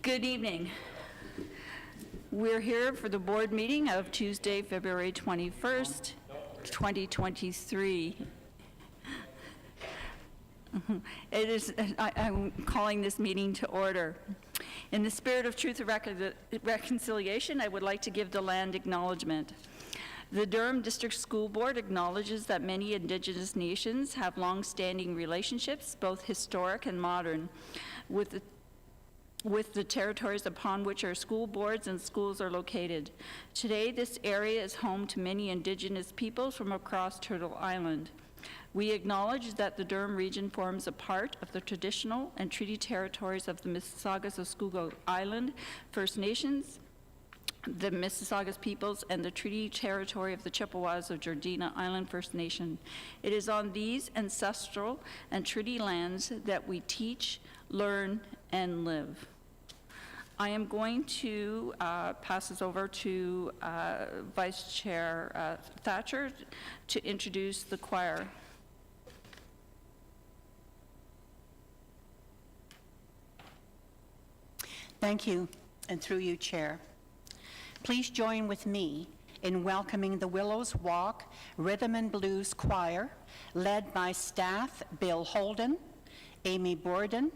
Good evening. We're here for the board meeting of Tuesday, February 21st, 2023. I'm calling this meeting to order. In the spirit of truth and reconciliation, I would like to give the land acknowledgement. The Durham District School Board acknowledges that many Indigenous nations have long-standing relationships, both historic and modern, with the territories upon which our school boards and schools are located. Today, this area is home to many Indigenous peoples from across Turtle Island. We acknowledge that the Durham region forms a part of the traditional and treaty territories of the Mississaugas of Schuylkill Island First Nations, the Mississaugas peoples, and the treaty territory of the Chippewas of Jordina Island First Nation. It is on these ancestral and treaty lands that we teach, learn, and live. I am going to pass this over to Vice Chair Thatcher to introduce the choir. Thank you, and through you, Chair. Please join with me in welcoming the Willows Walk Rhythm and Blues Choir, led by staff Bill Holden, Amy Borden,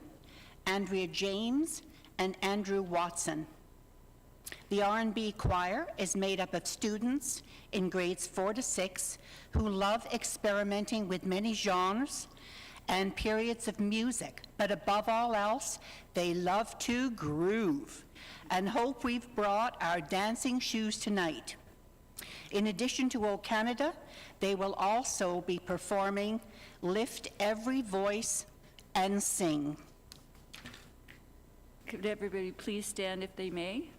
Andrea James, and Andrew Watson. The R&B choir is made up of students in grades 4 to 6 who love experimenting with many genres and periods of music, but above all else, they love to groove and hope we've brought our dancing shoes tonight. In addition to O Canada, they will also be performing Lift Every Voice and Sing. Could everybody please stand if they may?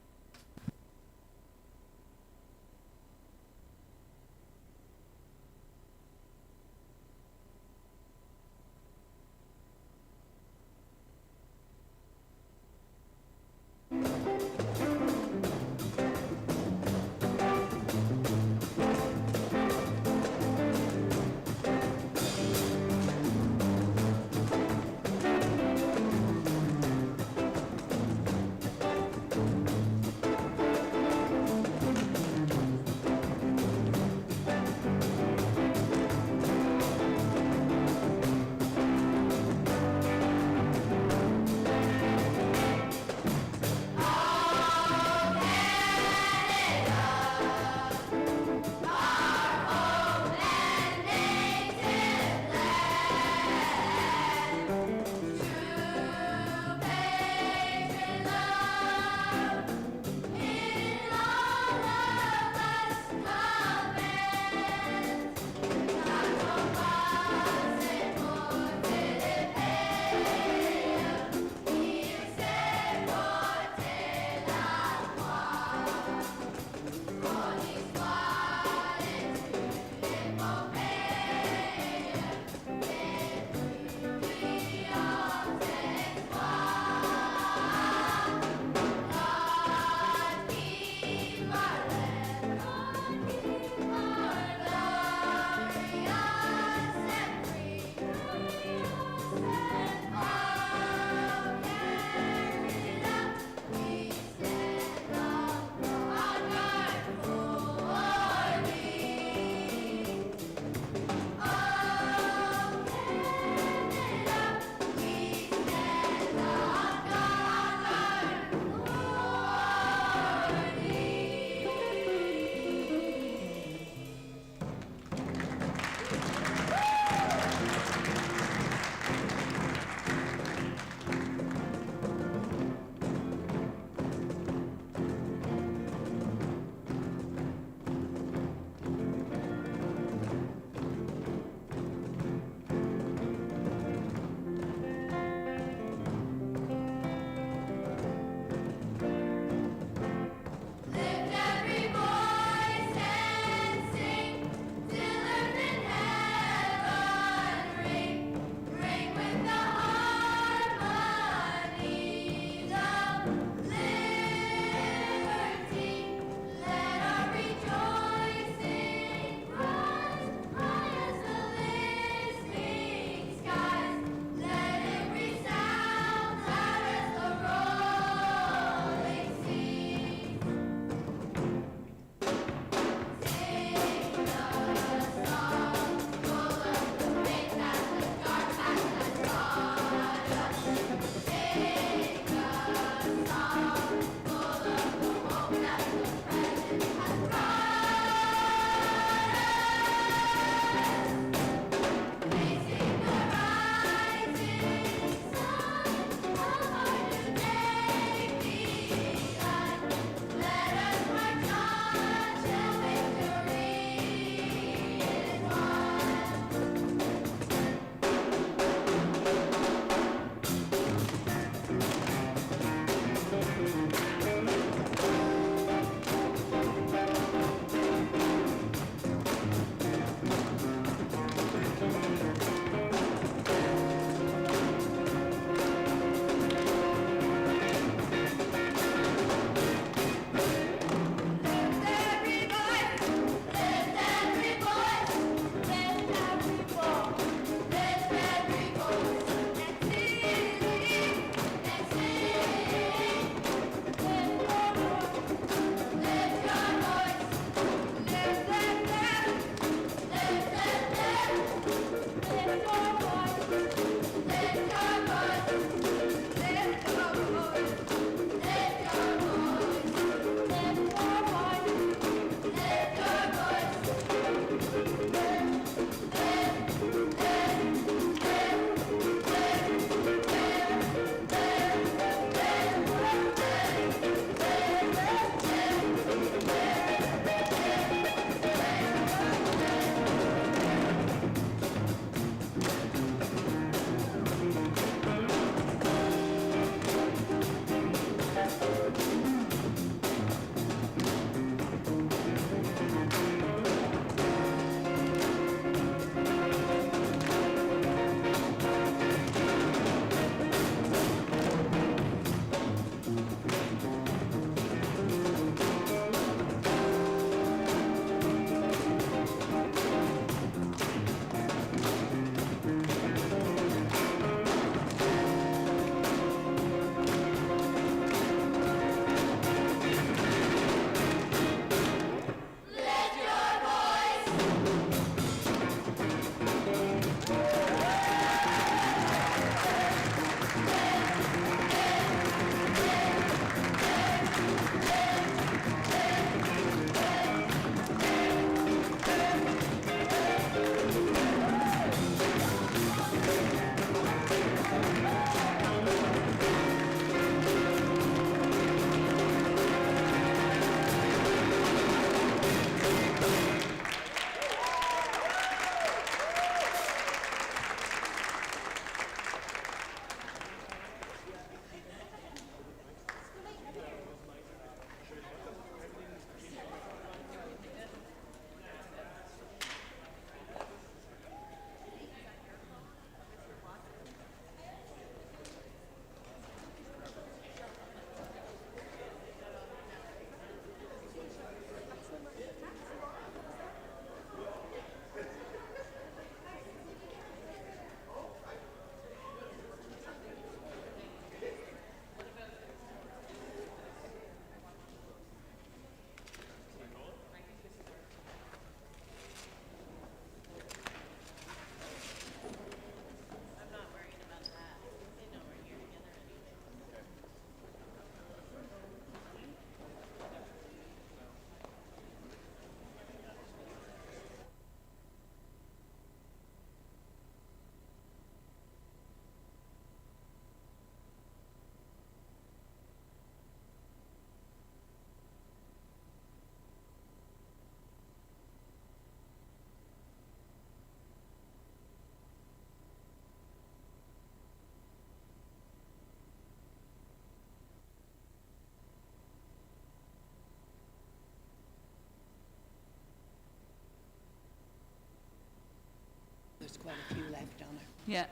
Yeah.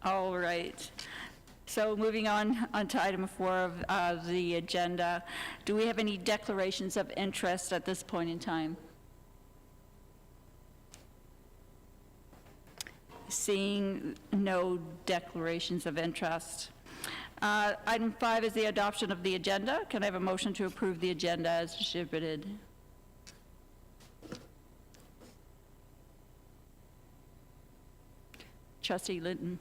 All right. So moving on to item 4 of the agenda, do we have any declarations of interest at this point in time? Seeing no declarations of interest. Item 5 is the adoption of the agenda. Can I have a motion to approve the agenda as distributed? Trustee Linton.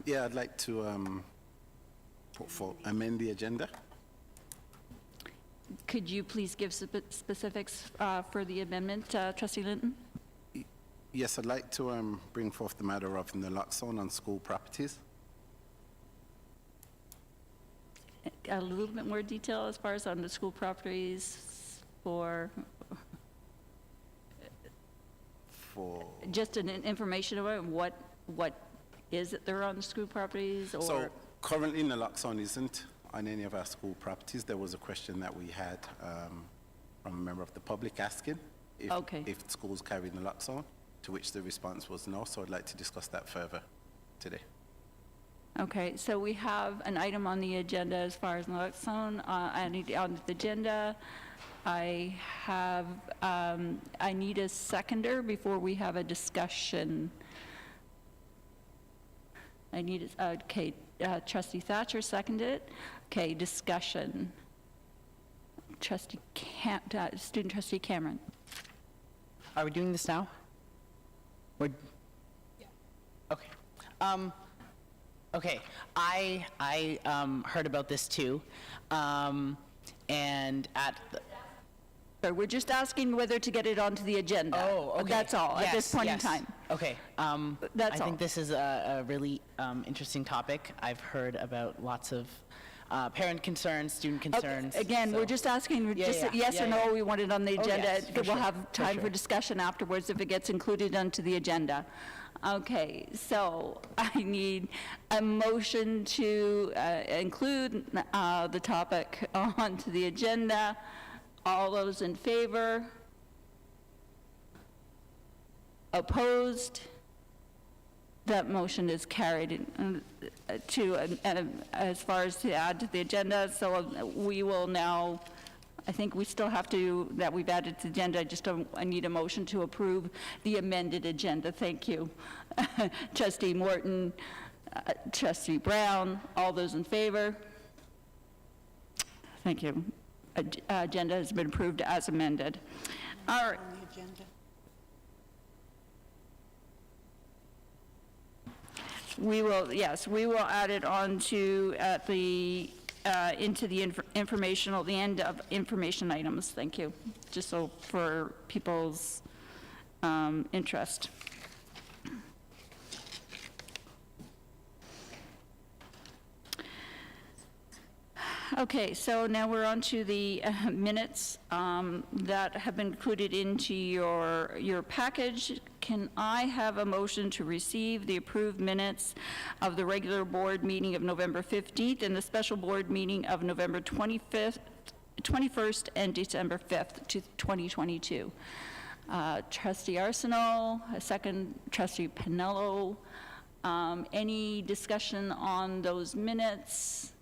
Yeah, I'd like to amend the agenda. Could you please give specifics for the amendment, Trustee Linton? Yes, I'd like to bring forth the matter of naloxone on school properties. A little bit more detail as far as on the school properties for just an information about what is it there on the school properties, or? So currently naloxone isn't on any of our school properties. There was a question that we had from a member of the public asking if schools carry naloxone, to which the response was no. So I'd like to discuss that further today. Okay, so we have an item on the agenda as far as naloxone. On the agenda, I need a seconder before we have a discussion. Trustee Thatcher seconded it. Okay, discussion. Student Trustee Cameron. Are we doing this now? Yeah. Okay. Okay. I heard about this too, and at the. So we're just asking whether to get it onto the agenda. Oh, okay. That's all at this point in time. Okay. That's I all. think this is a really interesting topic. I've heard about lots of parent concerns, student concerns. Okay. Again, so. we're just asking yes or no. We want it on the agenda. Yes, for we'll sure, have time for discussion afterwards if it gets included onto the agenda. Okay, so I need a motion to include the topic onto the agenda. All those in favor? Opposed? That motion is carried as far as to add to the agenda. So we will now, I think we still have to, that we've added to the agenda. I need a motion to approve the amended agenda. Thank you. Trustee Morton, Trustee Brown, all those in favor? Thank you. Agenda has been approved as amended. All right. On the agenda. We will, yes, we will add it on to into the informational, the end of information items. Thank you. Just so for people's interest. Okay, so now we're on to the minutes that have been included into your package. Can I have a motion to receive the approved minutes of the regular board meeting of November 15th and the special board meeting of November 21st and December 5th, 2022? Trustee Arsenault, a second, Trustee Pinello. Any discussion on those minutes?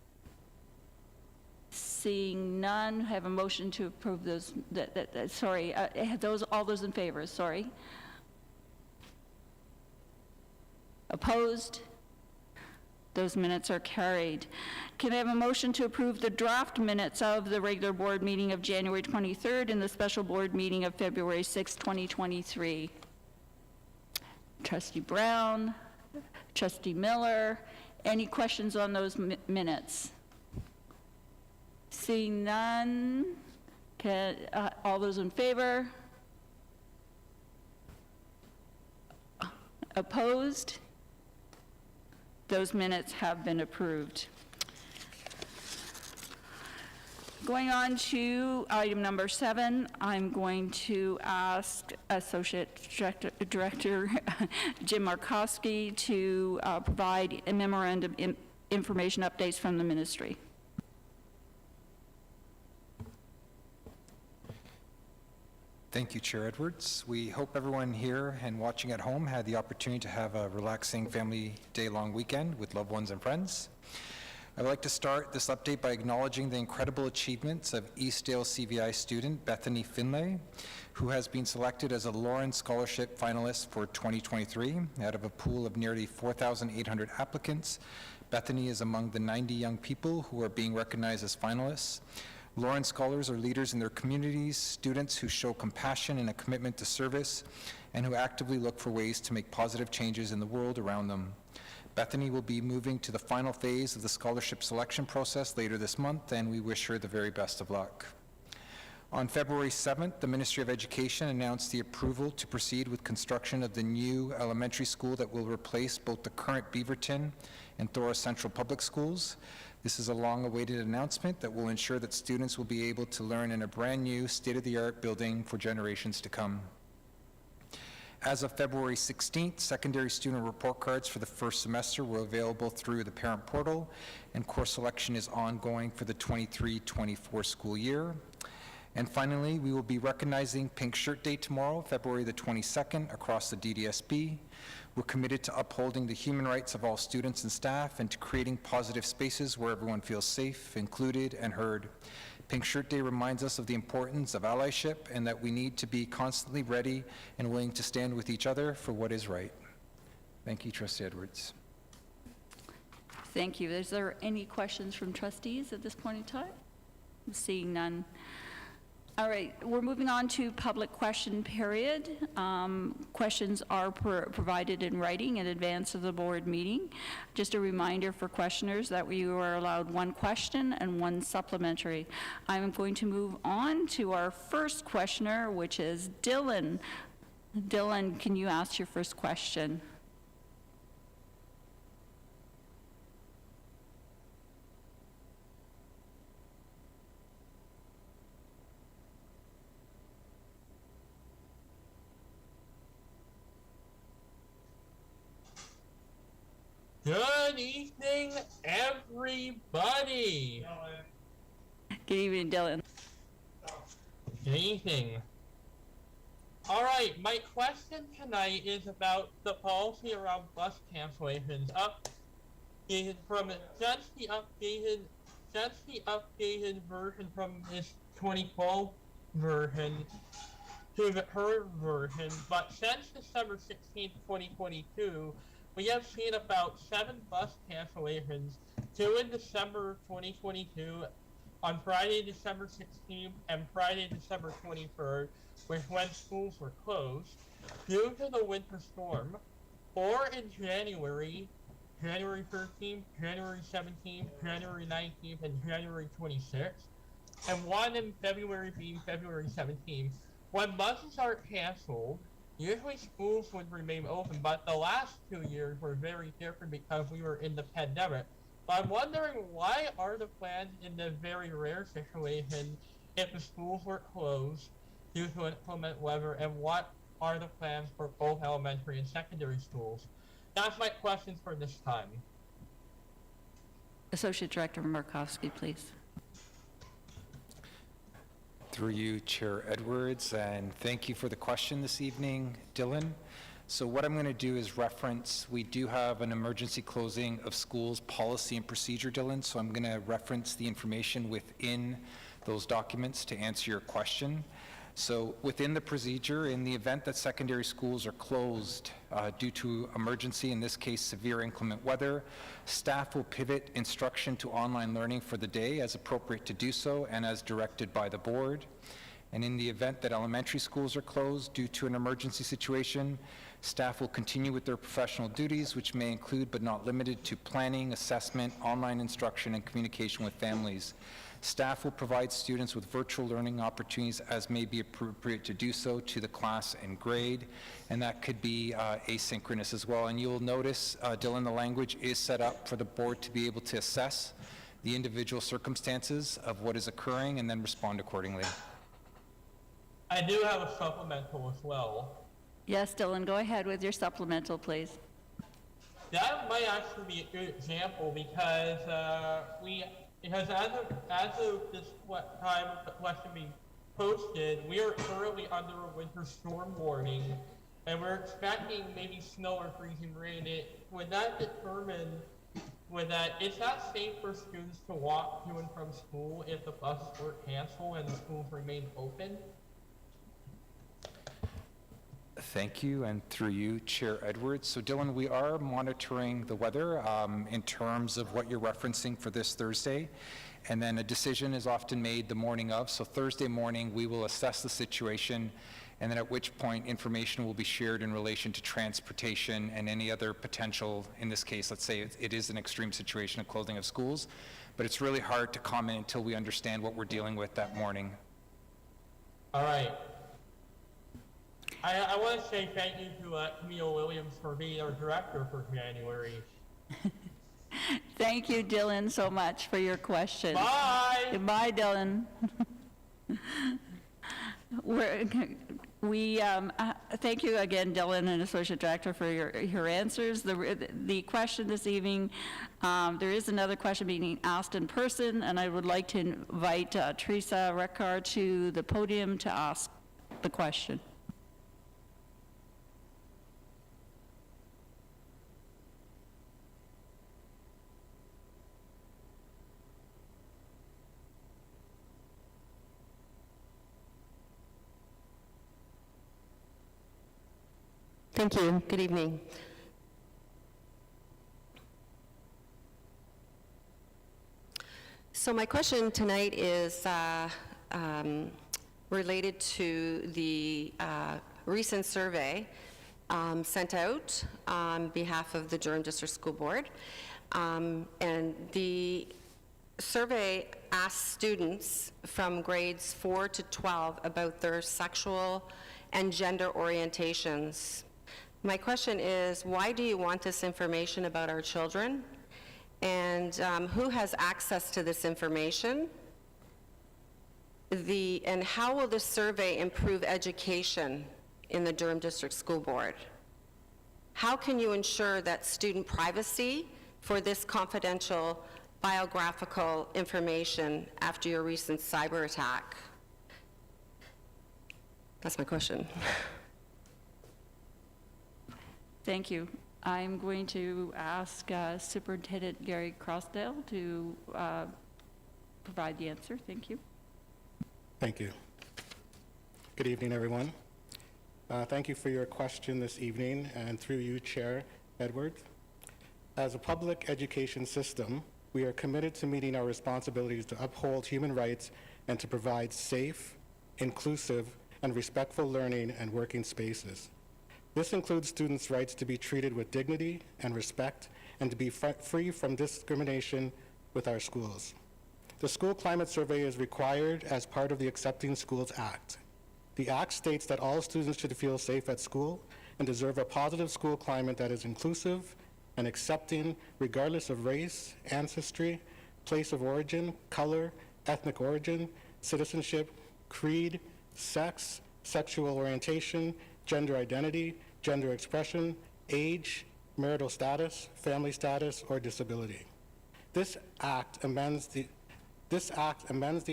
Seeing none, have a motion to approve those, all those in favor, sorry. Opposed? Those minutes are carried. Can I have a motion to approve the draft minutes of the regular board meeting of January 23rd and the special board meeting of February 6th, 2023? Trustee Brown, Trustee Miller, any questions on those minutes? Seeing none, all those in favor? Opposed? Those minutes have been approved. Going on to item number 7, I'm going to ask Associate Director Jim Markowski to provide a memorandum information updates from the ministry. Thank you, Chair Edwards. We hope everyone here and watching at home had the opportunity to have a relaxing family day-long weekend with loved ones and friends. I would like to start this update by acknowledging the incredible achievements of Eastdale CVI student Bethany Finlay, who has been selected as a Lawrence Scholarship finalist for 2023. Out of a pool of nearly 4,800 applicants, Bethany is among the 90 young people who are being recognized as finalists. Lawrence Scholars are leaders in their communities, students who show compassion and a commitment to service, and who actively look for ways to make positive changes in the world around them. Bethany will be moving to the final phase of the scholarship selection process later this month, and we wish her the very best of luck. On February 7th, the Ministry of Education announced the approval to proceed with construction of the new elementary school that will replace both the current Beaverton and Thora Central Public Schools. This is a long-awaited announcement that will ensure that students will be able to learn in a brand new state-of-the-art building for generations to come. As of February 16th, secondary student report cards for the first semester were available through the parent portal, and course selection is ongoing for the 23-24 school year. And finally, we will be recognizing Pink Shirt Day tomorrow, February the 22nd, across the DDSB. We're committed to upholding the human rights of all students and staff and to creating positive spaces where everyone feels safe, included, and heard. Pink Shirt Day reminds us of the importance of allyship and that we need to be constantly ready and willing to stand with each other for what is right. Thank you, Trustee Edwards. Thank you. Is there any questions from trustees at this point in time? I'm seeing none. All right, we're moving on to public question period. Questions are provided in writing in advance of the board meeting. Just a reminder for questioners that you are allowed one question and one supplementary. I'm going to move on to our first questioner, which is Dylan. Dylan, can you ask your first question? Good evening, everybody. Good evening, Dylan. Good evening. All right, my question tonight is about the policy around bus cancellations. Updated from just the updated version from this 2012 version to the current version, but since December 16th, 2022. We have seen about 7 bus cancellations, 2 in December 2022, on Friday, December 16th, and Friday, December 23rd, which when schools were closed, due to the winter storm, 4 in January, January 13th, January 17th, January 19th, and January 26th, and 1 in February being February 17th. When buses are canceled, usually schools would remain open, but the last 2 years were very different because we were in the pandemic. But I'm wondering, why are the plans in the very rare situation if the schools were closed due to inclement weather, and what are the plans for both elementary and secondary schools? That's my questions for this time. Associate Director Markowski, please. Through you, Chair Edwards, and thank you for the question this evening, Dylan. So what I'm going to do is reference, we do have an emergency closing of schools policy and procedure, Dylan, so I'm going to reference the information within those documents to answer your question. So within the procedure, in the event that secondary schools are closed due to emergency, in this case severe inclement weather, staff will pivot instruction to online learning for the day as appropriate to do so and as directed by the board. And in the event that elementary schools are closed due to an emergency situation, staff will continue with their professional duties, which may include but not limited to planning, assessment, online instruction, and communication with families. Staff will provide students with virtual learning opportunities as may be appropriate to do so to the class and grade, and that could be asynchronous as well. And you'll notice, Dylan, the language is set up for the board to be able to assess the individual circumstances of what is occurring and then respond accordingly. I do have a supplemental as well. Yes, Dylan, go ahead with your supplemental, please. That might actually be a good example because as of this time of the question being posted, we are currently under a winter storm warning, and we're expecting maybe snow or freezing rain. Would that determine is that safe for students to walk to and from school if the buses were canceled and the schools remained open? Thank you, and through you, Chair Edwards. So Dylan, we are monitoring the weather in terms of what you're referencing for this Thursday, and then a decision is often made the morning of. So Thursday morning, we will assess the situation, and then at which point information will be shared in relation to transportation and any other potential, in this case, let's say it is an extreme situation of closing of schools, but it's really hard to comment until we understand what we're dealing with that morning. All right. I want to say thank you to Camille Williams for being our director for January. Thank you, Dylan, so much for your question. Bye! Goodbye, Dylan. Thank you again, Dylan and Associate Director, for your answers. The question this evening, there is another question being asked in person, and I would like to invite Teresa Reckar to the podium to ask the question. Thank you. Good evening. So my question tonight is related to the recent survey sent out on behalf of the Durham District School Board. And the survey asked students from grades 4 to 12 about their sexual and gender orientations. My question is, why do you want this information about our children? And who has access to this information? And how will this survey improve education in the Durham District School Board? How can you ensure that student privacy for this confidential biographical information after your recent cyber attack? That's my question. Thank you. I'm going to ask Superintendent Gary Crossdale to provide the answer. Thank you. Thank you. Good evening, everyone. Thank you for your question this evening, and through you, Chair Edwards. As a public education system, we are committed to meeting our responsibilities to uphold human rights and to provide safe, inclusive, and respectful learning and working spaces. This includes students' rights to be treated with dignity and respect and to be free from discrimination with our schools. The School Climate Survey is required as part of the Accepting Schools Act. The Act states that all students should feel safe at school and deserve a positive school climate that is inclusive and accepting regardless of race, ancestry, place of origin, color, ethnic origin, citizenship, creed, sex, sexual orientation, gender identity, gender expression, age, marital status, family status, or disability. This act amends the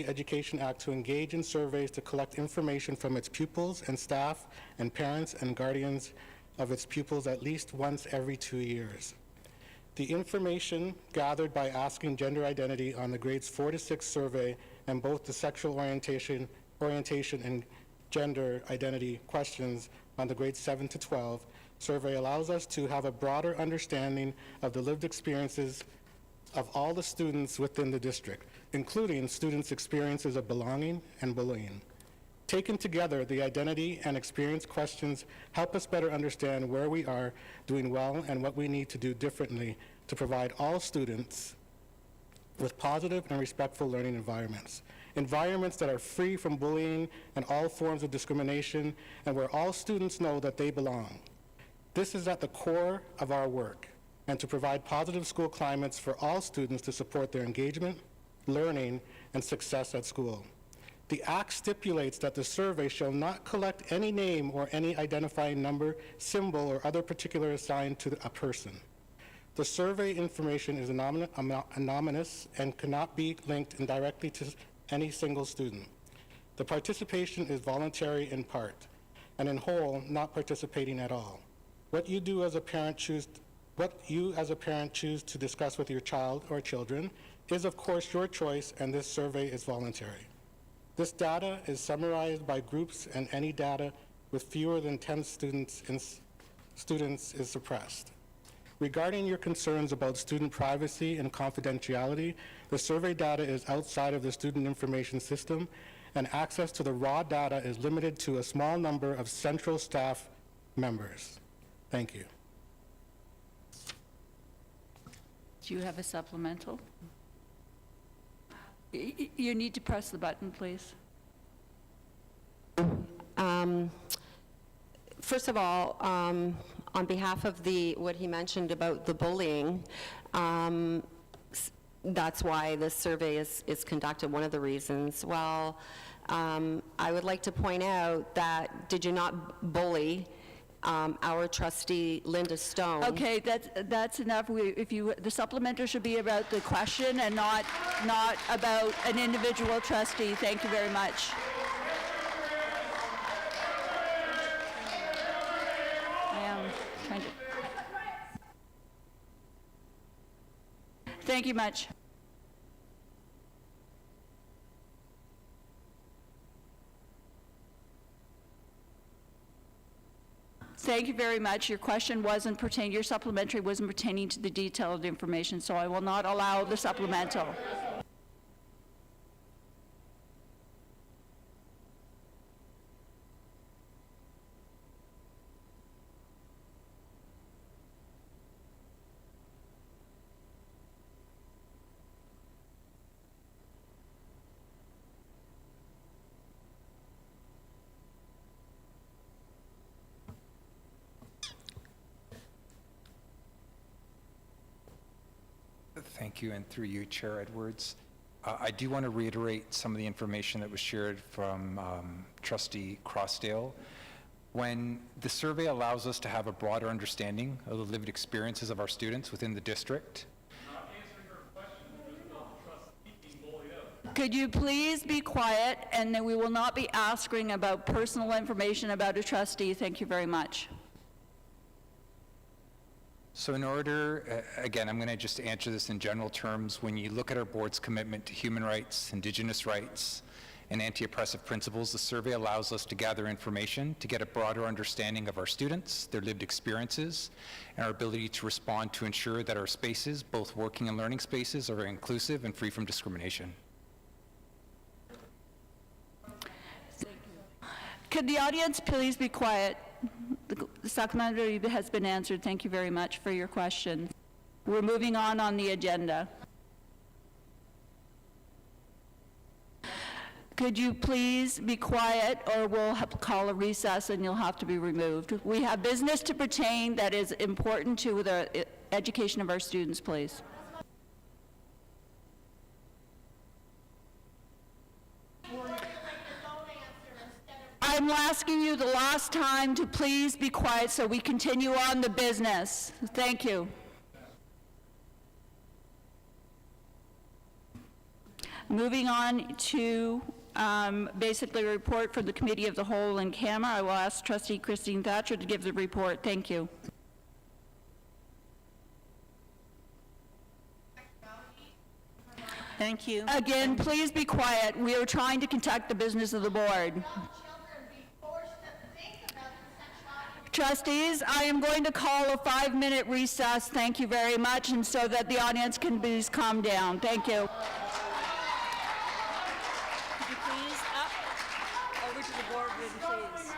Education Act to engage in surveys to collect information from its pupils and staff and parents and guardians of its pupils at least once every 2 years. The information gathered by asking gender identity on the grades 4 to 6 survey and both the sexual orientation and gender identity questions on the grades 7 to 12 survey allows us to have a broader understanding of the lived experiences of all the students within the district, including students' experiences of belonging and bullying. Taken together, the identity and experience questions help us better understand where we are doing well and what we need to do differently to provide all students with positive and respectful learning environments. Environments that are free from bullying and all forms of discrimination, and where all students know that they belong. This is at the core of our work, and to provide positive school climates for all students to support their engagement, learning, and success at school. The Act stipulates that the survey shall not collect any name or any identifying number, symbol, or other particular assigned to a person. The survey information is anonymous and cannot be linked indirectly to any single student. The participation is voluntary in part, and in whole, not participating at all. What you as a parent choose to discuss with your child or children is of course your choice, and this survey is voluntary. This data is summarized by groups, and any data with fewer than 10 students is suppressed. Regarding your concerns about student privacy and confidentiality, the survey data is outside of the student information system, and access to the raw data is limited to a small number of central staff members. Thank you. Do you have a supplemental? You need to press the button, please. First of all, on behalf of what he mentioned about the bullying, that's why this survey is conducted, one of the reasons. Well, I would like to point out that did you not bully our trustee, Linda Stone? Okay, that's enough. The supplemental should be about the question and not about an individual trustee. Thank you very much. I am trying to. Thank you much. Thank you very much. Your question wasn't pertaining, your supplementary wasn't pertaining to the detailed information, so I will not allow the supplemental. Thank you, and through you, Chair Edwards. I do want to reiterate some of the information that was shared from Trustee Crossdale. When the survey allows us to have a broader understanding of the lived experiences of our students within the district. Not answering her question because of the trustee being bullied out. Could you please be quiet, and then we will not be asking about personal information about a trustee. Thank you very much. So in order, again, I'm going to just answer this in general terms. When you look at our board's commitment to human rights, Indigenous rights, and anti-oppressive principles, the survey allows us to gather information to get a broader understanding of our students, their lived experiences, and our ability to respond to ensure that our spaces, both working and learning spaces, are inclusive and free from discrimination. Could the audience please be quiet? The supplementary has been answered. Thank you very much for your question. We're moving on the agenda. Could you please be quiet, or we'll have to call a recess and you'll have to be removed. We have business to pertain that is important to the education of our students, please. I'm asking you the last time to please be quiet so we continue on the business. Thank you. Moving on to basically a report for the Committee of the Whole in camera. I will ask Trustee Christine Thatcher to give the report. Thank you. Thank you. Again, please be quiet. We are trying to conduct the business of the board. Trustees, I am going to call a 5-minute recess. Thank you very much, and so that the audience can please calm down. Thank you. Could you please up over to the boardroom, please?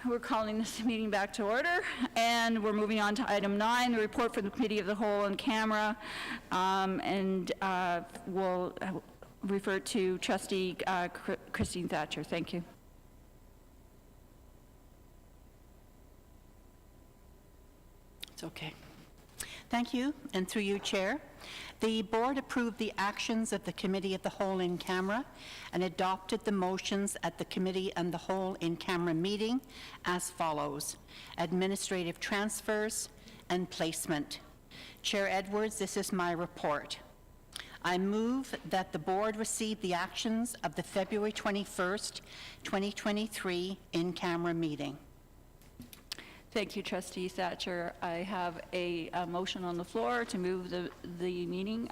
We're calling this meeting back to order, and we're moving on to item 9, the report from the Committee of the Whole in camera, and we'll refer to Trustee Christine Thatcher. Thank you. It's okay. Thank you, and through you, Chair. The board approved the actions of the Committee of the Whole in camera and adopted the motions at the Committee and the Whole in camera meeting as follows: administrative transfers and placement. Chair Edwards, this is my report. I move that the board receive the actions of the February 21st, 2023 in camera meeting. Thank you, Trustee Thatcher. I have a motion on the floor to move the meeting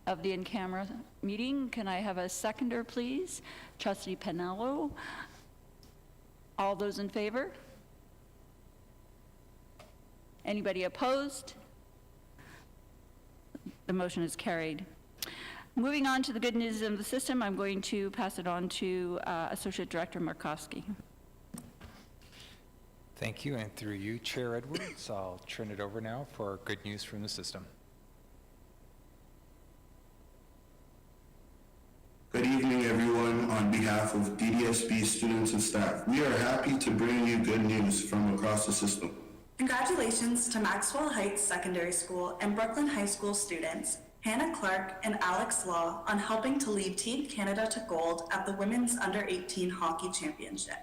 of the in-camera meeting. Can I have a seconder, please? Trustee Pinello. All those in favor? Anybody opposed? The motion is carried. Moving on to the good news of the system, I'm going to pass it on to Associate Director Markowski. Thank you, and through you, Chair Edwards, I'll turn it over now for good news from the system. Good evening, everyone. On behalf of DDSB students and staff, we are happy to bring you good news from across the system. Congratulations to Maxwell Heights Secondary School and Brooklyn High School students, Hannah Clark and Alex Law, on helping to lead Team Canada to gold at the Women's Under-18 Hockey Championship.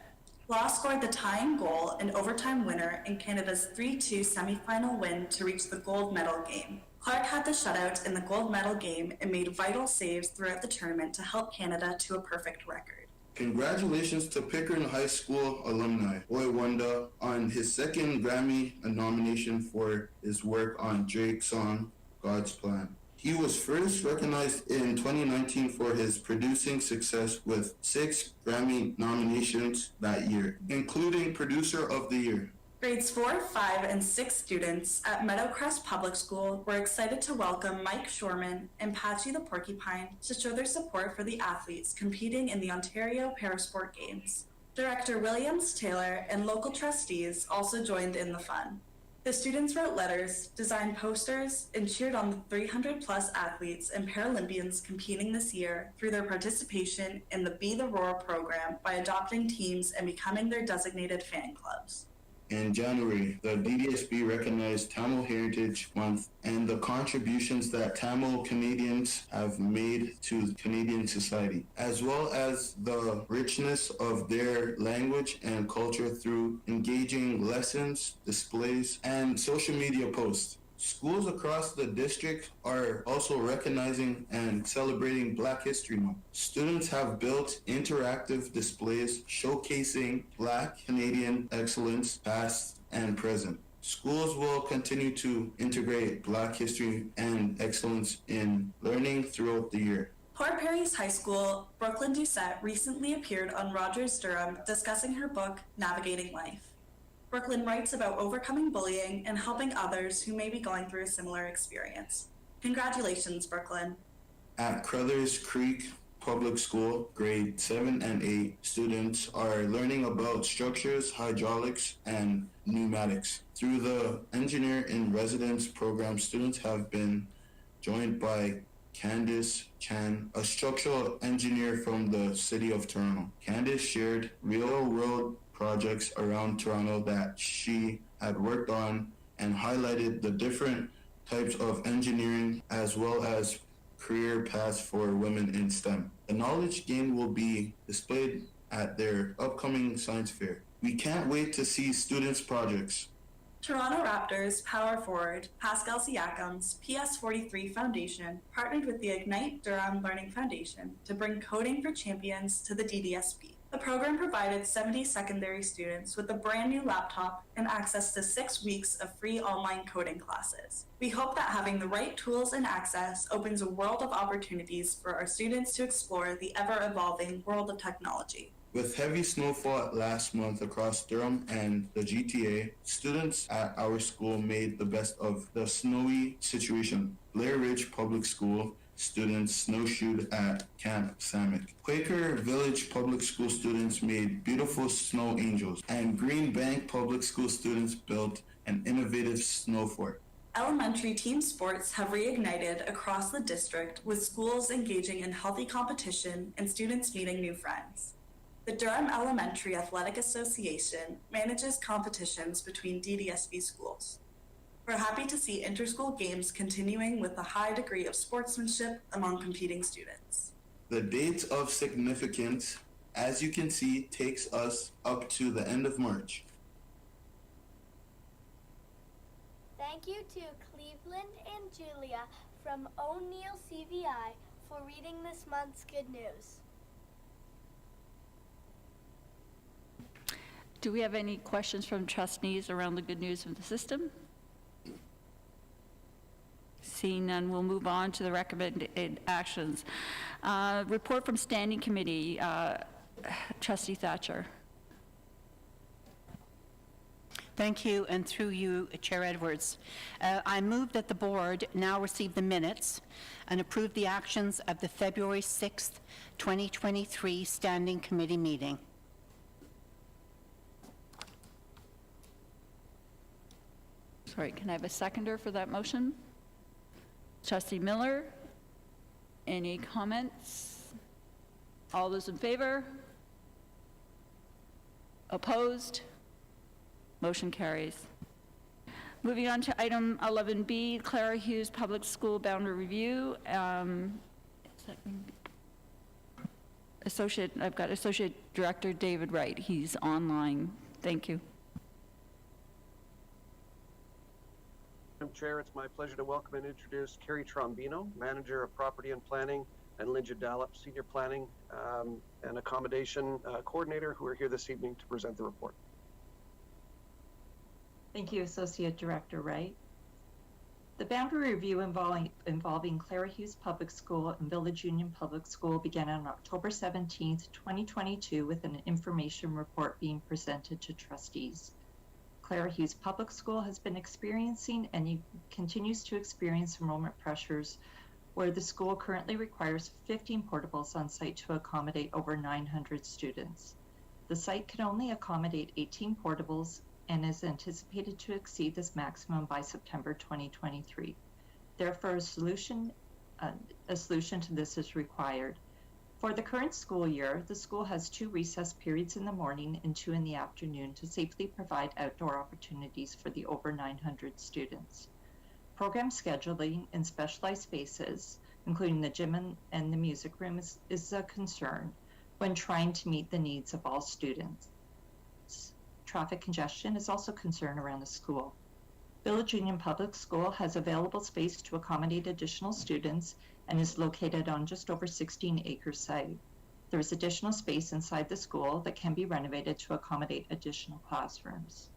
Law scored the tying goal and overtime winner in Canada's 3-2 semifinal win to reach the gold medal game. Clark had the shutout in the gold medal game and made vital saves throughout the tournament to help Canada to a perfect record. Congratulations to Pickering High School alumni, Boy Wonder, on his second Grammy nomination for his work on Drake's song, God's Plan. He was first recognized in 2019 for his producing success with 6 Grammy nominations that year, including Producer of the Year. Grades 4, 5, and 6 students at Meadowcrest Public School were excited to welcome Mike Shorman and Patchy the Porcupine to show their support for the athletes competing in the Ontario Parasport Games. Director Williams Taylor and local trustees also joined in the fun. The students wrote letters, designed posters, and cheered on the 300-plus athletes and Paralympians competing this year through their participation in the Be the Roar program by adopting teams and becoming their designated fan clubs. In January, the DDSB recognized Tamil Heritage Month and the contributions that Tamil Canadians have made to Canadian society, as well as the richness of their language and culture through engaging lessons, displays, and social media posts. Schools across the district are also recognizing and celebrating Black History Month. Students have built interactive displays showcasing Black Canadian excellence, past and present. Schools will continue to integrate Black history and excellence in learning throughout the year. Port Perry's high school, Brooklyn Doucette, recently appeared on Rogers Durham discussing her book, Navigating Life. Brooklyn writes about overcoming bullying and helping others who may be going through a similar experience. Congratulations, Brooklyn. At Crothers Creek Public School, grade 7 and 8, students are learning about structures, hydraulics, and pneumatics. Through the Engineer in Residence program, students have been joined by Candice Chan, a structural engineer from the City of Toronto. Candice shared real-world projects around Toronto that she had worked on and highlighted the different types of engineering as well as career paths for women in STEM. The knowledge gained will be displayed at their upcoming science fair. We can't wait to see students' projects. Toronto Raptors power forward Pascal Siakam's PS43 Foundation partnered with the Ignite Durham Learning Foundation to bring Coding for Champions to the DDSB. The program provided 70 secondary students with a brand new laptop and access to 6 weeks of free online coding classes. We hope that having the right tools and access opens a world of opportunities for our students to explore the ever-evolving world of technology. With heavy snowfall last month across Durham and the GTA, students at our school made the best of the snowy situation. Blair Ridge Public School students snowshoed at Camp Samet. Quaker Village Public School students made beautiful snow angels, and Green Bank Public School students built an innovative snow fort. Elementary team sports have reignited across the district, with schools engaging in healthy competition and students meeting new friends. The Durham Elementary Athletic Association manages competitions between DDSB schools. We're happy to see inter-school games continuing with a high degree of sportsmanship among competing students. The date of significance, as you can see, takes us up to the end of March. Thank you to Cleveland and Julia from O'Neill CVI for reading this month's good news. Do we have any questions from trustees around the good news of the system? Seeing none, we'll move on to the recommended actions. Report from Standing Committee, Trustee Thatcher. Thank you, and through you, Chair Edwards. I move that the board now receive the minutes and approve the actions of the February 6th, 2023 Standing Committee meeting. Sorry, can I have a seconder for that motion? Trustee Miller, any comments? All those in favor? Opposed? Motion carries. Moving on to item 11B, Clara Hughes Public School Boundary Review. I've got Associate Director David Wright. He's online. Thank you. Madam Chair, it's my pleasure to welcome and introduce Carrie Trombino, Manager of Property and Planning, and Linda Dallop, Senior Planning and Accommodation Coordinator, who are here this evening to present the report. Thank you, Associate Director Wright. The boundary review involving Clara Hughes Public School and Village Union Public School began on October 17th, 2022, with an information report being presented to trustees. Clara Hughes Public School has been experiencing and continues to experience enrollment pressures, where the school currently requires 15 portables on site to accommodate over 900 students. The site can only accommodate 18 portables and is anticipated to exceed this maximum by September 2023. Therefore, a solution to this is required. For the current school year, the school has 2 recess periods in the morning and 2 in the afternoon to safely provide outdoor opportunities for the over 900 students. Program scheduling in specialized spaces, including the gym and the music room, is a concern when trying to meet the needs of all students. Traffic congestion is also a concern around the school. Village Union Public School has available space to accommodate additional students and is located on just over 16-acre site. There is additional space inside the school that can be renovated to accommodate additional classrooms.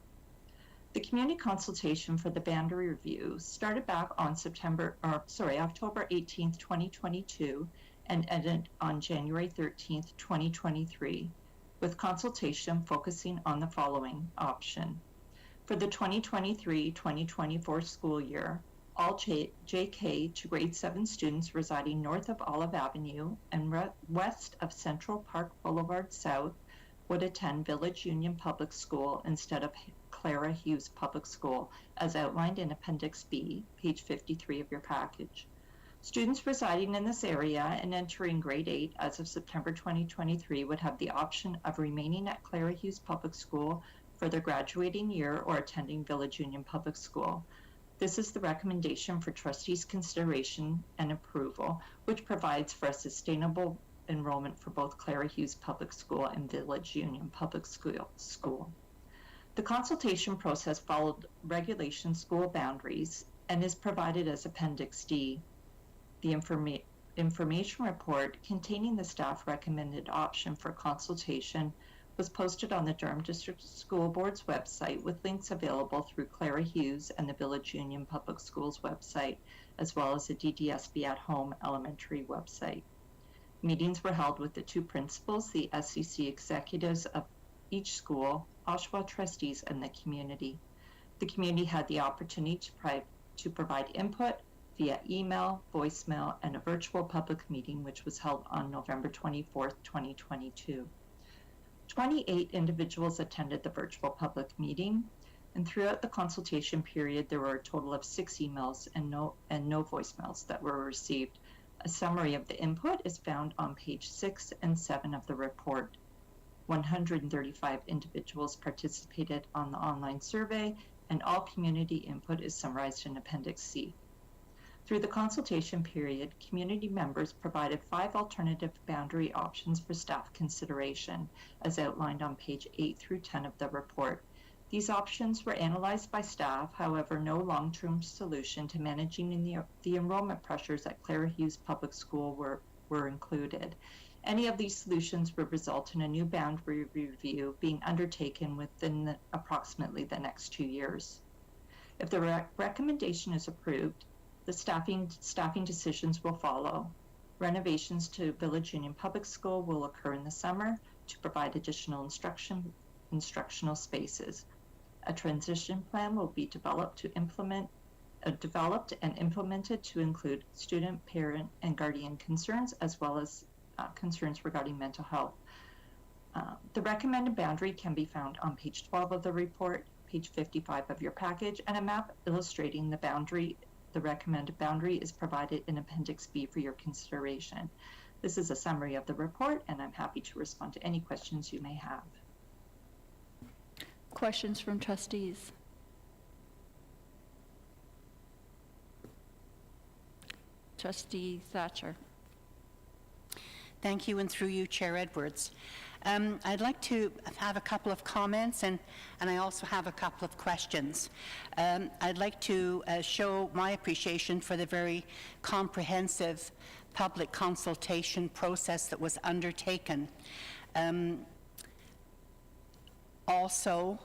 The community consultation for the boundary review started back on October 18th, 2022 and ended on January 13th, 2023, with consultation focusing on the following option. For the 2023-2024 school year, all JK to grade 7 students residing north of Olive Avenue and west of Central Park Boulevard South would attend Village Union Public School instead of Clara Hughes Public School, as outlined in Appendix B, page 53 of your package. Students residing in this area and entering grade 8 as of September 2023 would have the option of remaining at Clara Hughes Public School for their graduating year or attending Village Union Public School. This is the recommendation for trustees' consideration and approval, which provides for a sustainable enrollment for both Clara Hughes Public School and Village Union Public School. The consultation process followed regulation school boundaries and is provided as Appendix D. The information report containing the staff recommended option for consultation was posted on the Durham District School Board's website, with links available through Clara Hughes and the Village Union Public Schools website, as well as the DDSB at Home elementary website. Meetings were held with the 2 principals, the SCC executives of each school, Oshawa trustees, and the community. The community had the opportunity to provide input, via email, voicemail, and a virtual public meeting, which was held on November 24th, 2022. 28 individuals attended the virtual public meeting, and throughout the consultation period, there were a total of 6 emails and no voicemails that were received. A summary of the input is found on page 6 and 7 of the report. 135 individuals participated on the online survey, and all community input is summarized in Appendix C. Through the consultation period, community members provided 5 alternative boundary options for staff consideration, as outlined on page 8 through 10 of the report. These options were analyzed by staff, however, no long-term solution to managing the enrollment pressures at Clara Hughes Public School were included. Any of these solutions would result in a new boundary review being undertaken within approximately the next 2 years. If the recommendation is approved, the staffing decisions will follow. Renovations to Village Union Public School will occur in the summer to provide additional instructional spaces. A transition plan will be developed and implemented to include student, parent, and guardian concerns, as well as concerns regarding mental health. The recommended boundary can be found on page 12 of the report, page 55 of your package, and a map illustrating the recommended boundary is provided in Appendix B for your consideration. This is a summary of the report, and I'm happy to respond to any questions you may have. Questions from trustees? Trustee Thatcher. Thank you, and through you, Chair Edwards. I'd like to have a couple of comments, and I also have a couple of questions. I'd like to show my appreciation for the very comprehensive public consultation process that was undertaken. Also,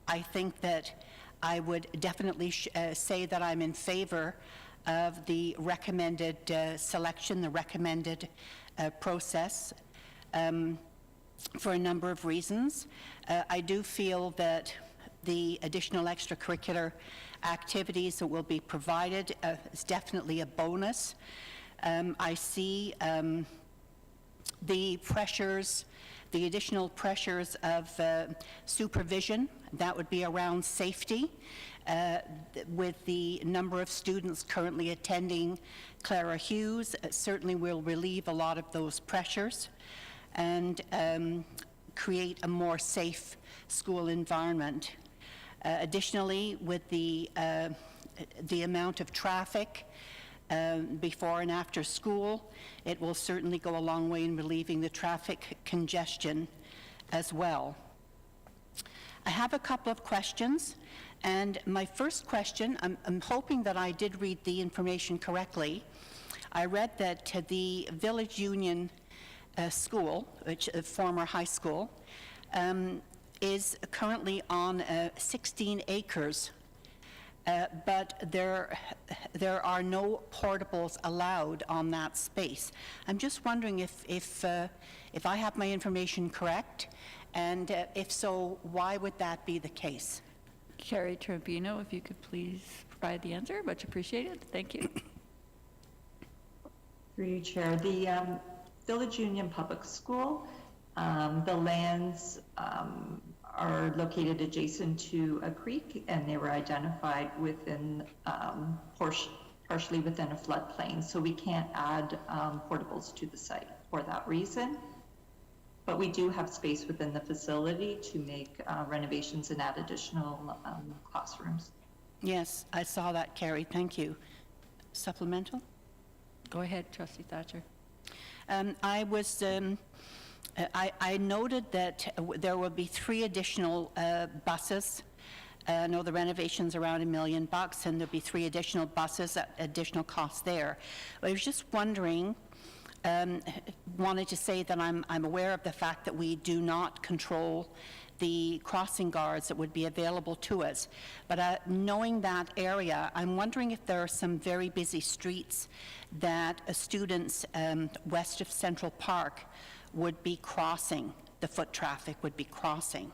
I think that I would definitely say that I'm in favor of the recommended selection, the recommended process, for a number of reasons. I do feel that the additional extracurricular activities that will be provided is definitely a bonus. I see the pressures, the additional pressures of supervision, that would be around safety. With the number of students currently attending Clara Hughes, certainly will relieve a lot of those pressures and create a more safe school environment. Additionally, with the amount of traffic before and after school, it will certainly go a long way in relieving the traffic congestion as well. I have a couple of questions, and my first question, I'm hoping that I did read the information correctly. I read that the Village Union School, which is a former high school, is currently on 16 acres, but there are no portables allowed on that space. I'm just wondering if I have my information correct, and if so, why would that be the case? Carrie Trombino, if you could please provide the answer, much appreciated. Thank you. Through you, Chair. The Village Union Public School, the lands are located adjacent to a creek, and they were identified within, partially within a floodplain. So we can't add portables to the site for that reason. But we do have space within the facility to make renovations and add additional classrooms. Yes, I saw that, Carrie. Thank you. Supplemental? Go ahead, Trustee Thatcher. I noted that there will be 3 additional buses. I know the renovation's around $1 million, and there'll be 3 additional buses at additional cost there. I was just wondering, wanted to say that I'm aware of the fact that we do not control the crossing guards that would be available to us. But knowing that area, I'm wondering if there are some very busy streets that students west of Central Park would be crossing, the foot traffic would be crossing.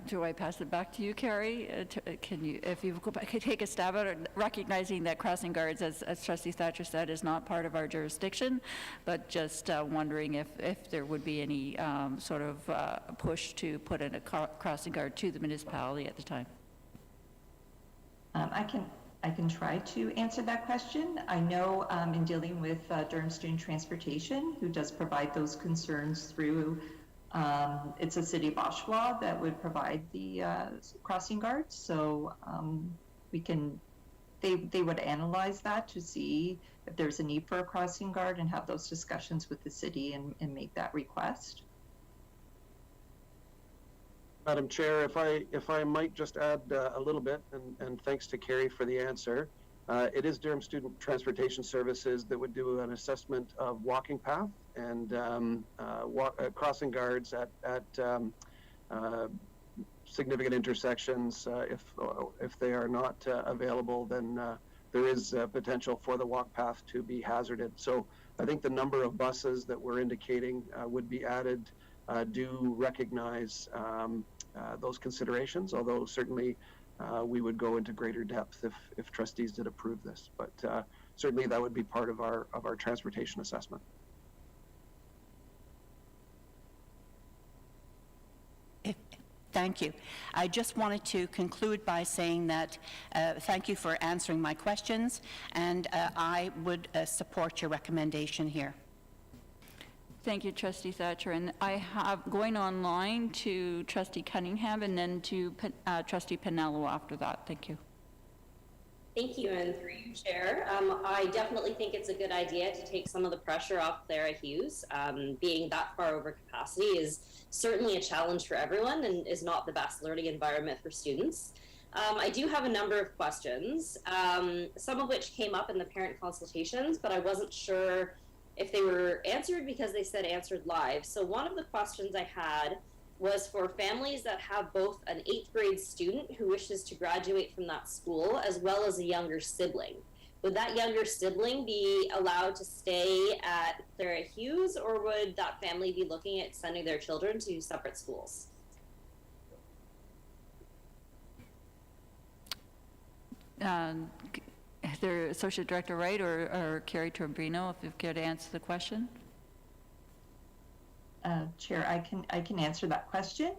Do I pass it back to you, Carrie? Can you, if you could take a stab at it, recognizing that crossing guards, as Trustee Thatcher said, is not part of our jurisdiction, but just wondering if there would be any sort of push to put in a crossing guard to the municipality at the time. I can try to answer that question. I know in dealing with Durham Student Transportation, who does provide those concerns through, it's a city of Oshawa that would provide the crossing guards. So they would analyze that to see if there's a need for a crossing guard and have those discussions with the city and make that request. Madam Chair, if I might just add a little bit, and thanks to Carrie for the answer. It is Durham Student Transportation Services that would do an assessment of walking path and crossing guards at significant intersections. If they are not available, then there is potential for the walk path to be hazarded. So I think the number of buses that we're indicating would be added do recognize those considerations, although certainly we would go into greater depth if trustees did approve this. But certainly that would be part of our transportation assessment. Thank you. I just wanted to conclude by saying that thank you for answering my questions, and I would support your recommendation here. Thank you, Trustee Thatcher. And I have going online to Trustee Cunningham and then to Trustee Pinello after that. Thank you. Thank you, and through you, Chair. I definitely think it's a good idea to take some of the pressure off Clara Hughes. Being that far over capacity is certainly a challenge for everyone and is not the best learning environment for students. I do have a number of questions, some of which came up in the parent consultations, but I wasn't sure if they were answered because they said answered live. So one of the questions I had was for families that have both an 8th grade student who wishes to graduate from that school as well as a younger sibling. Would that younger sibling be allowed to stay at Clara Hughes, or would that family be looking at sending their children to separate schools? Either Associate Director Wright or Carrie Trombino, if you care to answer the question. Chair, I can answer that question.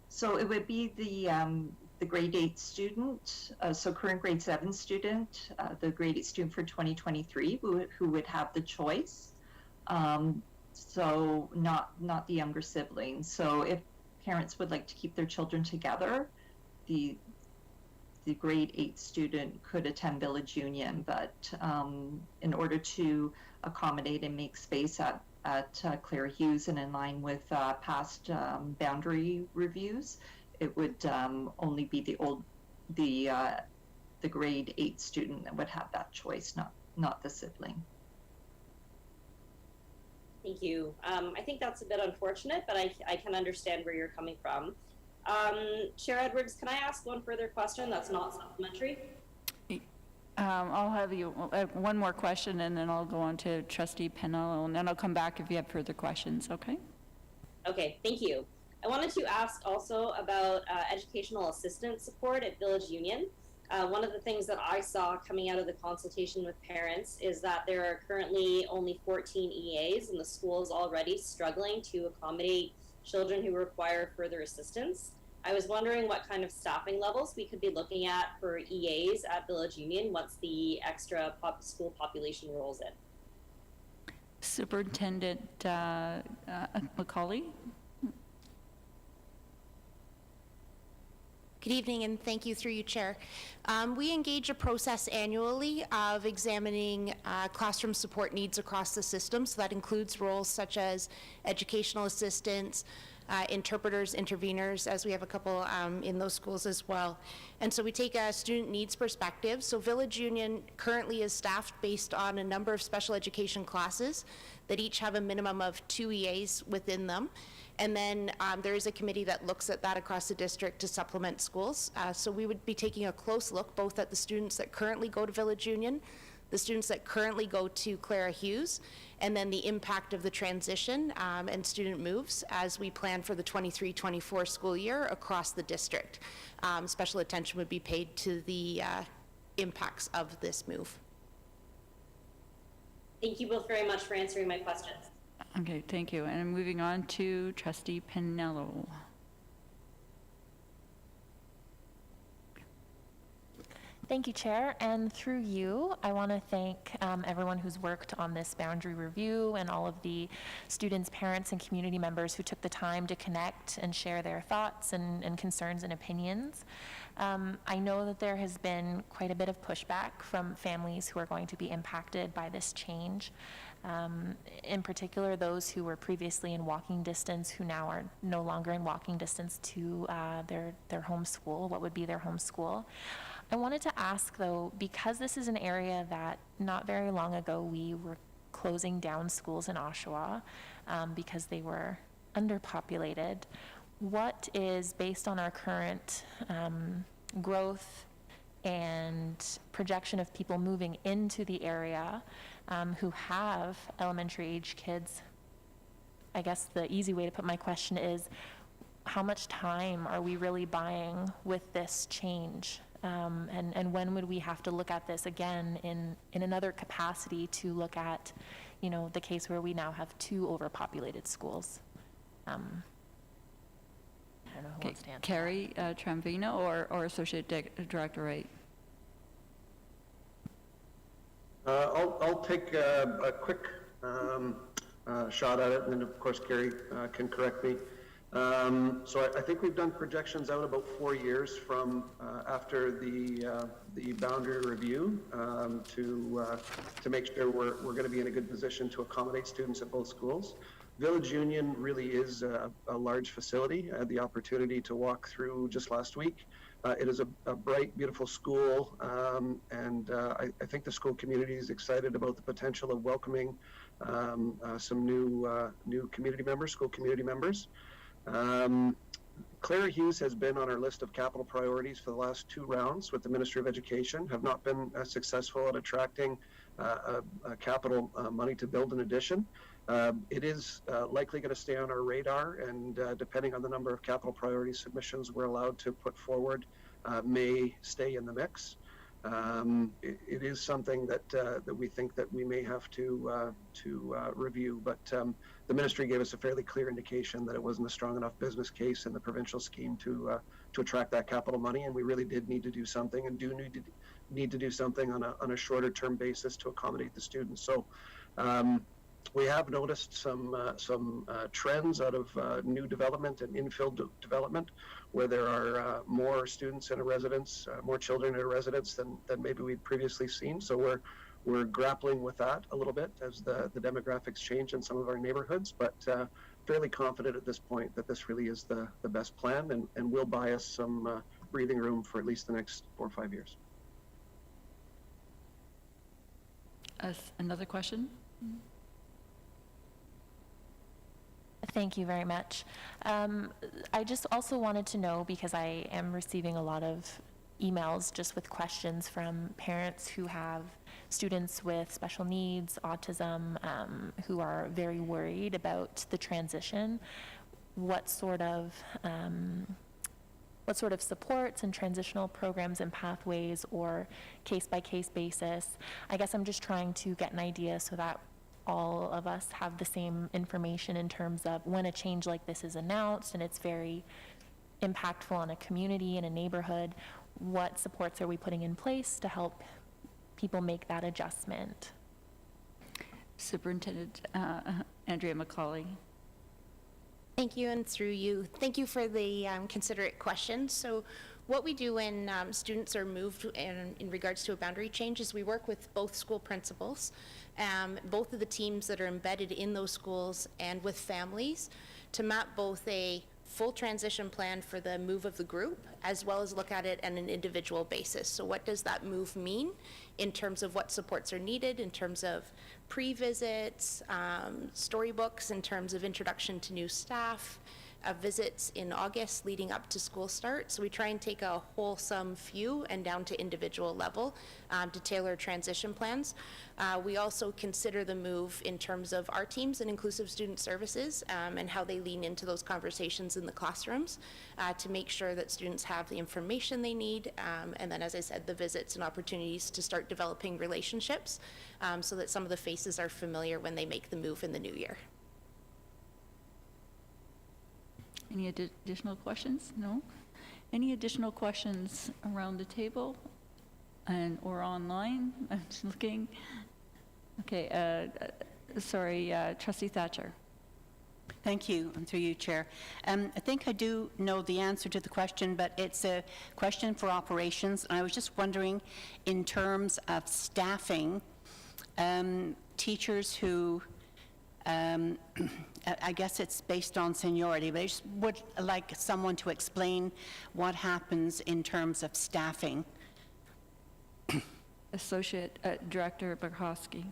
So it would be the grade 8 student, so current grade 7 student, the grade 8 student for 2023 who would have the choice. So not the younger sibling. So if parents would like to keep their children together, the grade 8 student could attend Village Union, but in order to accommodate and make space at Clara Hughes and in line with past boundary reviews, it would only be the grade 8 student that would have that choice, not the sibling. Thank you. I think that's a bit unfortunate, but I can understand where you're coming from. Chair Edwards, can I ask one further question that's not supplementary? I'll have you one more question, and then I'll go on to Trustee Pinello, and then I'll come back if you have further questions, okay? Okay, thank you. I wanted to ask also about educational assistance support at Village Union. One of the things that I saw coming out of the consultation with parents is that there are currently only 14 EAs, and the school is already struggling to accommodate children who require further assistance. I was wondering what kind of staffing levels we could be looking at for EAs at Village Union once the extra school population rolls in. Superintendent McCauley. Good evening, and thank you through you, Chair. We engage a process annually of examining classroom support needs across the system. So that includes roles such as educational assistants, interpreters, interveners, as we have a couple in those schools as well. And so we take a student needs perspective. So Village Union currently is staffed based on a number of special education classes that each have a minimum of 2 EAs within them. And then there is a committee that looks at that across the district to supplement schools. So we would be taking a close look both at the students that currently go to Village Union, the students that currently go to Clara Hughes, and then the impact of the transition and student moves as we plan for the 23-24 school year across the district. Special attention would be paid to the impacts of this move. Thank you both very much for answering my questions. Okay, thank you. And moving on to Trustee Pinello. Thank you, Chair. And through you, I want to thank everyone who's worked on this boundary review and all of the students, parents, and community members who took the time to connect and share their thoughts and concerns and opinions. I know that there has been quite a bit of pushback from families who are going to be impacted by this change. In particular, those who were previously in walking distance who now are no longer in walking distance to their home school, what would be their home school. I wanted to ask, though, because this is an area that not very long ago we were closing down schools in Oshawa because they were underpopulated, what is, based on our current growth and projection of people moving into the area who have elementary age kids, I guess the easy way to put my question is, how much time are we really buying with this change? And when would we have to look at this again in another capacity to look at, the case where we now have 2 overpopulated schools? I don't know who wants to answer. Carrie Tramvino or Associate Director Wright? I'll take a quick shot at it, and then of course Carrie can correct me. So I think we've done projections out about 4 years from after the boundary review to make sure we're going to be in a good position to accommodate students at both schools. Village Union really is a large facility. I had the opportunity to walk through just last week. It is a bright, beautiful school, and I think the school community is excited about the potential of welcoming some new community members, school community members. Clara Hughes has been on our list of capital priorities for the last 2 rounds with the Ministry of Education, have not been successful at attracting capital money to build an addition. It is likely going to stay on our radar, and depending on the number of capital priority submissions we're allowed to put forward, may stay in the mix. It is something that we think that we may have to review, but the ministry gave us a fairly clear indication that it wasn't a strong enough business case in the provincial scheme to attract that capital money, and we really did need to do something, and do need to do something on a shorter term basis to accommodate the students. So we have noticed some trends out of new development and infill development, where there are more students in a residence, more children in a residence than maybe we'd previously seen. So we're grappling with that a little bit as the demographics change in some of our neighborhoods, but fairly confident at this point that this really is the best plan, and will buy us some breathing room for at least the next 4 or 5 years. Another question? Thank you very much. I just also wanted to know, because I am receiving a lot of emails just with questions from parents who have students with special needs, autism, who are very worried about the transition. What sort of supports and transitional programs and pathways, or case-by-case basis? I guess I'm just trying to get an idea so that all of us have the same information in terms of when a change like this is announced and it's very impactful on a community and a neighborhood, what supports are we putting in place to help people make that adjustment? Superintendent Andrea McCauley. Thank you, and through you, thank you for the considerate question. So what we do when students are moved in regards to a boundary change is we work with both school principals, both of the teams that are embedded in those schools, and with families to map both a full transition plan for the move of the group, as well as look at it on an individual basis. So what does that move mean in terms of what supports are needed, in terms of pre-visits, storybooks, in terms of introduction to new staff, visits in August leading up to school start. So we try and take a wholesome view and down to individual level to tailor transition plans. We also consider the move in terms of our teams and inclusive student services and how they lean into those conversations in the classrooms to make sure that students have the information they need. And then, as I said, the visits and opportunities to start developing relationships so that some of the faces are familiar when they make the move in the new year. Any additional questions? No? Any additional questions around the table and or online? I'm just looking. Okay, sorry, Trustee Thatcher. Thank you, and through you, Chair. I think I do know the answer to the question, but it's a question for operations. And I was just wondering, in terms of staffing, teachers who, I guess it's based on seniority, but I just would like someone to explain what happens in terms of staffing. Associate Director Barkowski.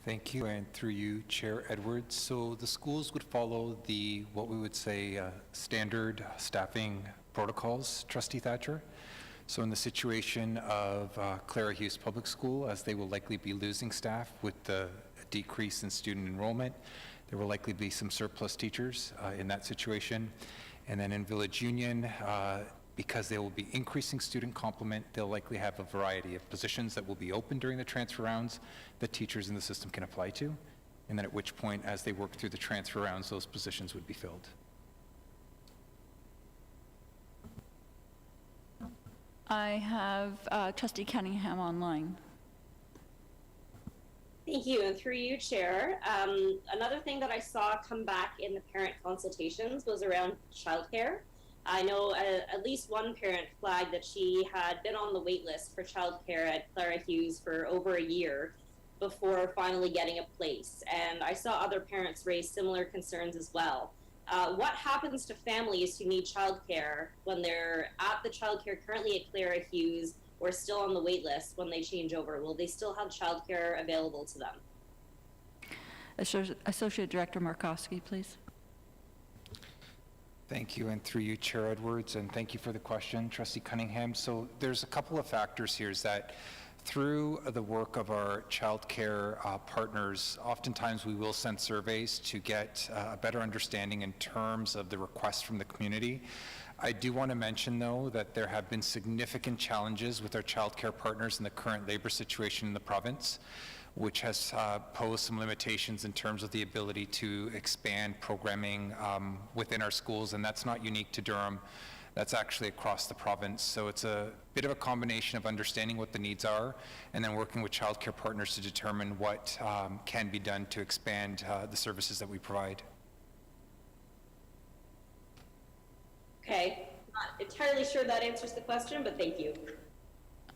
Thank you, and through you, Chair Edwards. So the schools would follow the, what we would say, standard staffing protocols, Trustee Thatcher. So in the situation of Clara Hughes Public School, as they will likely be losing staff with the decrease in student enrollment, there will likely be some surplus teachers in that situation. And then in Village Union, because they will be increasing student complement, they'll likely have a variety of positions that will be open during the transfer rounds that teachers in the system can apply to. And then at which point, as they work through the transfer rounds, those positions would be filled. I have Trustee Cunningham online. Thank you, and through you, Chair. Another thing that I saw come back in the parent consultations was around childcare. I know at least one parent flagged that she had been on the wait list for childcare at Clara Hughes for over a year before finally getting a place. And I saw other parents raise similar concerns as well. What happens to families who need childcare when they're at the childcare currently at Clara Hughes or still on the wait list when they change over? Will they still have childcare available to them? Associate Director Markowski, please. Thank you, and through you, Chair Edwards, and thank you for the question, Trustee Cunningham. So there's a couple of factors here is that through the work of our childcare partners, oftentimes we will send surveys to get a better understanding in terms of the requests from the community. I do want to mention, though, that there have been significant challenges with our childcare partners in the current labor situation in the province, which has posed some limitations in terms of the ability to expand programming within our schools, and that's not unique to Durham. That's actually across the province. So it's a bit of a combination of understanding what the needs are and then working with childcare partners to determine what can be done to expand the services that we provide. Okay, not entirely sure that answers the question, but thank you.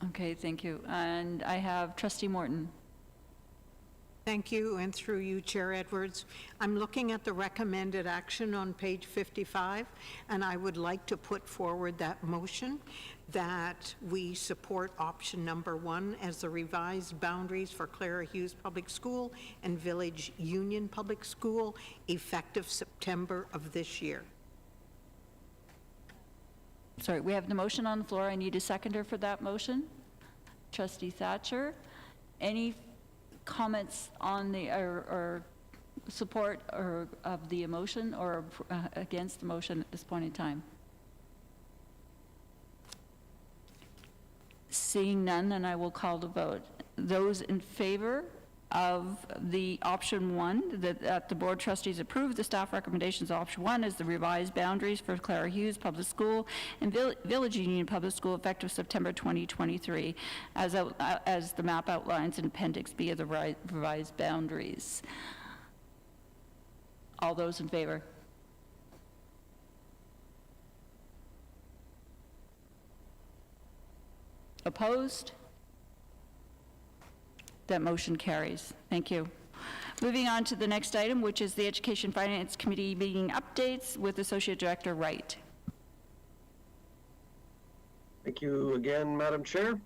Okay, thank you. And I have Trustee Morton. Thank you, and through you, Chair Edwards. I'm looking at the recommended action on page 55, and I would like to put forward that motion that we support option number 1 as the revised boundaries for Clara Hughes Public School and Village Union Public School effective September of this year. Sorry, we have the motion on the floor. I need a seconder for that motion. Trustee Thatcher, any comments on the or support or of the motion or against the motion at this point in time? Seeing none, then I will call the vote. Those in favor of the option 1, that the board trustees approve the staff recommendations of option 1 as the revised boundaries for Clara Hughes Public School and Village Union Public School effective September 2023, as the map outlines in Appendix B of the revised boundaries. All those in favor? Opposed? That motion carries. Thank you. Moving on to the next item, which is the Education Finance Committee meeting updates with Associate Director Wright. Thank you again, Madam Chair.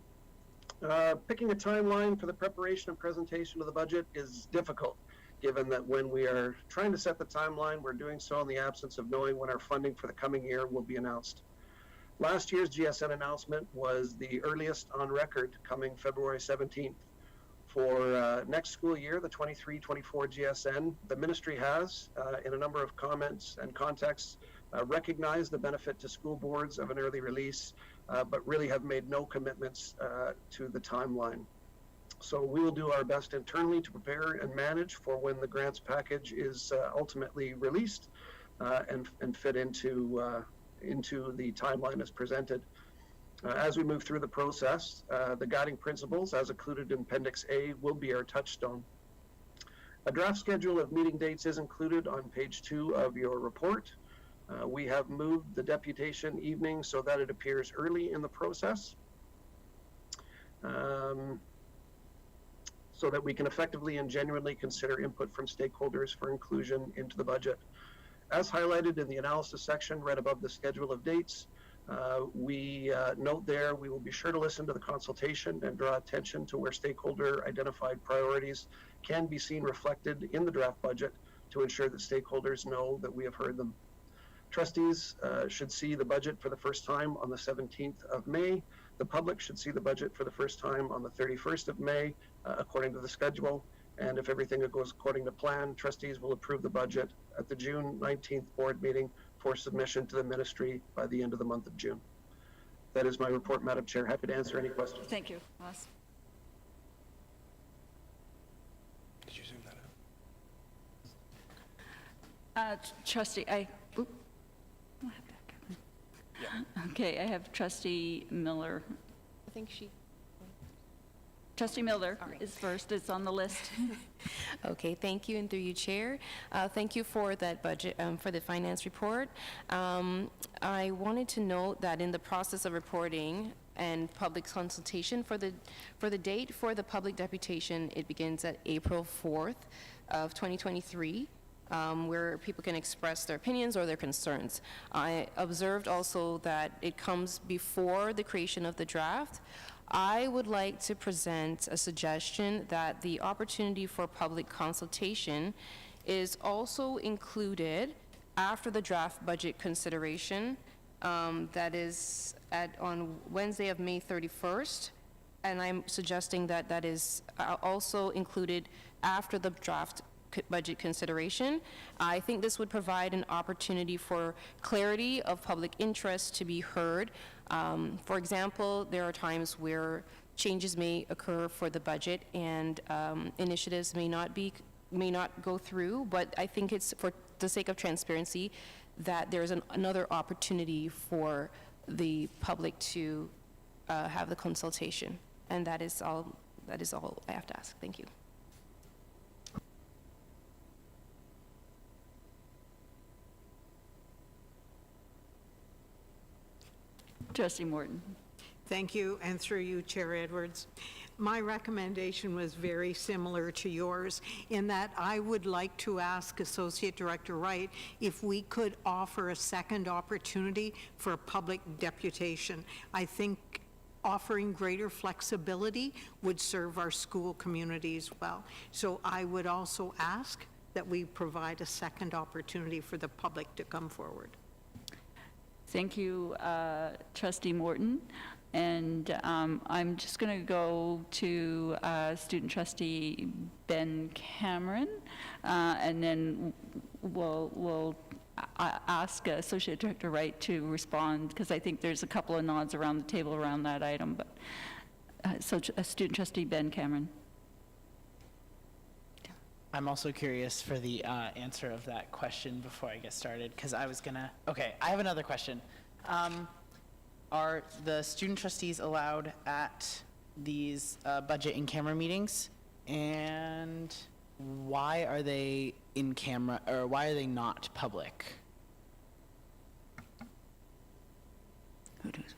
Picking a timeline for the preparation and presentation of the budget is difficult, given that when we are trying to set the timeline, we're doing so in the absence of knowing when our funding for the coming year will be announced. Last year's GSN announcement was the earliest on record, coming February 17th. For next school year, the 23-24 GSN, the ministry has, in a number of comments and contexts, recognized the benefit to school boards of an early release, but really have made no commitments to the timeline. So we will do our best internally to prepare and manage for when the grants package is ultimately released and fit into the timeline as presented. As we move through the process, the guiding principles, as included in Appendix A, will be our touchstone. A draft schedule of meeting dates is included on page 2 of your report. We have moved the deputation evening so that it appears early in the process, so that we can effectively and genuinely consider input from stakeholders for inclusion into the budget. As highlighted in the analysis section right above the schedule of dates, we note there we will be sure to listen to the consultation and draw attention to where stakeholder identified priorities can be seen reflected in the draft budget to ensure that stakeholders know that we have heard them. Trustees should see the budget for the first time on the 17th of May. The public should see the budget for the first time on the 31st of May, according to the schedule. And if everything goes according to plan, trustees will approve the budget at the June 19th board meeting for submission to the ministry by the end of the month of June. That is my report, Madam Chair. Happy to answer any questions. Thank you, Ross. Did you zoom that out? Trustee, okay, I have Trustee Miller. I think she... Trustee Miller is first. It's on the list. Okay, thank you, and through you, Chair. Thank you for that budget, for the finance report. I wanted to note that in the process of reporting and public consultation for the date for the public deputation, it begins at April 4th of 2023. Where people can express their opinions or their concerns. I observed also that it comes before the creation of the draft. I would like to present a suggestion that the opportunity for public consultation is also included after the draft budget consideration. That is on Wednesday of May 31st, and I'm suggesting that that is also included after the draft budget consideration. I think this would provide an opportunity for clarity of public interest to be heard. For example, there are times where changes may occur for the budget and initiatives may not go through, but I think it's for the sake of transparency that there's another opportunity for the public to have the consultation. And that is all I have to ask. Thank you. Trustee Morton. Thank you, and through you, Chair Edwards. My recommendation was very similar to yours in that I would like to ask Associate Director Wright if we could offer a second opportunity for public deputation. I think offering greater flexibility would serve our school communities well. So I would also ask that we provide a second opportunity for the public to come forward. Thank you, Trustee Morton. And I'm just going to go to Student Trustee Ben Cameron, and then we'll ask Associate Director Wright to respond, because I think there's a couple of nods around the table around that item. But so Student Trustee Ben Cameron. I'm also curious for the answer of that question before I get started, because I was gonna, okay, I have another question. Are the student trustees allowed at these budget in-camera meetings? And why are they in camera, or why are they not public? Who does?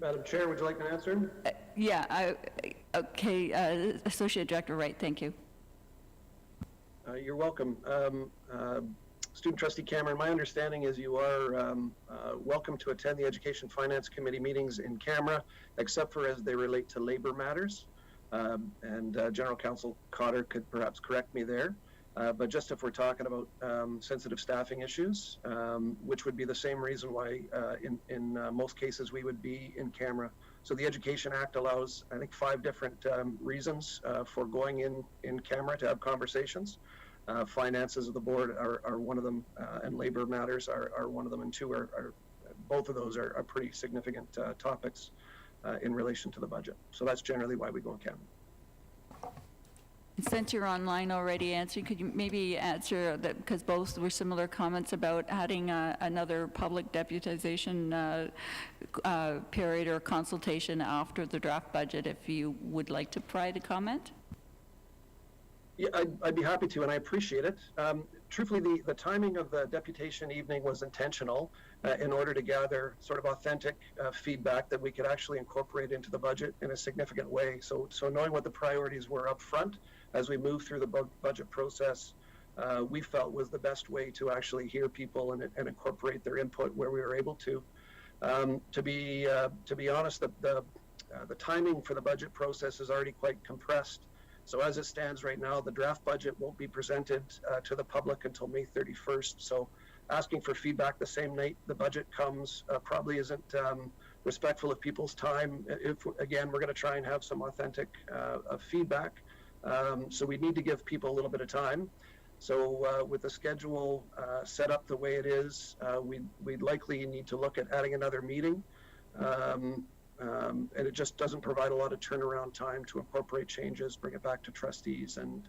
Madam Chair, would you like an answer? Yeah, okay, Associate Director Wright, thank you. You're welcome. Student Trustee Cameron, my understanding is you are welcome to attend the Education Finance Committee meetings in camera, except for as they relate to labor matters. and General Counsel Cotter could perhaps correct me there. But just if we're talking about sensitive staffing issues, which would be the same reason why in most cases we would be in camera. So the Education Act allows, I think, 5 different reasons for going in camera to have conversations. Finances of the board are one of them, and labor matters are one of them, and 2 are both of those are pretty significant topics in relation to the budget. So that's generally why we go in camera. Since you're online already answering, could you maybe answer that, because both were similar comments about adding another public deputization period or consultation after the draft budget, if you would like to provide a comment? Yeah, I'd be happy to, and I appreciate it. Truthfully, the timing of the deputation evening was intentional in order to gather sort of authentic feedback that we could actually incorporate into the budget in a significant way. So knowing what the priorities were up front as we move through the budget process, we felt was the best way to actually hear people and incorporate their input where we were able to. To be honest, the timing for the budget process is already quite compressed. So as it stands right now, the draft budget won't be presented to the public until May 31st. So asking for feedback the same night the budget comes probably isn't respectful of people's time. If, again, we're going to try and have some authentic feedback. So we need to give people a little bit of time. So with the schedule set up the way it is, we'd likely need to look at adding another meeting. And it just doesn't provide a lot of turnaround time to incorporate changes, bring it back to trustees, and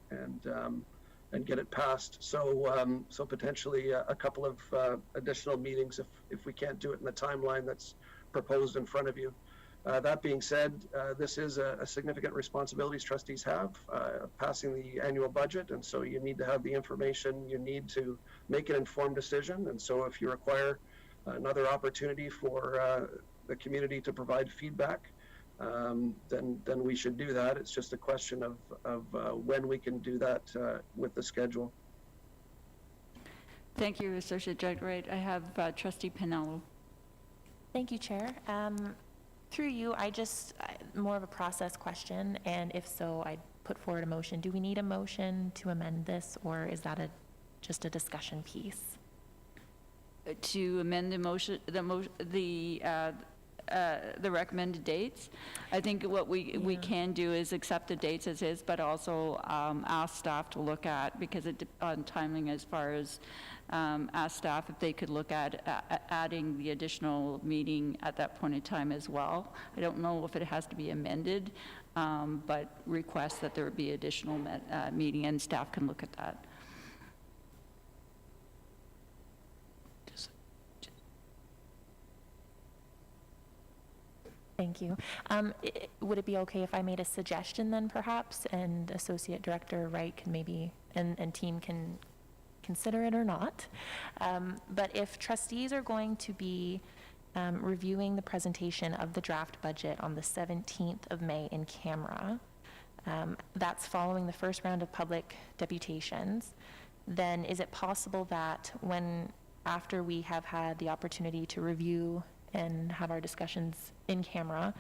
get it passed. So so potentially a couple of additional meetings if we can't do it in the timeline that's proposed in front of you. That being said, this is a significant responsibility trustees have, passing the annual budget, and so you need to have the information you need to make an informed decision. And so if you require another opportunity for the community to provide feedback, then we should do that. It's just a question of when we can do that with the schedule. Thank you, Associate Director Wright. I have Trustee Pinello. Thank you, Chair. Through you, more of a process question, and if so, I'd put forward a motion. Do we need a motion to amend this, or is that just a discussion piece? To amend the recommended dates. I think what we can do is accept the dates as is, but also ask staff to look at, because on timing as far as ask staff if they could look at adding the additional meeting at that point in time as well. I don't know if it has to be amended, but request that there be additional meeting, and staff can look at that. Thank you. Would it be okay if I made a suggestion then, perhaps, and Associate Director Wright can maybe, and team can consider it or not? But if trustees are going to be reviewing the presentation of the draft budget on the 17th of May in camera, that's following the first round of public deputations, then is it possible that after we have had the opportunity to review and have our discussions in camera,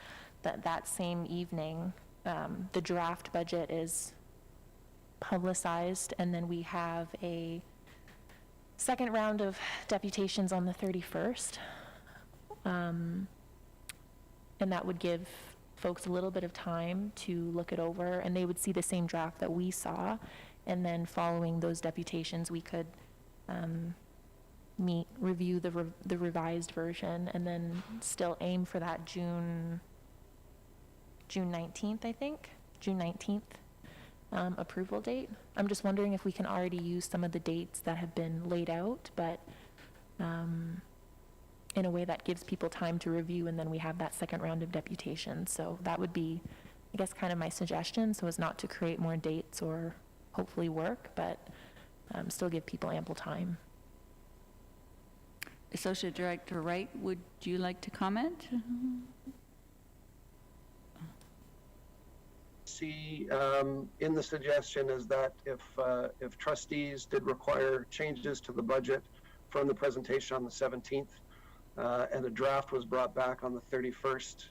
that same evening, the draft budget is publicized, and then we have a second round of deputations on the 31st. And that would give folks a little bit of time to look it over, and they would see the same draft that we saw, and then following those deputations, we could review the revised version, and then still aim for that June 19th, I think, June 19th approval date. I'm just wondering if we can already use some of the dates that have been laid out, but in a way that gives people time to review, and then we have that second round of deputation. So that would be, I guess, kind of my suggestion, so as not to create more dates or hopefully work, but still give people ample time. Associate Director Wright, would you like to comment? See, in the suggestion is that if trustees did require changes to the budget from the presentation on the 17th, and a draft was brought back on the 31st,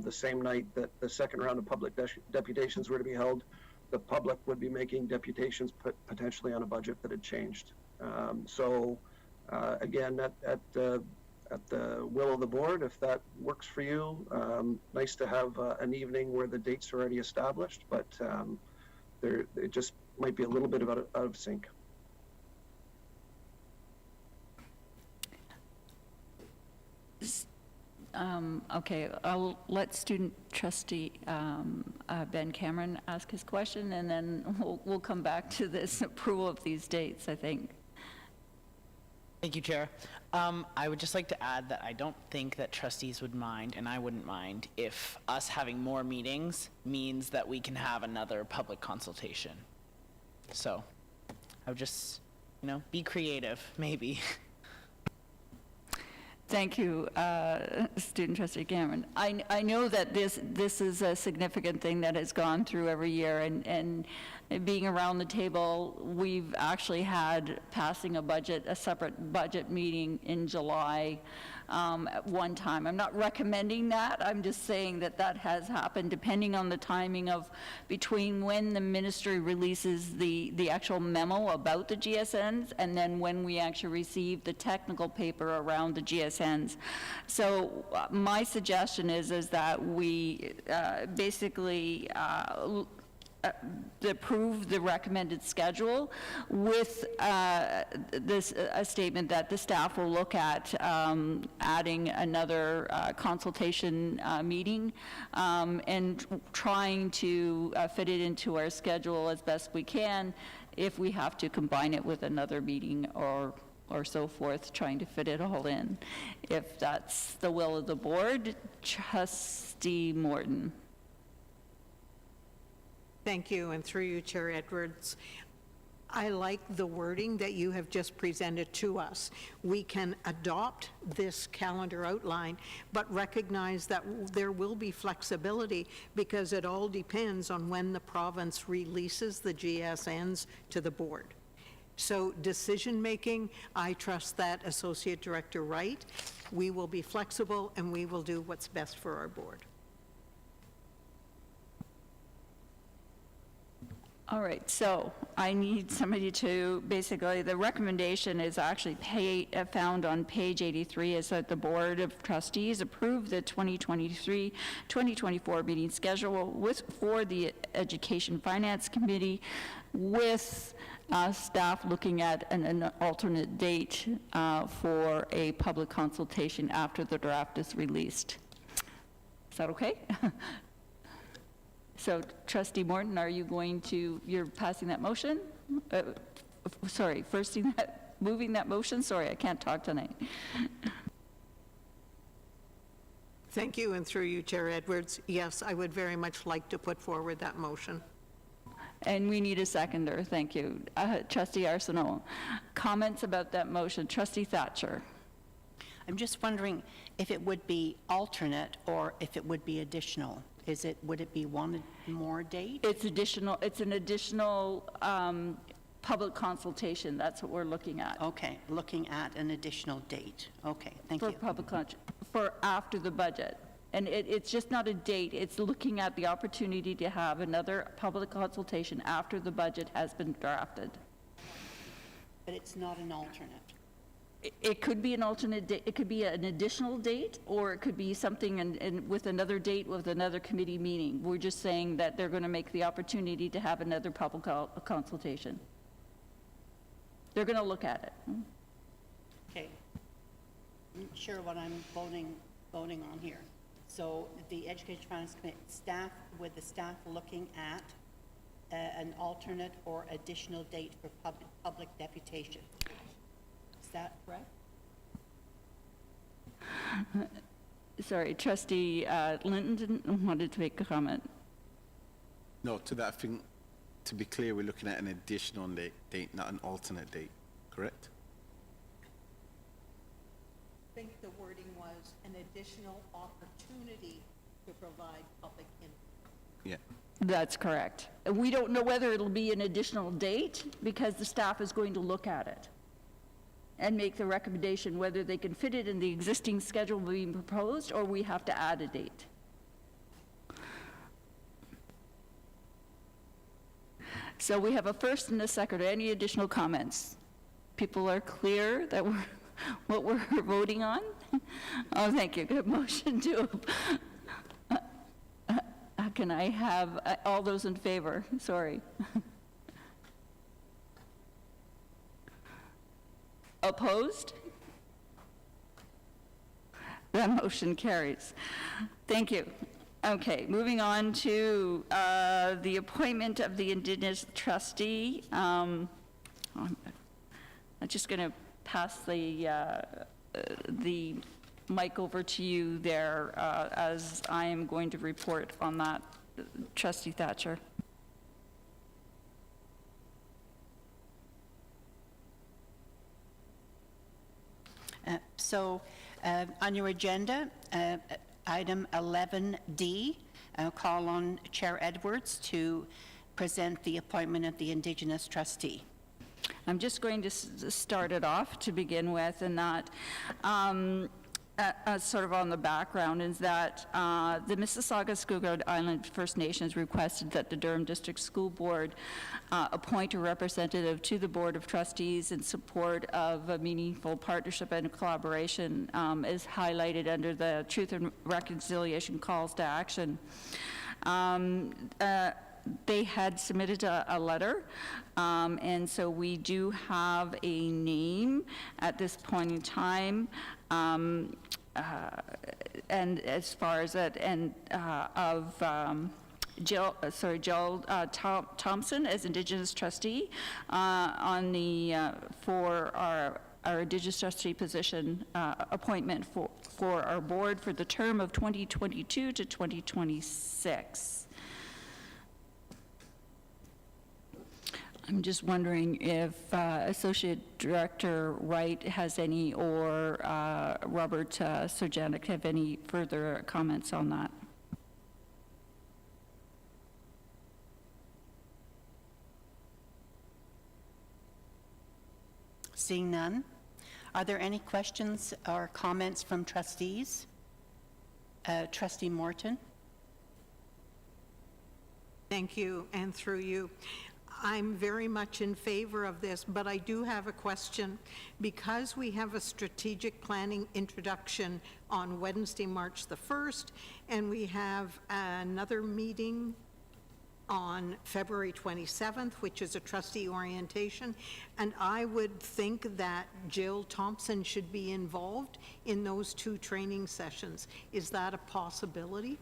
the same night that the second round of public deputations were to be held. The public would be making deputations potentially on a budget that had changed. Again, at the will of the board, if that works for you, nice to have an evening where the dates are already established, but it just might be a little bit out of sync. Okay, I'll let student trustee Ben Cameron ask his question, and then we'll come back to this approval of these dates, I think. Thank you, Chair. I would just like to add that I don't think that trustees would mind, and I wouldn't mind, if us having more meetings means that we can have another public consultation. So I would just, be creative, maybe. Thank you, student trustee Cameron. I know that this is a significant thing that has gone through every year, and being around the table, we've actually had passing a separate budget meeting in July at one time. I'm not recommending that. I'm just saying that has happened depending on the timing of between when the ministry releases the actual memo about the GSNs and then when we actually receive the technical paper around the GSNs. So my suggestion is that we basically approve the recommended schedule with a statement that the staff will look at adding another consultation meeting and trying to fit it into our schedule as best we can if we have to combine it with another meeting or so forth, trying to fit it all in. If that's the will of the board, Trustee Morton. Thank you, and through you, Chair Edwards. I like the wording that you have just presented to us. We can adopt this calendar outline, but recognize that there will be flexibility because it all depends on when the province releases the GSNs to the board. So decision-making, I trust that Associate Director Wright. We will be flexible and we will do what's best for our board. All right, so I need somebody to, basically, the recommendation is actually found on page 83, is that the Board of Trustees approve the 2023-2024 meeting schedule for the Education Finance Committee with staff looking at an alternate date for a public consultation after the draft is released. Is that okay? So, Trustee Morton, are you you're passing that motion? Sorry, moving that motion? Sorry, I can't talk tonight. Thank you, and through you, Chair Edwards. Yes, I would very much like to put forward that motion. And we need a seconder, thank you. Trustee Arsenault, comments about that motion? Trustee Thatcher. I'm just wondering if it would be alternate or if it would be additional. Would it be one more date? It's additional. It's an additional public consultation. That's what we're looking at. Okay, looking at an additional date. Okay, thank you. For after the budget. And it's just not a date. It's looking at the opportunity to have another public consultation after the budget has been drafted. But it's not an alternate. It could be an alternate date, it could be an additional date, or it could be something with another date with another committee meeting. We're just saying that they're going to make the opportunity to have another public consultation. They're going to look at it. Okay. I'm not sure what I'm voting on here. So the Education Finance Committee with the staff looking at an alternate or additional date for public deputation. Is that correct? Sorry, Trustee Linton wanted to make a comment. No, to that thing, to be clear, we're looking at an additional date, not an alternate date, correct? I think the wording was an additional opportunity to provide public input. Yeah. That's correct. We don't know whether it'll be an additional date because the staff is going to look at it. and make the recommendation whether they can fit it in the existing schedule being proposed, or we have to add a date. So we have a first and a second. Any additional comments? People are clear that what we're voting on? Oh, thank you. Good motion to, can I have all those in favor? Sorry. Opposed? That motion carries. Thank you. Okay, moving on to the appointment of the Indigenous trustee. I'm just going to pass the mic over to you there as I am going to report on that. Trustee Thatcher. On your agenda, item 11D, I'll call on Chair Edwards to present the appointment of the Indigenous trustee. I'm just going to start it off to begin with, and that sort of on the background is that the Mississauga Scugog Island First Nations requested that the Durham District School Board appoint a representative to the Board of Trustees in support of a meaningful partnership and collaboration, as highlighted under the Truth and Reconciliation Calls to Action. They had submitted a letter, and so we do have a name at this point in time. And as far as that, and Jill Thompson as Indigenous trustee on the for our Indigenous trustee position appointment for our board for the term of 2022 to 2026. I'm just wondering if Associate Director Wright has any, or Robert Surjanic have any further comments on that. Seeing none, are there any questions or comments from trustees? Trustee Morton. Thank you, and through you. I'm very much in favor of this, but I do have a question. Because we have a strategic planning introduction on Wednesday, March the 1st, and we have another meeting on February 27th, which is a trustee orientation, and I would think that Jill Thompson should be involved in those two training sessions. Is that a possibility?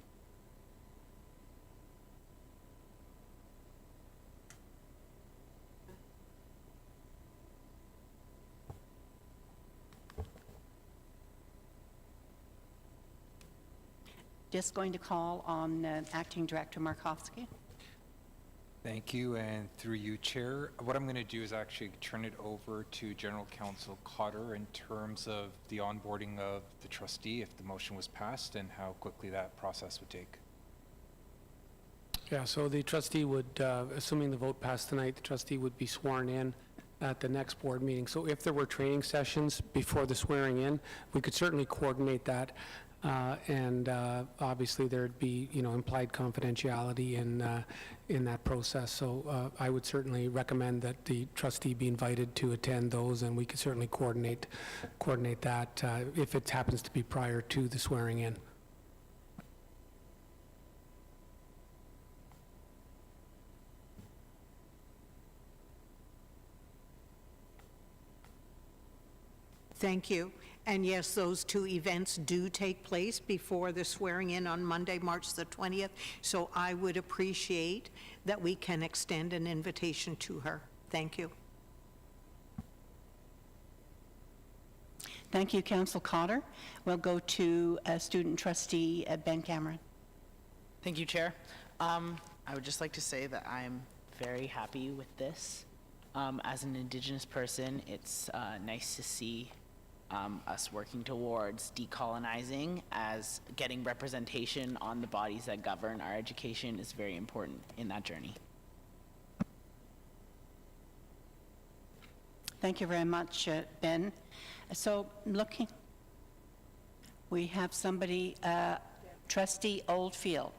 Just going to call on Acting Director Markowski. Thank you, and through you, Chair. What I'm going to do is actually turn it over to General Counsel Cotter in terms of the onboarding of the trustee if the motion was passed, and how quickly that process would take. Yeah, so the trustee would, assuming the vote passed tonight, the trustee would be sworn in at the next board meeting. So if there were training sessions before the swearing in, we could certainly coordinate that. And obviously there'd be, implied confidentiality in that process. So I would certainly recommend that the trustee be invited to attend those, and we could certainly coordinate that if it happens to be prior to the swearing in. Thank you. And yes, those two events do take place before the swearing in on Monday, March the 20th. So I would appreciate that we can extend an invitation to her. Thank you. Thank you, Council Cotter. We'll go to Student Trustee Ben Cameron. Thank you, Chair. I would just like to say that I'm very happy with this. As an Indigenous person, it's nice to see us working towards decolonizing, as getting representation on the bodies that govern our education is very important in that journey. Thank you very much, Ben. So looking, we have somebody, Trustee Oldfield.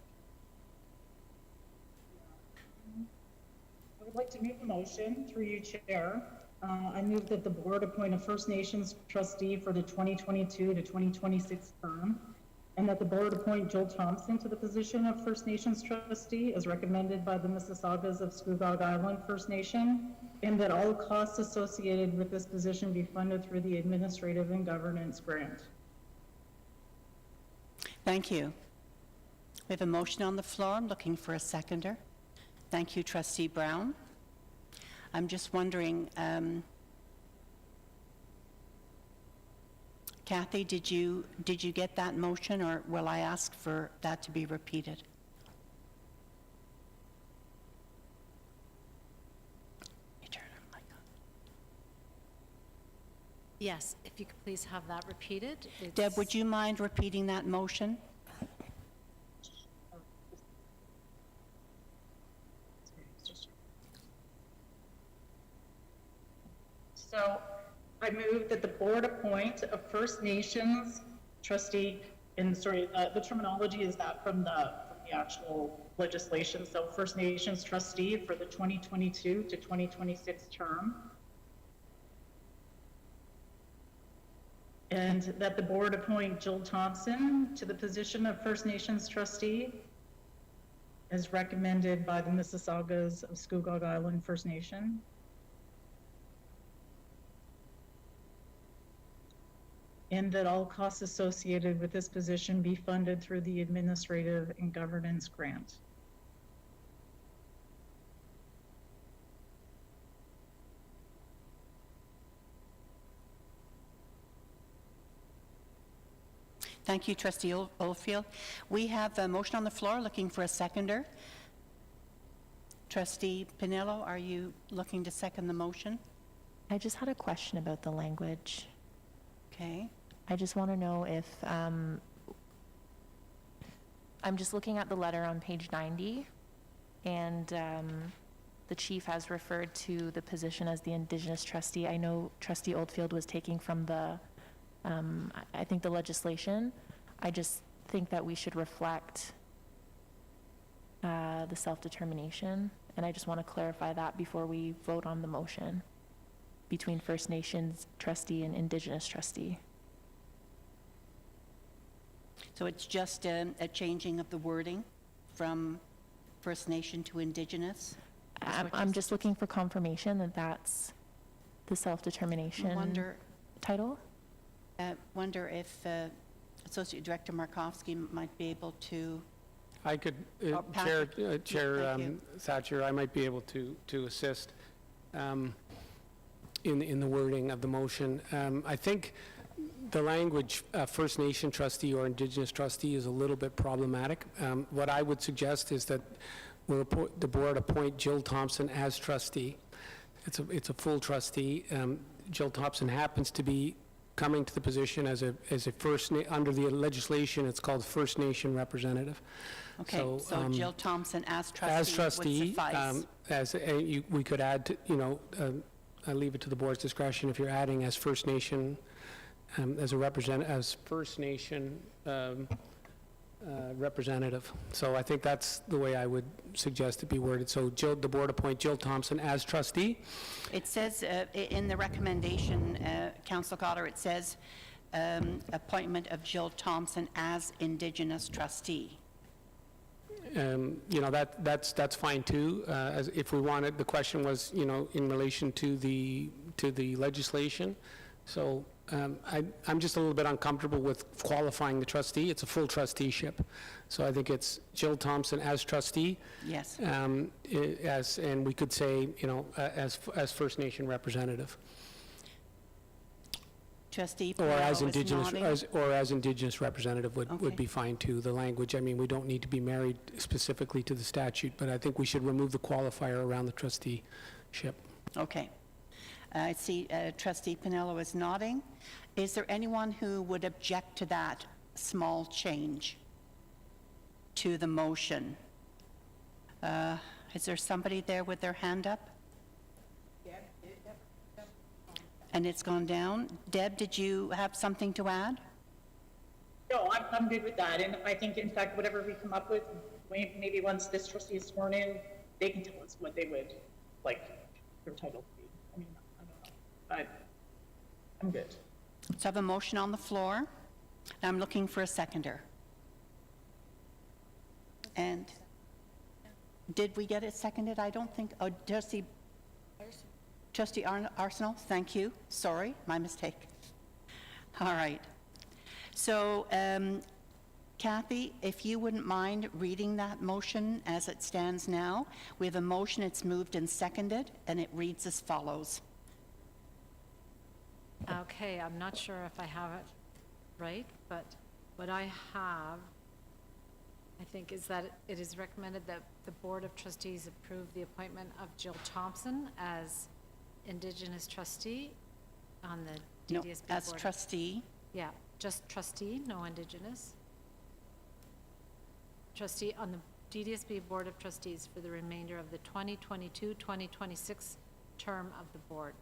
I would like to make a motion through you, Chair. I move that the board appoint a First Nations trustee for the 2022 to 2026 term, and that the board appoint Joel Thompson to the position of First Nations trustee as recommended by the Mississaugas of Scugog Island First Nation, and that all costs associated with this position be funded through the administrative and governance grant. Thank you. We have a motion on the floor. I'm looking for a seconder. Thank you, Trustee Brown. I'm just wondering, Kathy, did you get that motion, or will I ask for that to be repeated? Yes, if you could please have that repeated. Deb, would you mind repeating that motion? So I move that the board appoint a First Nations trustee, and sorry, the terminology is that from the actual legislation. So First Nations trustee for the 2022 to 2026 term. And that the board appoint Jill Thompson to the position of First Nations trustee as recommended by the Mississaugas of Scugog Island First Nation. And that all costs associated with this position be funded through the administrative and governance grant. Thank you, Trustee Oldfield. We have a motion on the floor, looking for a seconder. Trustee Pinello, are you looking to second the motion? I just had a question about the language. Okay. I just want to know if, I'm just looking at the letter on page 90, and the chief has referred to the position as the Indigenous trustee. I know Trustee Oldfield was taking from the, I think the legislation. I just think that we should reflect the self-determination, and I just want to clarify that before we vote on the motion between First Nations trustee and Indigenous trustee. So it's just a changing of the wording from First Nation to Indigenous? I'm just looking for confirmation that that's the self-determination title. Wonder if Associate Director Markovsky might be able to. I could, Chair Thatcher, I might be able to assist in the wording of the motion. I think the language First Nation trustee or Indigenous trustee is a little bit problematic. What I would suggest is that the board appoint Jill Thompson as trustee. It's a full trustee. Jill Thompson happens to be coming to the position as a under the legislation, it's called First Nation representative. Okay, so Jill Thompson as trustee. As trustee, would suffice. We could add, I leave it to the board's discretion if you're adding as First Nation, as First Nation representative. So I think that's the way I would suggest it be worded. So the board appoint Jill Thompson as trustee. It says in the recommendation, Councillor Cotter, it says appointment of Jill Thompson as Indigenous trustee. That's fine too. As if we wanted, the question was, in relation to the legislation. So I'm just a little bit uncomfortable with qualifying the trustee. It's a full trusteeship. So I think it's Jill Thompson as trustee. Yes. And we could say, as First Nation representative. Trustee or as Indigenous, as Indigenous representative would be fine too. The language, I mean, we don't need to be married specifically to the statute, but I think we should remove the qualifier around the trusteeship. Okay. I see Trustee Pinello is nodding. Is there anyone who would object to that small change to the motion? Is there somebody there with their hand up? And it's gone down. Deb, did you have something to add? No, I'm good with that. And I think, in fact, whatever we come up with, maybe once this trustee is sworn in, they can tell us what they would like their title to be. I mean, I don't know, but I'm good. So I have a motion on the floor. Now I'm looking for a seconder. And did we get it seconded? I don't think, oh, Trustee Arsenal, thank you. Sorry, my mistake. All right. So, Kathy, if you wouldn't mind reading that motion as it stands now. We have a motion, it's moved and seconded, and it reads as follows. Okay, I'm not sure if I have it right, but what I have, I think, is that it is recommended that the Board of Trustees approve the appointment of Jill Thompson as Indigenous trustee on the DDSB board. No, as trustee. Yeah, just trustee, no Indigenous. Trustee on the DDSB Board of Trustees for the remainder of the 2022-2026 term of the board.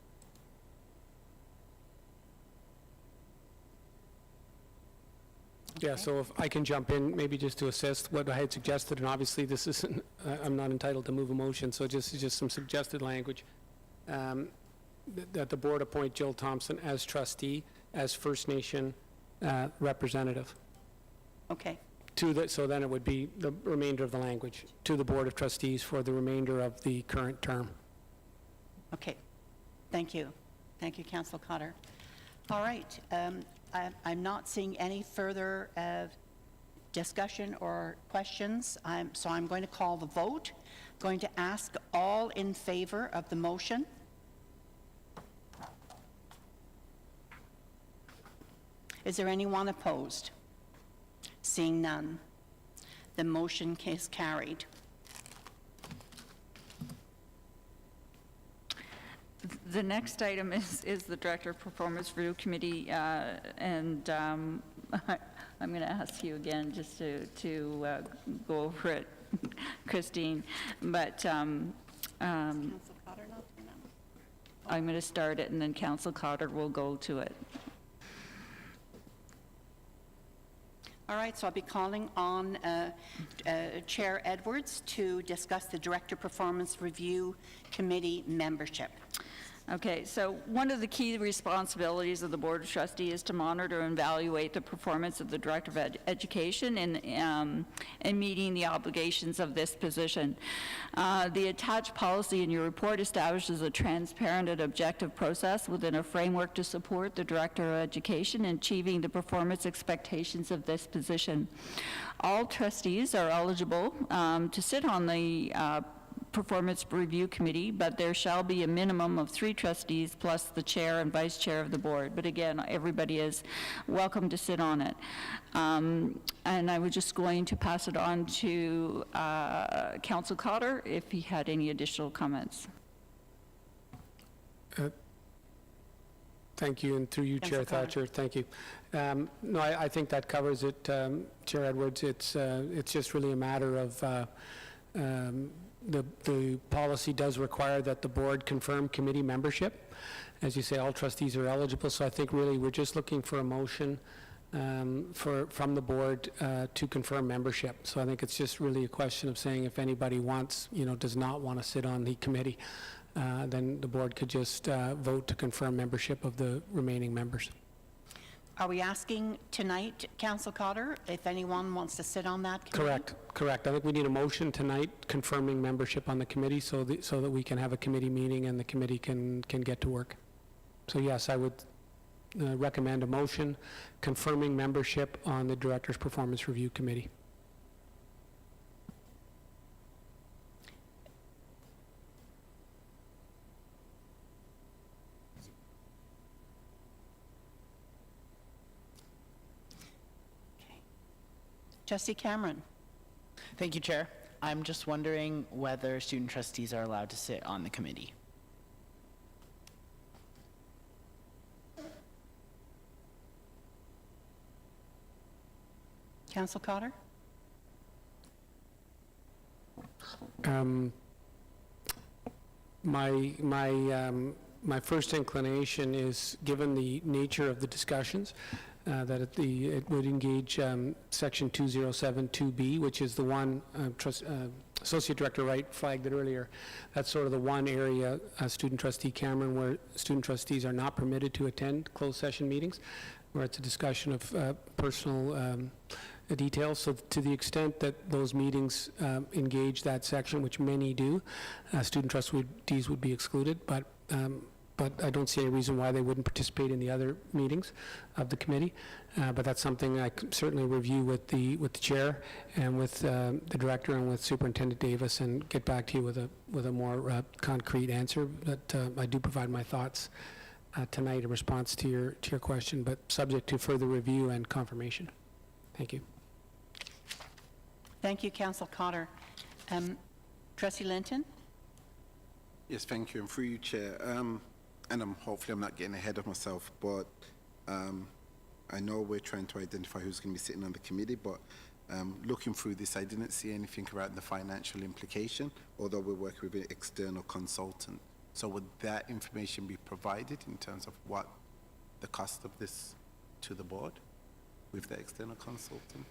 Yeah, so if I can jump in, maybe just to assist what I had suggested, and obviously this isn't, I'm not entitled to move a motion, so just some suggested language. That the board appoint Jill Thompson as trustee, as First Nation representative. Okay. So then it would be the remainder of the language, to the Board of Trustees for the remainder of the current term. Okay. Thank you. Thank you, Councillor Cotter. All right. I'm not seeing any further discussion or questions, so I'm going to call the vote. Going to ask all in favor of the motion. Is there anyone opposed? Seeing none, the motion is carried. The next item is the Director of Performance Review Committee, and I'm going to ask you again just to go over it, Christine. But I'm going to start it, and then Councillor Cotter will go to it. All right, so I'll be calling on Chair Edwards to discuss the Director Performance Review Committee membership. Okay, so one of the key responsibilities of the Board of Trustees is to monitor and evaluate the performance of the Director of Education in meeting the obligations of this position. The attached policy in your report establishes a transparent and objective process within a framework to support the Director of Education in achieving the performance expectations of this position. All trustees are eligible to sit on the Performance Review Committee, but there shall be a minimum of 3 trustees plus the chair and vice chair of the board. But again, everybody is welcome to sit on it. And I was just going to pass it on to Councillor Cotter if he had any additional comments. Thank you, and through you, Chair Thatcher, thank you. No, I think that covers it, Chair Edwards. It's just really a matter of the policy does require that the board confirm committee membership. As you say, all trustees are eligible, so I think really we're just looking for a motion from the board to confirm membership. So I think it's just really a question of saying if anybody wants, does not want to sit on the committee, then the board could just vote to confirm membership of the remaining members. Are we asking tonight, Councillor Cotter, if anyone wants to sit on that committee? Correct. I think we need a motion tonight confirming membership on the committee so that we can have a committee meeting and the committee can get to work. So yes, I would recommend a motion confirming membership on the Director's Performance Review Committee. Trustee Cameron. Thank you, Chair. I'm just wondering whether student trustees are allowed to sit on the committee. Councillor Cotter? My my first inclination is, given the nature of the discussions, that it would engage Section 2072B, which is the one, Associate Director Wright flagged it earlier. That's sort of the one area, Student Trustee Cameron, where student trustees are not permitted to attend closed session meetings, where it's a discussion of personal details. So to the extent that those meetings engage that section, which many do, student trustees would be excluded, but I don't see any reason why they wouldn't participate in the other meetings of the committee. But that's something I can certainly review with the chair and with the director and with Superintendent Davis, and get back to you with a more concrete answer. But I do provide my thoughts tonight in response to your question, but subject to further review and confirmation. Thank you. Thank you, Councillor Cotter. Trustee Linton? Yes, thank you. And through you, Chair. And hopefully I'm not getting ahead of myself, but I know we're trying to identify who's going to be sitting on the committee, but looking through this, I didn't see anything around the financial implication, although we're working with an external consultant. So would that information be provided in terms of what the cost of this to the board with the external consultant?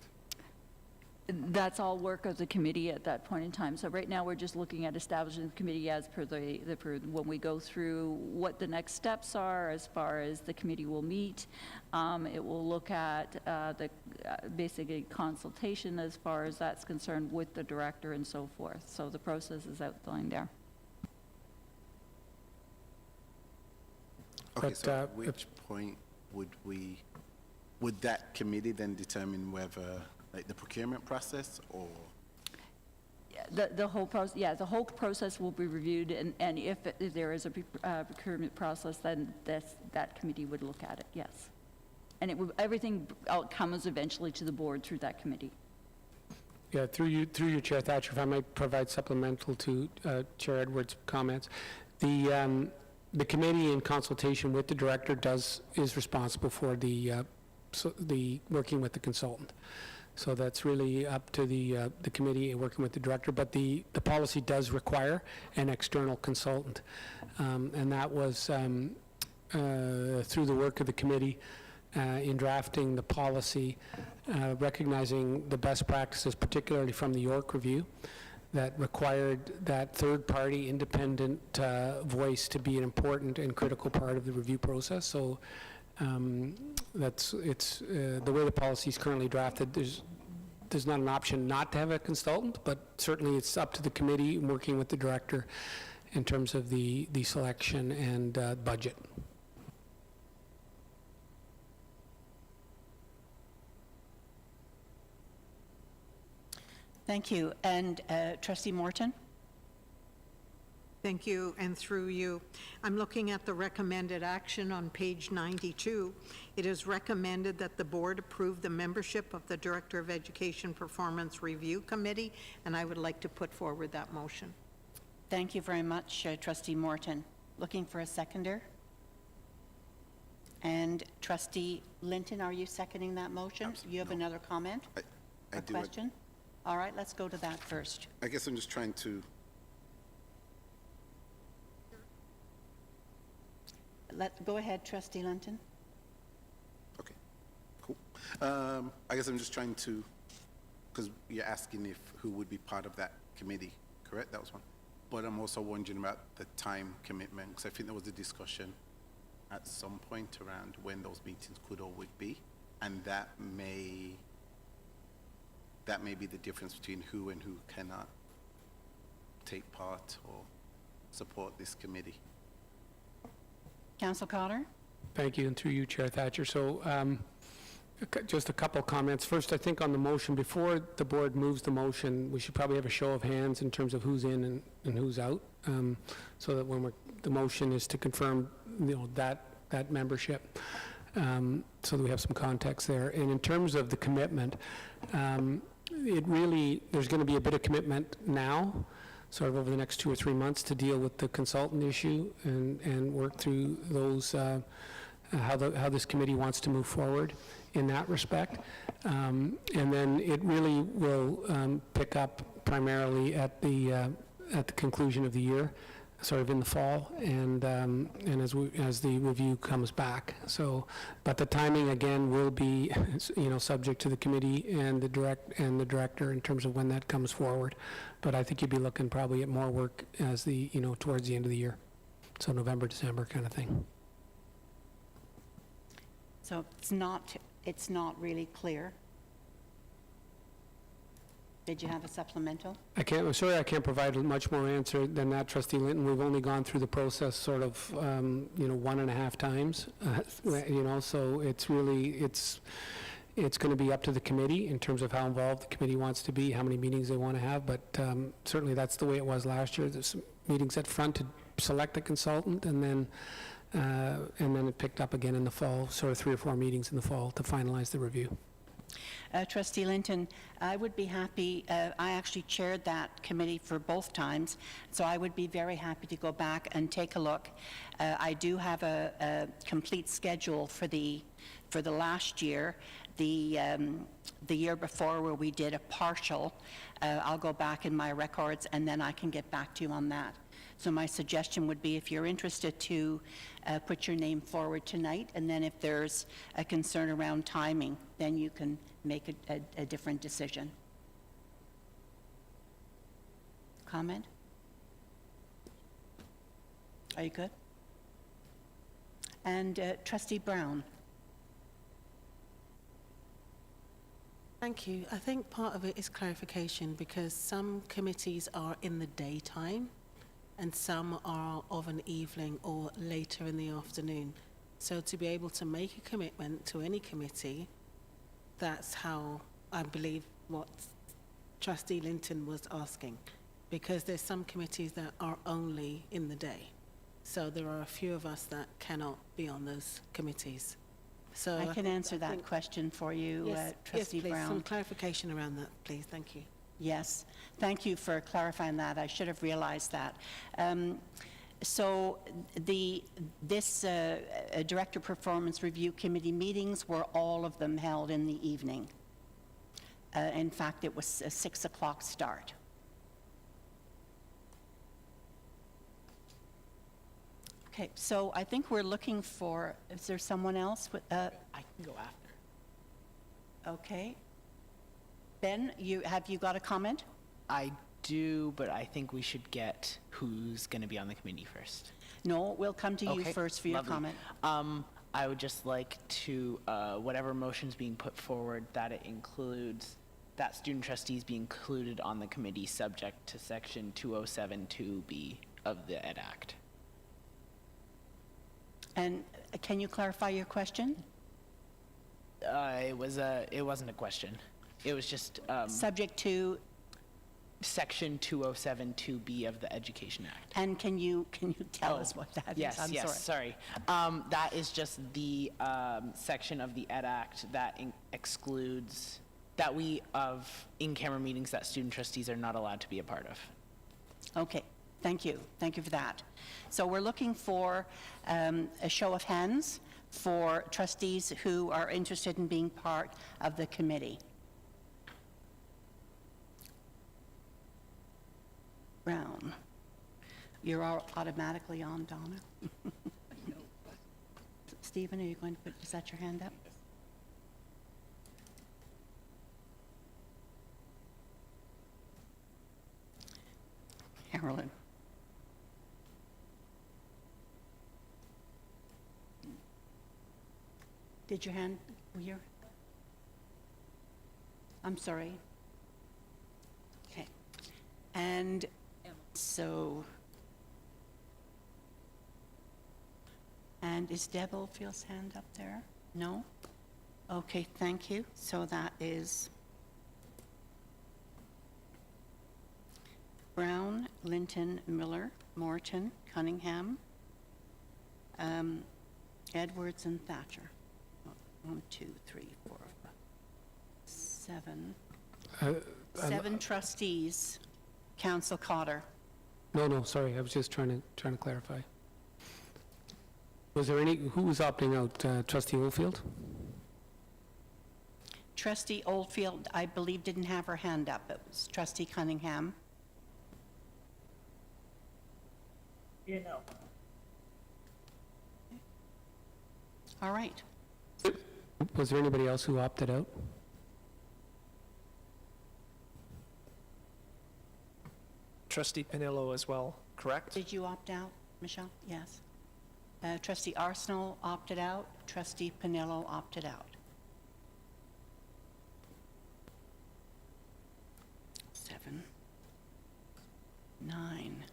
That's all work of the committee at that point in time. So right now, we're just looking at establishing the committee as per when we go through what the next steps are as far as the committee will meet. It will look at basically consultation as far as that's concerned with the director and so forth. So the process is outlined there. Okay, so at which point would that committee then determine whether, like, the procurement process, or? The whole process, yeah, the whole process will be reviewed, and if there is a procurement process, then that committee would look at it, yes. And everything comes eventually to the board through that committee. Yeah, through you, Chair Thatcher, if I might provide supplemental to Chair Edwards' comments. The committee, in consultation with the director, is responsible for the working with the consultant. So that's really up to the committee working with the director, but the policy does require an external consultant. And that was through the work of the committee in drafting the policy, recognizing the best practices, particularly from the York Review, that required that third-party independent voice to be an important and critical part of the review process. So it's the way the policy is currently drafted. There's not an option not to have a consultant, but certainly it's up to the committee working with the director in terms of the selection and budget. Thank you. And Trustee Morton? Thank you, and through you. I'm looking at the recommended action on page 92. It is recommended that the board approve the membership of the Director of Education Performance Review Committee, and I would like to put forward that motion. Thank you very much, Trustee Morton. Looking for a seconder? And Trustee Linton, are you seconding that motion? Absolutely. You have another comment? I do. Question? All right, let's go to that first. I guess I'm just trying to... Go ahead, Trustee Linton. Okay, cool. I guess I'm just trying to, because you're asking who would be part of that committee, correct? That was one. But I'm also wondering about the time commitment, because I think there was a discussion at some point around when those meetings could or would be, and that may be the difference between who and who cannot take part or support this committee. Councillor Cotter? Thank you, and through you, Chair Thatcher. So just a couple comments. First, I think on the motion, before the board moves the motion, we should probably have a show of hands in terms of who's in and who's out, so that when the motion is to confirm, that membership, so that we have some context there. And in terms of the commitment, there's going to be a bit of commitment now, sort of over the next 2 or 3 months, to deal with the consultant issue and work through those, how this committee wants to move forward in that respect. And then it really will pick up primarily at the conclusion of the year, sort of in the fall, and as the review comes back. So, but the timing again will be, subject to the committee and the director in terms of when that comes forward. But I think you'd be looking probably at more work as towards the end of the year, so November, December kind of thing. So it's not really clear. Did you have a supplemental? I'm sorry I can't provide much more answer than that, Trustee Linton. We've only gone through the process sort of, 1.5 times, so it's really, it's going to be up to the committee in terms of how involved the committee wants to be, how many meetings they want to have, but certainly that's the way it was last year. There's some meetings at front to select a consultant, and then it picked up again in the fall, sort of 3 or 4 meetings in the fall to finalize the review. Trustee Linton, I would be happy, I actually chaired that committee for both times, so I would be very happy to go back and take a look. I do have a complete schedule for the last year. The year before, where we did a partial, I'll go back in my records and then I can get back to you on that. So my suggestion would be, if you're interested, to put your name forward tonight, and then if there's a concern around timing, then you can make a different decision. Comment? Are you good? And Trustee Brown. Thank you. I think part of it is clarification, because some committees are in the daytime and some are of an evening or later in the afternoon. So to be able to make a commitment to any committee, that's how I believe what Trustee Linton was asking, because there's some committees that are only in the day. So there are a few of us that cannot be on those committees. So I can answer that question for you, Trustee please, Brown. some clarification around that, please. Thank you. Yes, thank you for clarifying that. I should have realized that. So this Director Performance Review Committee meetings were all of them held in the evening. In fact, it was a 6 o'clock start. Okay, so I think we're looking for, is there someone else? I can go after. Okay. Ben, have you got a comment? I do, but I think we should get who's going to be on the committee first. No, we'll come to you first for your lovely. comment. I would just like to, whatever motion's being put forward, that it includes that student trustees be included on the committee subject to section 207(2)B of the Ed Act. And can you clarify your question? It wasn't a question. It was just subject to section 207(2)B of the Education Act. And can you tell us what that is? I'm sorry. That is just the section of the Ed Act that excludes that we of in-camera meetings that student trustees are not allowed to be a part of. Okay. Thank you. Thank you for that. So we're looking for a show of hands for trustees who are interested in being part of the committee. Brown. You're all automatically on, Donna. Stephen, are you going to set your hand up? Carolyn. Did your hand, I'm sorry. Okay. And so, and is Deb Oldfield's hand up there? No? Okay, thank you. So that is Brown, Linton, Miller, Morton, Cunningham, Edwards, and Thatcher. 1, 2, 3, 4, 5, 7. 7 trustees. Council Cotter. No, sorry, I was just trying to clarify. Was there who was opting out? Trustee Oldfield? Trustee Oldfield, I believe, didn't have her hand up. It was Trustee Cunningham. you know. All right. Was there anybody else who opted out? Trustee Panillo as well, correct? Did you opt out, Michelle? Yes. Trustee Arsenal opted out. Trustee Panillo opted out. 7, 9.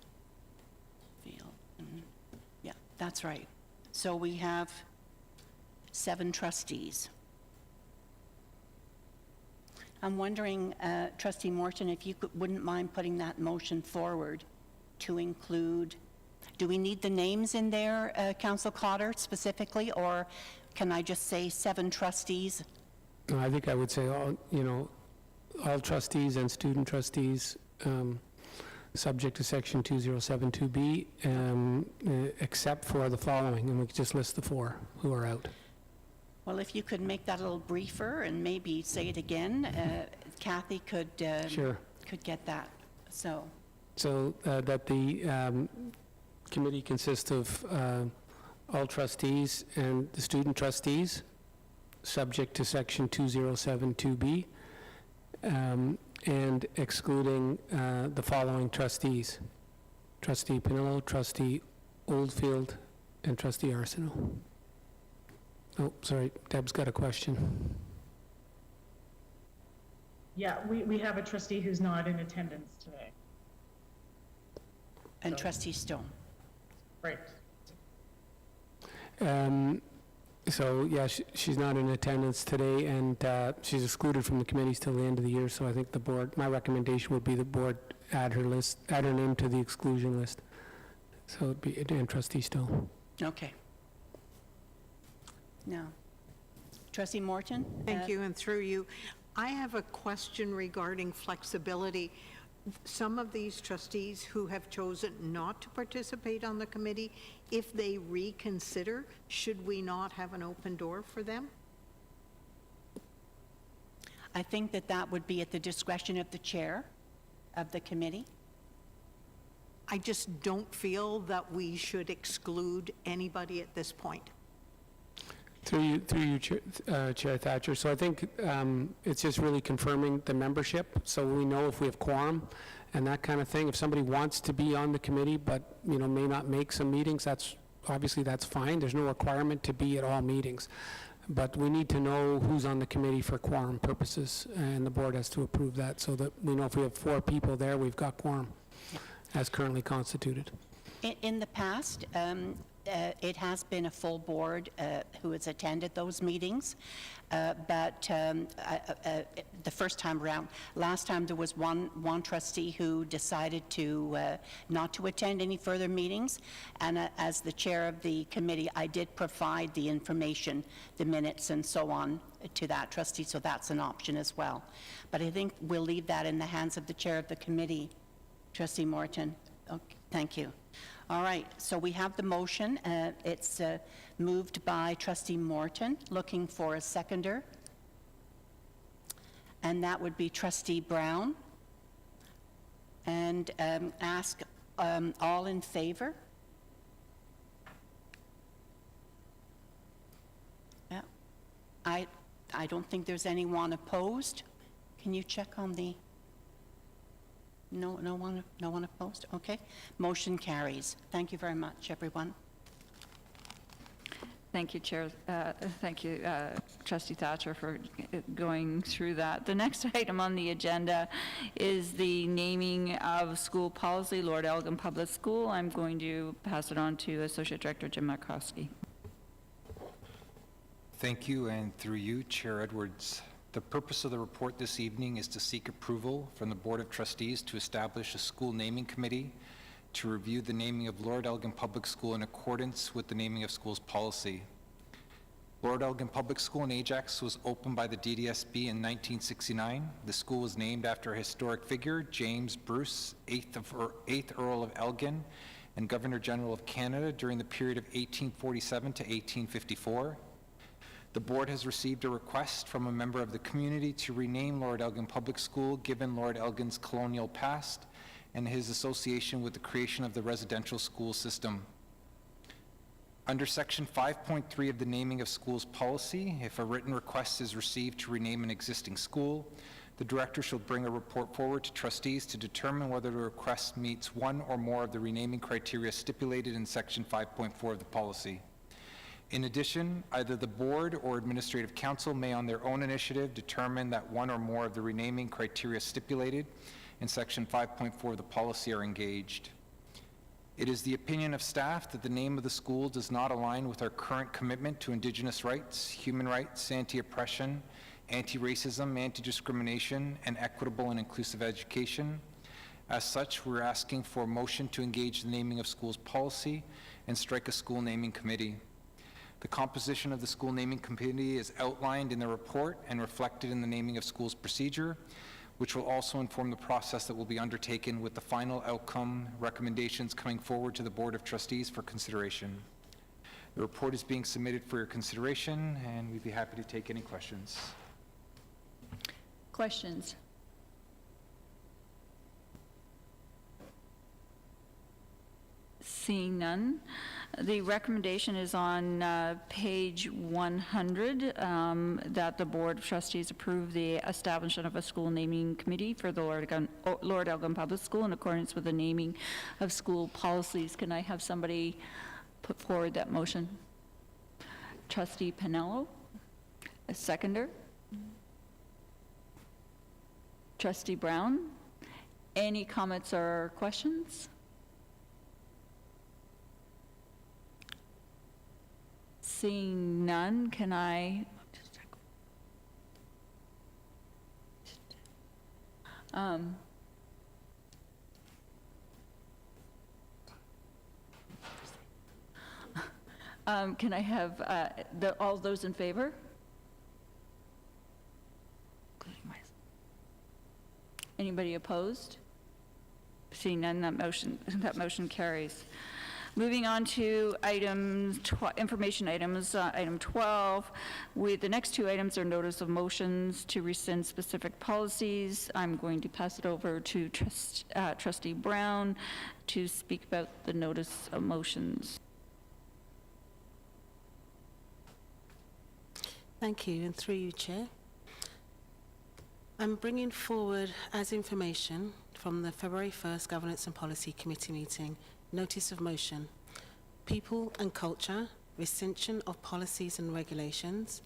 Field. Yeah, that's right. So we have 7 trustees. I'm wondering, Trustee Morton, if you wouldn't mind putting that motion forward to include, do we need the names in there, Council Cotter, specifically, or can I just say 7 trustees? No, I think I would say all, all trustees and student trustees, subject to section 2072B, except for the following, and we could just list the 4 who are out. Well, if you could make that a little briefer and maybe say it again, Kathy could Sure. could get that. So That the committee consists of all trustees and the student trustees, subject to section 2072B, and excluding the following trustees: Trustee Panillo, Trustee Oldfield, and Trustee Arsenault. Oh, sorry, Deb's got a question. Yeah, we have a trustee who's not in attendance today. And Trustee Stone. Right. So, yeah, she's not in attendance today, and she's excluded from the committees till the end of the year, so I think the board, my recommendation would be the board add her name to the exclusion list. So it'd be, and Trustee Stone. Okay. Now, Trustee Morton? Thank you, and through you. I have a question regarding flexibility. Some of these trustees who have chosen not to participate on the committee, if they reconsider, should we not have an open door for them? I think that would be at the discretion of the chair of the committee. I just don't feel that we should exclude anybody at this point. Through you, Chair Thatcher. So I think it's just really confirming the membership, so we know if we have quorum and that kind of thing. If somebody wants to be on the committee but may not make some meetings, that's fine. There's no requirement to be at all meetings, but we need to know who's on the committee for quorum purposes, and the board has to approve that so that we know if we have 4 people there, we've got quorum as currently constituted. In the past, it has been a full board who has attended those meetings, but the first time around, last time there was one trustee who decided to not to attend any further meetings, and as the chair of the committee, I did provide the information, the minutes and so on to that trustee, so that's an option as well. But I think we'll leave that in the hands of the chair of the committee, Trustee Morton. Okay, thank you. All right, so we have the motion. It's moved by Trustee Morton, looking for a seconder. And that would be Trustee Brown. And ask all in favor. Yeah. I don't think there's anyone opposed. Can you check on the... No one opposed? Okay. Motion carries. Thank you very much, everyone. Thank you, Chair. Thank you, Trustee Thatcher, for going through that. The next item on the agenda is the naming of school policy, Lord Elgin Public School. I'm going to pass it on to Associate Director Jim Markowski. Thank you, and through you, Chair Edwards. The purpose of the report this evening is to seek approval from the Board of Trustees to establish a school naming committee to review the naming of Lord Elgin Public School in accordance with the naming of schools policy. Lord Elgin Public School in Ajax was opened by the DDSB in 1969. The school was named after a historic figure, James Bruce, 8th Earl of Elgin and Governor General of Canada during the period of 1847 to 1854. The board has received a request from a member of the community to rename Lord Elgin Public School given Lord Elgin's colonial past and his association with the creation of the residential school system. Under Section 5.3 of the Naming of Schools policy, if a written request is received to rename an existing school, the director shall bring a report forward to trustees to determine whether the request meets one or more of the renaming criteria stipulated in Section 5.4 of the policy. In addition, either the board or administrative council may on their own initiative determine that one or more of the renaming criteria stipulated in Section 5.4 of the policy are engaged. It is the opinion of staff that the name of the school does not align with our current commitment to Indigenous rights, human rights, anti-oppression, anti-racism, anti-discrimination, and equitable and inclusive education. As such, we're asking for a motion to engage the naming of schools policy and strike a school naming committee. The composition of the school naming committee is outlined in the report and reflected in the naming of schools procedure, which will also inform the process that will be undertaken with the final outcome recommendations coming forward to the Board of Trustees for consideration. The report is being submitted for your consideration, and we'd be happy to take any questions. Questions? Seeing none, the recommendation is on page 100, that the Board of Trustees approve the establishment of a school naming committee for the Lord Elgin Public School in accordance with the naming of school policies. Can I have somebody put forward that motion? Trustee Pinello, a seconder. Trustee Brown, any comments or questions? Seeing none, can I can I have all those in favor? Anybody opposed? Seeing none, that motion carries. Moving on to items, information items, item 12. The next two items are notice of motions to rescind specific policies. I'm going to pass it over to Trustee Brown to speak about the notice of motions. Thank you, and through you, Chair. I'm bringing forward as information from the February 1st Governance and Policy Committee meeting, notice of motion, people and culture, rescission of policies and regulations,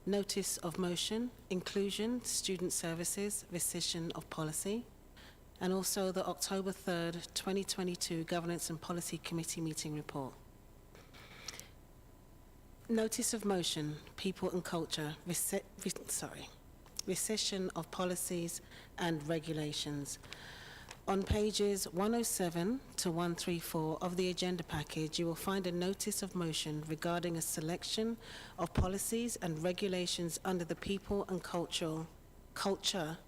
notice of motion, inclusion, student services, rescission of policy, and also the October 3rd, 2022 Governance and Policy Committee meeting report. Notice of motion, people and culture, rescission of policies and regulations. On pages 107 to 134 of the agenda package, you will find a notice of motion regarding a selection of policies and regulations under the People and Culture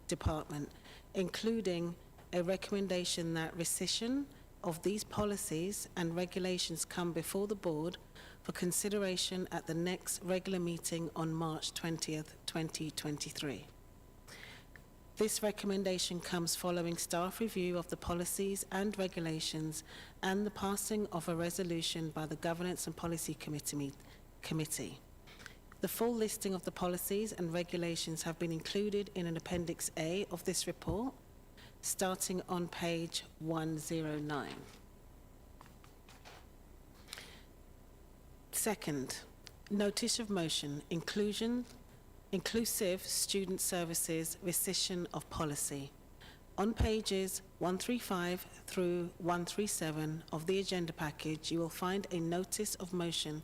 Department, including a recommendation that rescission of these policies and regulations come before the board for consideration at the next regular meeting on March 20th, 2023. This recommendation comes following staff review of the policies and regulations and the passing of a resolution by the Governance and Policy Committee. The full listing of the policies and regulations have been included in an Appendix A of this report, starting on page 109. Second, notice of motion, inclusive student services, rescission of policy. On pages 135 through 137 of the agenda package, you will find a notice of motion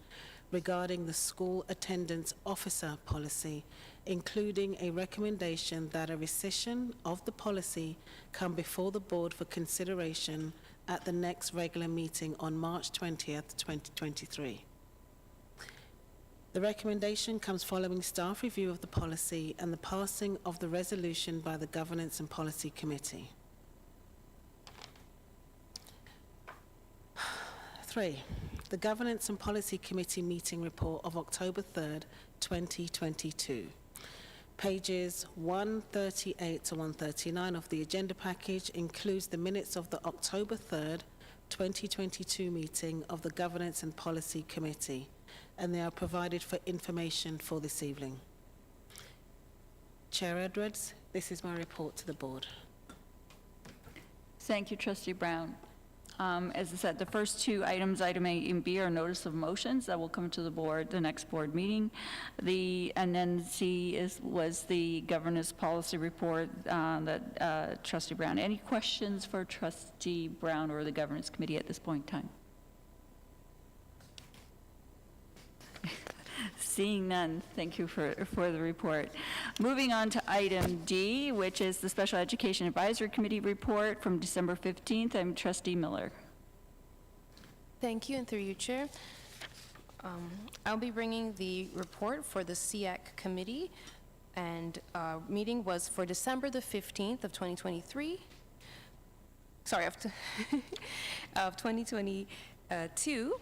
regarding the school attendance officer policy, including a recommendation that a rescission of the policy come before the board for consideration at the next regular meeting on March 20th, 2023. The recommendation comes following staff review of the policy and the passing of the resolution by the Governance and Policy Committee. 3, the Governance and Policy Committee meeting report of October 3rd, 2022. Pages 138 to 139 of the agenda package includes the minutes of the October 3rd, 2022 meeting of the Governance and Policy Committee, and they are provided for information for this evening. Chair Edwards, this is my report to the board. Thank you, Trustee Brown. As I said, the first two items, item A and B, are notice of motions that will come to the board, the next board meeting. And then C was the governance policy report that Trustee Brown. Any questions for Trustee Brown or the governance committee at this point in time? Seeing none, thank you for the report. Moving on to item D, which is the Special Education Advisory Committee report from December 15th. I'm Trustee Miller. Thank you, and through you, Chair. I'll be bringing the report for the SEAC committee, and meeting was for December the 15th of 2023. Sorry, of 2022.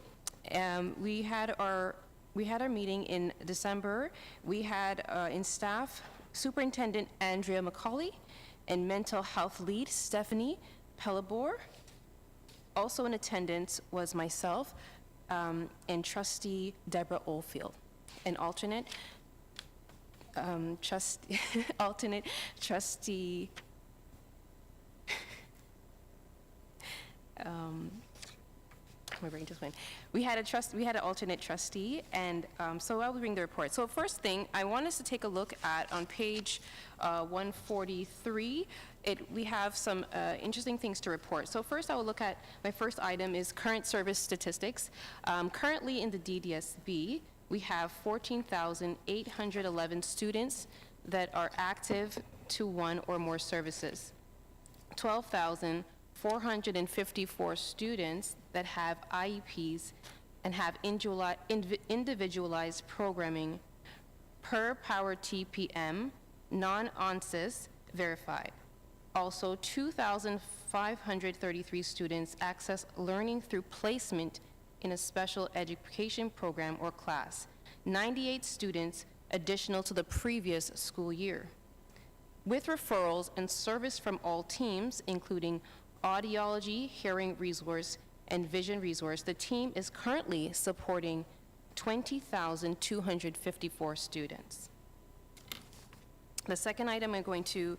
We had our meeting in December. We had in staff Superintendent Andrea McCauley and Mental Health Lead Stephanie Pellebor. Also in attendance was myself and Trustee Deborah Oldfield, and alternate Trustee my brain just went. We had an alternate trustee, and so I'll bring the report. So first thing, I want us to take a look at on page 143. We have some interesting things to report. So first, I will look at my first item is current service statistics. Currently in the DDSB, we have 14,811 students that are active to one or more services. 12,454 students that have IEPs and have individualized programming per Power TPM, non-ONSIS verified. Also, 2,533 students access learning through placement in a special education program or class. 98 students additional to the previous school year. With referrals and service from all teams, including audiology, hearing resource, and vision resource, the team is currently supporting 20,254 students. The second item I'm going to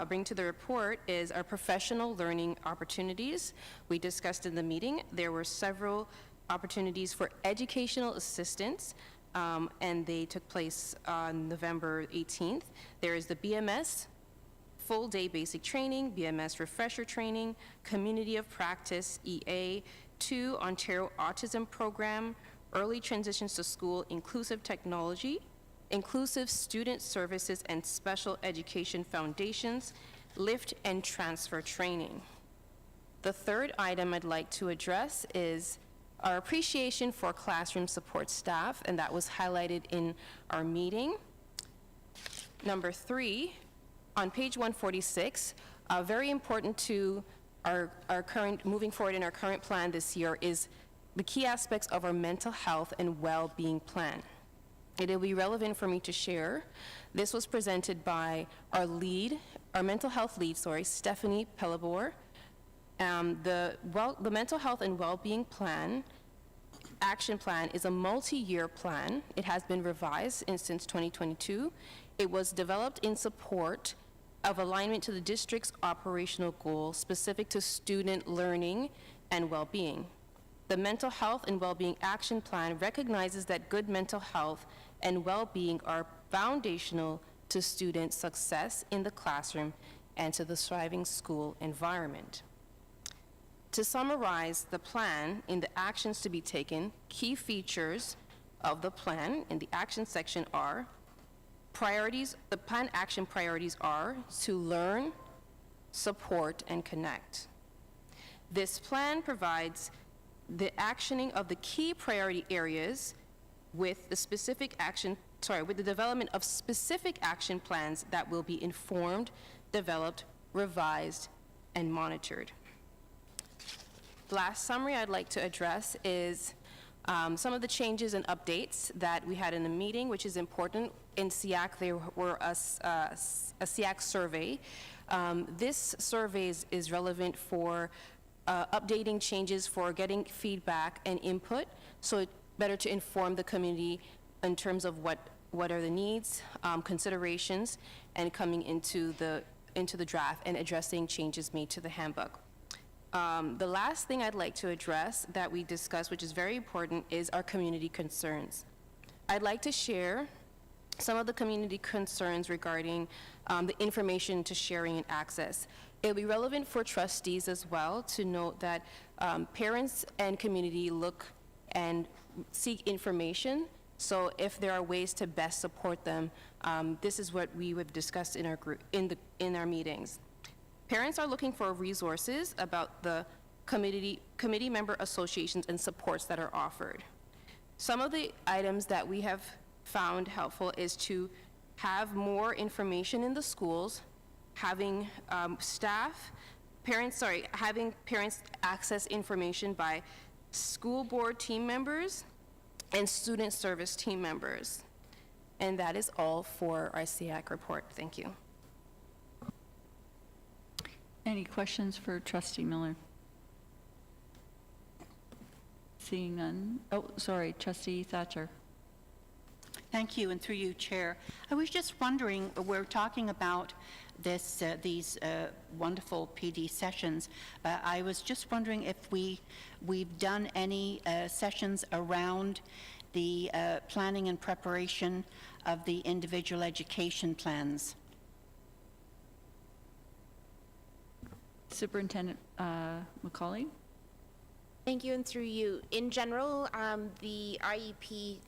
bring to the report is our professional learning opportunities. We discussed in the meeting, there were several opportunities for educational assistance, and they took place on November 18th. There is the BMS full day basic training, BMS refresher training, community of practice, EA, 2 Ontario Autism Program, early transitions to school, inclusive technology, inclusive student services and special education foundations, lift and transfer training. The third item I'd like to address is our appreciation for classroom support staff, and that was highlighted in our meeting. Number 3, on page 146, very important to our current, moving forward in our current plan this year is the key aspects of our mental health and well-being plan. It will be relevant for me to share. This was presented by our mental health lead, Stephanie Pellebor. The mental health and well-being plan, action plan, is a multi-year plan. It has been revised since 2022. It was developed in support of alignment to the district's operational goals specific to student learning and well-being. The Mental Health and Well-Being Action Plan recognizes that good mental health and well-being are foundational to student success in the classroom and to the thriving school environment. To summarize the plan in the actions to be taken, key features of the plan in the action section are priorities. The plan action priorities are to learn, support, and connect. This plan provides the actioning of the key priority areas with the with the development of specific action plans that will be informed, developed, revised, and monitored. The last summary I'd like to address is some of the changes and updates that we had in the meeting, which is important in SEAC, there were a SEAC survey. This survey is relevant for updating changes, for getting feedback and input, so it's better to inform the community in terms of what are the needs, considerations, and coming into the draft and addressing changes made to the handbook. The last thing I'd like to address that we discussed, which is very important, is our community concerns. I'd like to share some of the community concerns regarding the information to sharing and access. It'll be relevant for trustees as well to note that parents and community look and seek information. So if there are ways to best support them, this is what we would discuss in our group, in our meetings. Parents are looking for resources about the committee member associations and supports that are offered. Some of the items that we have found helpful is to have more information in the schools, having having parents access information by school board team members and student service team members. And that is all for our SEAC report. Thank you. Any questions for Trustee Miller? Seeing none. Oh, sorry, Trustee Thatcher. Thank you, and through you, Chair. I was just wondering, we're talking about these wonderful PD sessions. I was just wondering if we've done any sessions around the planning and preparation of the individual education plans. Superintendent Macaulay. Thank you, and through you. In general, the IEP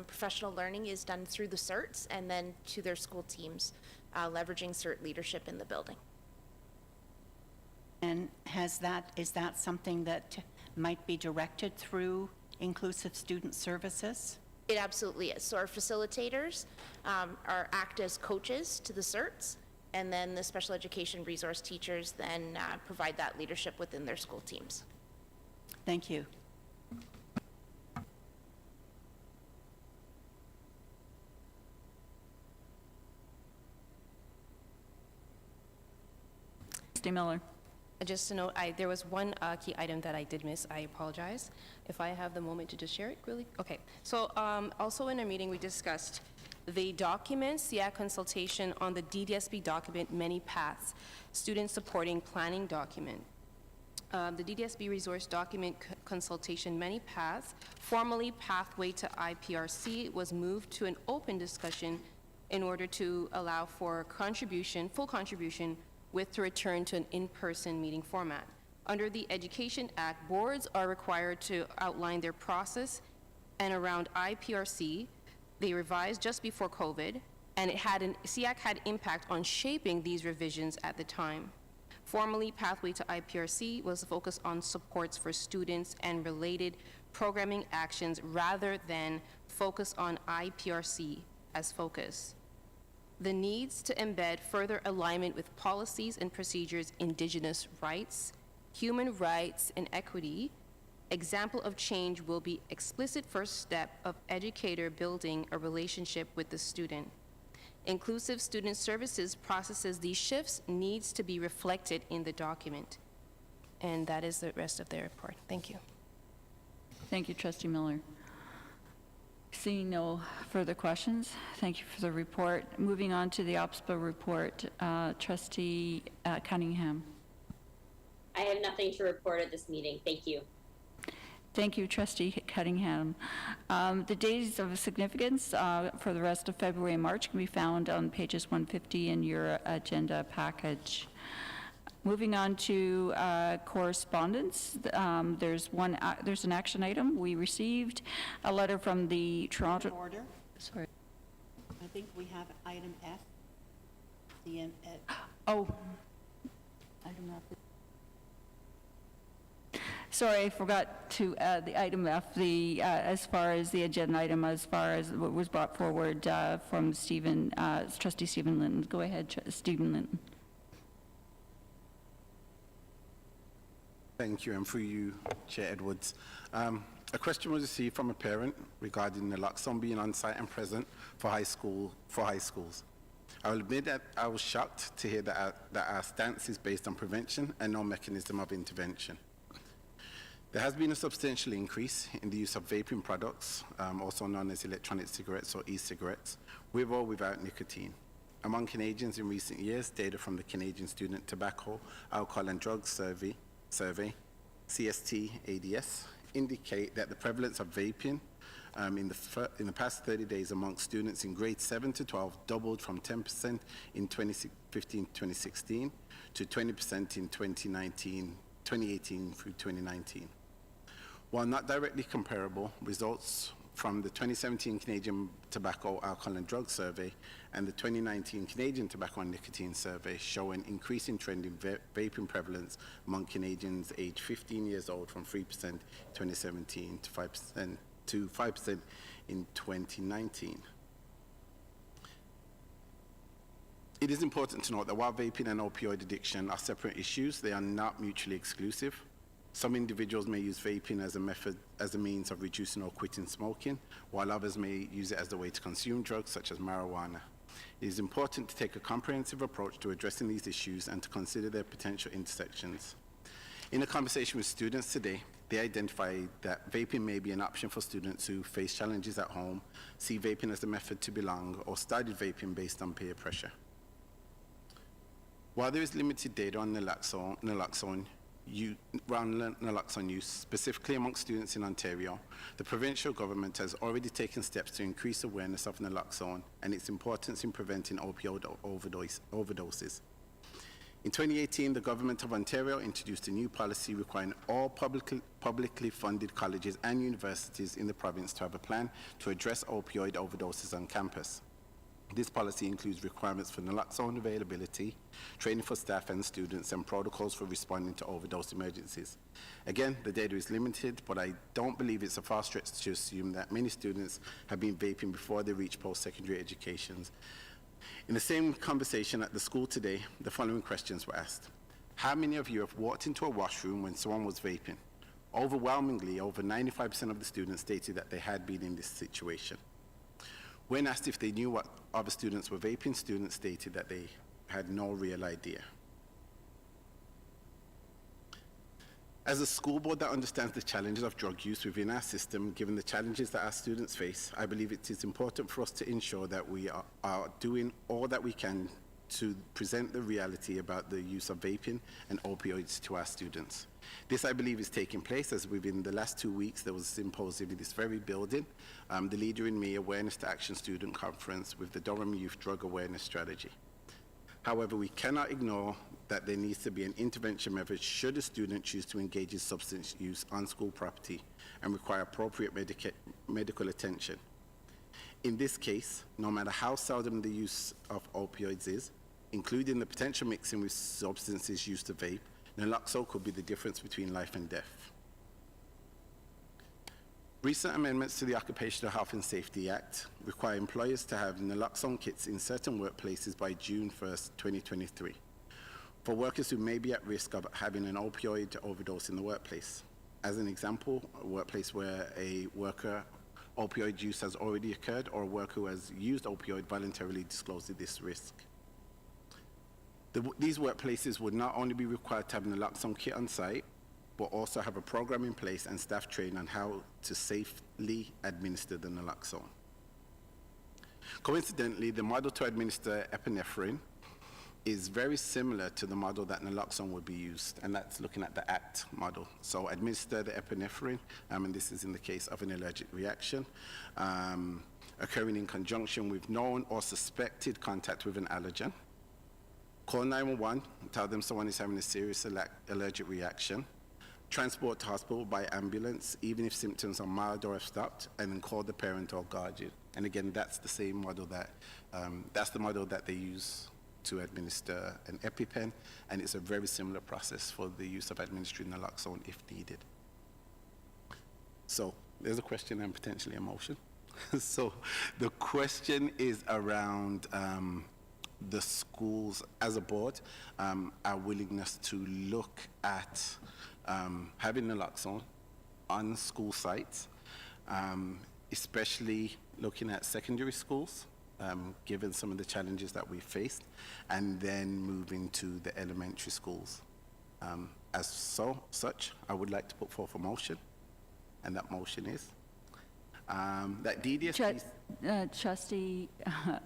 professional learning is done through the CERTs and then to their school teams, leveraging CERT leadership in the building. And is that something that might be directed through Inclusive Student Services? It absolutely is. So our facilitators act as coaches to the CERTs, and then the special education resource teachers then provide that leadership within their school teams. Thank you. Trustee Miller. Just to note, there was one key item that I did miss. I apologize. If I have the moment to just share it, really? Okay. So also in our meeting, we discussed the document, SEAC consultation on the DDSB document, Many Paths, Student Supporting Planning document. The DDSB resource document consultation, Many Paths, formerly Pathway to IPRC, was moved to an open discussion in order to allow for full contribution to return to an in-person meeting format. Under the Education Act, boards are required to outline their process, and around IPRC, they revised just before COVID, and SEAC had impact on shaping these revisions at the time. Formerly, Pathway to IPRC was focused on supports for students and related programming actions rather than focus on IPRC as focus. The needs to embed further alignment with policies and procedures, Indigenous rights, human rights, and equity. Example of change will be explicit first step of educator building a relationship with the student. Inclusive Student Services processes these shifts needs to be reflected in the document. And that is the rest of the report. Thank you. Thank you, Trustee Miller. Seeing no further questions, thank you for the report. Moving on to the OPSPA report, Trustee Cunningham. I have nothing to report at this meeting. Thank you. Thank you, Trustee Cunningham. The days of significance for the rest of February and March can be found on pages 150 in your agenda package. Moving on to correspondence, there's an action item. We received a letter from the Toronto. Order. Sorry. I think we have item F. Oh. Item F. Sorry, I forgot to add the item F, as far as the agenda item, as far as what was brought forward from Trustee Stephen Linton. Go ahead, Stephen Linton. Thank you, and through you, Chair Edwards. A question was received from a parent regarding naloxone being on site and present for high schools. I will admit that I was shocked to hear that our stance is based on prevention and no mechanism of intervention. There has been a substantial increase in the use of vaping products, also known as electronic cigarettes or e-cigarettes, with or without nicotine. Among Canadians in recent years, data from the Canadian Student Tobacco, Alcohol and Drugs Survey, CST-ADS, indicate that the prevalence of vaping in the past 30 days among students in grades 7 to 12 doubled from 10% in 2015-2016 to 20% in 2018 through 2019. While not directly comparable, results from the 2017 Canadian Tobacco, Alcohol and Drug Survey and the 2019 Canadian Tobacco and Nicotine Survey show an increasing trend in vaping prevalence among Canadians aged 15 years old from 3% in 2017 to 5% in 2019. It is important to note that while vaping and opioid addiction are separate issues, they are not mutually exclusive. Some individuals may use vaping as a means of reducing or quitting smoking, while others may use it as a way to consume drugs such as marijuana. It is important to take a comprehensive approach to addressing these issues and to consider their potential intersections. In a conversation with students today, they identified that vaping may be an option for students who face challenges at home, see vaping as a method to belong, or started vaping based on peer pressure. While there is limited data on naloxone use, specifically among students in Ontario, the provincial government has already taken steps to increase awareness of naloxone and its importance in preventing opioid overdoses. In 2018, the Government of Ontario introduced a new policy requiring all publicly funded colleges and universities in the province to have a plan to address opioid overdoses on campus. This policy includes requirements for naloxone availability, training for staff and students, and protocols for responding to overdose emergencies. Again, the data is limited, but I don't believe it's a far stretch to assume that many students have been vaping before they reach post-secondary education. In the same conversation at the school today, the following questions were asked. How many of you have walked into a washroom when someone was vaping? Overwhelmingly, over 95% of the students stated that they had been in this situation. When asked if they knew what other students were vaping, students stated that they had no real idea. As a school board that understands the challenges of drug use within our system, given the challenges that our students face, I believe it is important for us to ensure that we are doing all that we can to present the reality about the use of vaping and opioids to our students. This, I believe, is taking place as within the last 2 weeks there was a symposium in this very building, the Leader in Me Awareness to Action Student Conference with the Durham Youth Drug Awareness Strategy. However, we cannot ignore that there needs to be an intervention method should a student choose to engage in substance use on school property and require appropriate medical attention. In this case, no matter how seldom the use of opioids is, including the potential mixing with substances used to vape, naloxone could be the difference between life and death. Recent amendments to the Occupational Health and Safety Act require employers to have naloxone kits in certain workplaces by June 1st, 2023, for workers who may be at risk of having an opioid overdose in the workplace. As an example, a workplace where a worker opioid use has already occurred or a worker who has used opioid voluntarily discloses this risk. These workplaces would not only be required to have an naloxone kit on site, but also have a program in place and staff trained on how to safely administer the naloxone. Coincidentally, the model to administer epinephrine is very similar to the model that naloxone would be used, and that's looking at the ACT model. So administer the epinephrine, and this is in the case of an allergic reaction, occurring in conjunction with known or suspected contact with an allergen. Call 911, tell them someone is having a serious allergic reaction. Transport to hospital by ambulance, even if symptoms are mild or have stopped, and then call the parent or guardian. And again, that's the same model that's the model that they use to administer an EpiPen, and it's a very similar process for the use of administering naloxone if needed. So there's a question and potentially a motion. So the question is around the schools as a board, our willingness to look at having naloxone on school sites, especially looking at secondary schools, given some of the challenges that we faced, and then moving to the elementary schools. Such, I would like to put forth a motion, and that motion is that DDSB... Trustee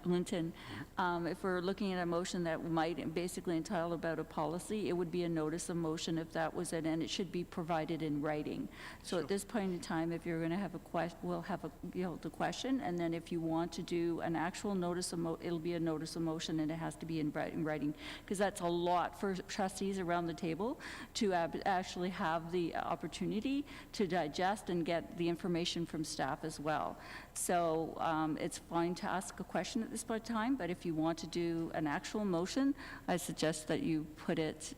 Linton, if we're looking at a motion that might basically entail about a policy, it would be a notice of motion if that was it, and it should be provided in writing. So at this point in time, if you're going to have a question, we'll have the question, and then if you want to do an actual notice of it'll be a notice of motion, and it has to be in writing, because that's a lot for trustees around the table to actually have the opportunity to digest and get the information from staff as well. So it's fine to ask a question at this point in time, but if you want to do an actual motion, I suggest that you put it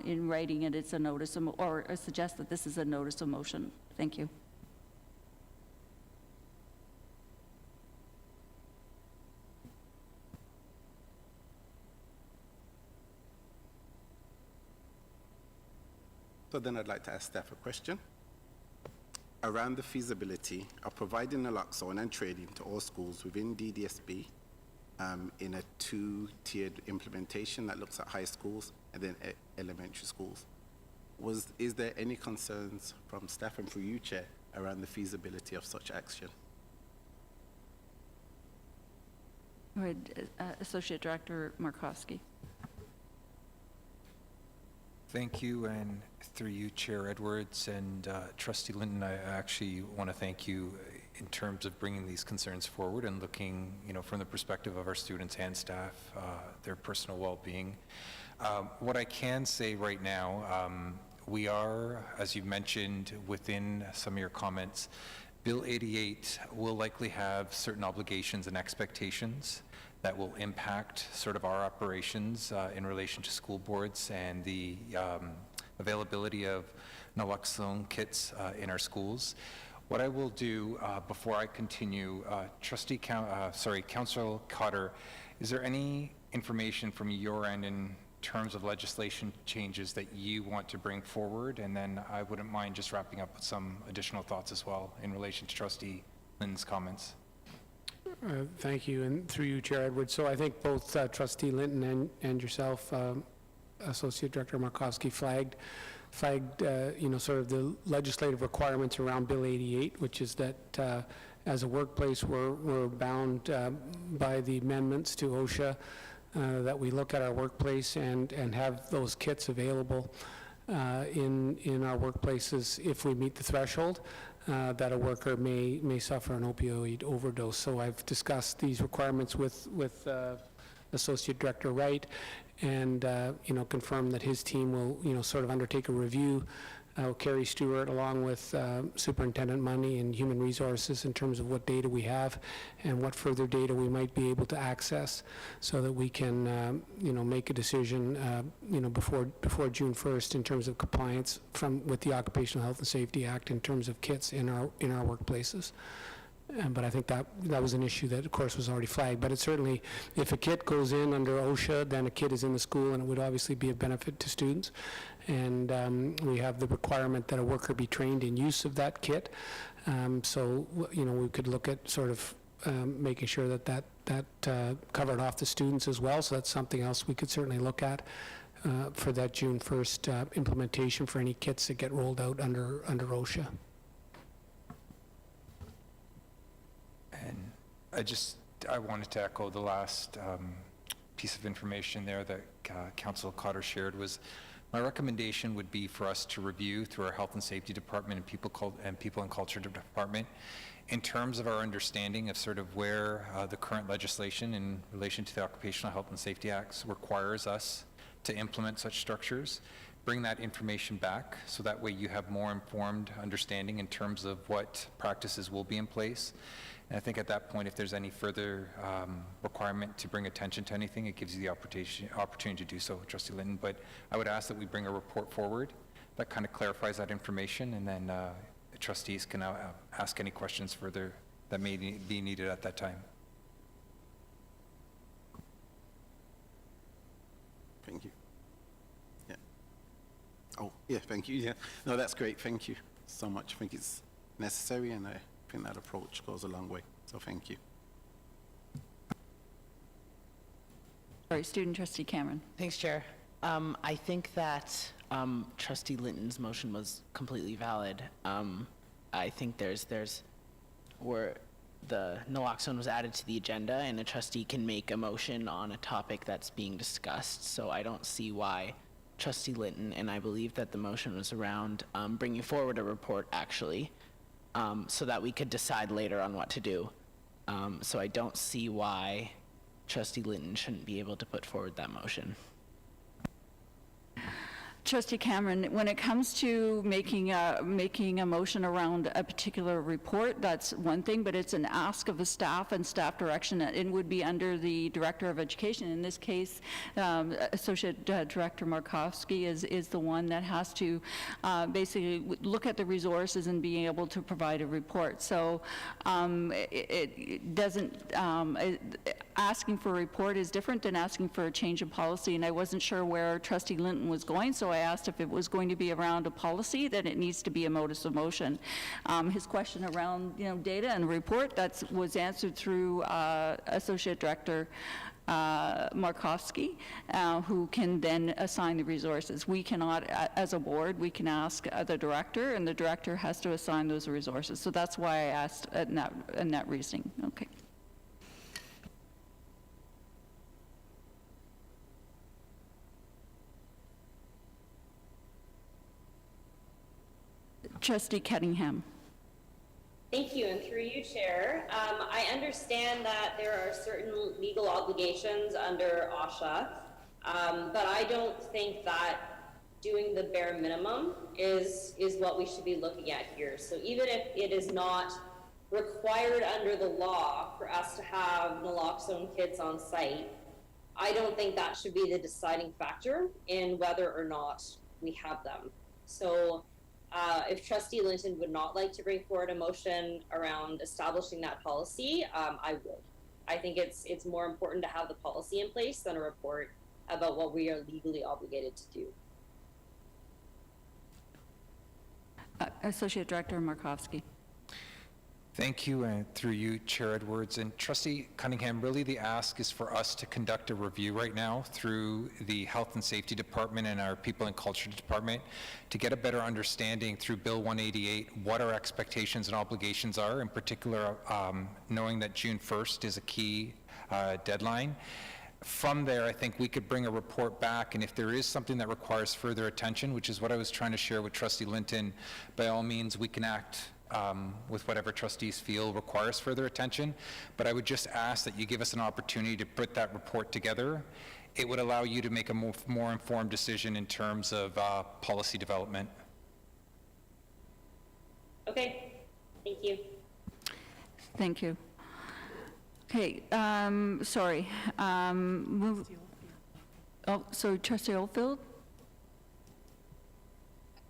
in writing and it's a notice of, or suggest that this is a notice of motion. Thank you. So then I'd like to ask staff a question around the feasibility of providing naloxone and training to all schools within DDSB in a two-tiered implementation that looks at high schools and then elementary schools. Is there any concerns from staff and through you, Chair, around the feasibility of such action? Go ahead, Associate Director Markowski. Thank you, and through you, Chair Edwards and Trustee Linton, I actually want to thank you in terms of bringing these concerns forward and looking, from the perspective of our students and staff, their personal well-being. What I can say right now, we are, as you mentioned within some of your comments, Bill 88 will likely have certain obligations and expectations that will impact sort of our operations in relation to school boards and the availability of naloxone kits in our schools. What I will do before I continue, Councilor Cotter, is there any information from your end in terms of legislation changes that you want to bring forward? And then I wouldn't mind just wrapping up with some additional thoughts as well in relation to Trustee Lynn's comments. Thank you, and through you, Chair Edwards. So I think both Trustee Linton and yourself, Associate Director Markowski, flagged sort of the legislative requirements around Bill 88, which is that as a workplace, we're bound by the amendments to OSHA that we look at our workplace and have those kits available in our workplaces if we meet the threshold. That a worker may suffer an opioid overdose. So I've discussed these requirements with Associate Director Wright, and confirmed that his team will sort of undertake a review. Carrie Stewart, along with Superintendent Money and Human Resources, in terms of what data we have and what further data we might be able to access, so that we can make a decision before June 1st in terms of compliance with the Occupational Health and Safety Act in terms of kits in our workplaces. But I think that was an issue that, of course, was already flagged. But it certainly, if a kit goes in under OSHA, then a kit is in the school, and it would obviously be a benefit to students. And we have the requirement that a worker be trained in use of that kit. So, we could look at sort of making sure that covered off the students as well. So that's something else we could certainly look at for that June 1st implementation for any kits that get rolled out under OSHA. I wanted to echo the last piece of information there that Councilor Cotter shared. Was my recommendation would be for us to review through our Health and Safety Department and People and Culture Department in terms of our understanding of sort of where the current legislation in relation to the Occupational Health and Safety Acts requires us to implement such structures. Bring that information back so that way you have more informed understanding in terms of what practices will be in place. And I think at that point, if there's any further requirement to bring attention to anything, it gives you the opportunity to do so, Trustee Linton. But I would ask that we bring a report forward that kind of clarifies that information, and then the trustees can ask any questions further that may be needed at that time. Thank you. Yeah. Oh, yeah, thank you. Yeah. No, that's great. Thank you. so much. I think it's necessary, and I think that approach goes a long way. So thank you. Sorry, Student Trustee Cameron. Thanks, Chair. I think that Trustee Linton's motion was completely valid. I think there's where the naloxone was added to the agenda, and a trustee can make a motion on a topic that's being discussed. So I don't see why Trustee Linton, and I believe that the motion was around bringing forward a report, actually, so that we could decide later on what to do. So I don't see why Trustee Linton shouldn't be able to put forward that motion. Trustee Cameron, when it comes to making a motion around a particular report, that's one thing, but it's an ask of the staff and staff direction. It would be under the Director of Education. In this case, Associate Director Markowski is the one that has to basically look at the resources and being able to provide a report. So it doesn't, asking for a report is different than asking for a change of policy, and I wasn't sure where Trustee Linton was going, so I asked if it was going to be around a policy, then it needs to be a modus of motion. His question around, data and report, that was answered through Associate Director Markowski, who can then assign the resources. We cannot, as a board, we can ask the director, and the director has to assign those resources. So that's why I asked in that reasoning. Okay. Trustee Cunningham. Thank you, and through you, Chair. I understand that there are certain legal obligations under OSHA, but I don't think that doing the bare minimum is what we should be looking at here. So even if it is not required under the law for us to have naloxone kits on site, I don't think that should be the deciding factor in whether or not we have them. So if Trustee Linton would not like to bring forward a motion around establishing that policy, I would. I think it's more important to have the policy in place than a report about what we are legally obligated to do. Associate Director Markowski. Thank you, and through you, Chair Edwards. And Trustee Cunningham, really the ask is for us to conduct a review right now through the Health and Safety Department and our People and Culture Department to get a better understanding through Bill 188 what our expectations and obligations are, in particular knowing that June 1st is a key deadline. From there, I think we could bring a report back, and if there is something that requires further attention, which is what I was trying to share with Trustee Linton, by all means we can act with whatever trustees feel requires further attention. But I would just ask that you give us an opportunity to put that report together. It would allow you to make a more informed decision in terms of policy development. Okay, thank you. Thank you. Okay, sorry. So Trustee Oldfield?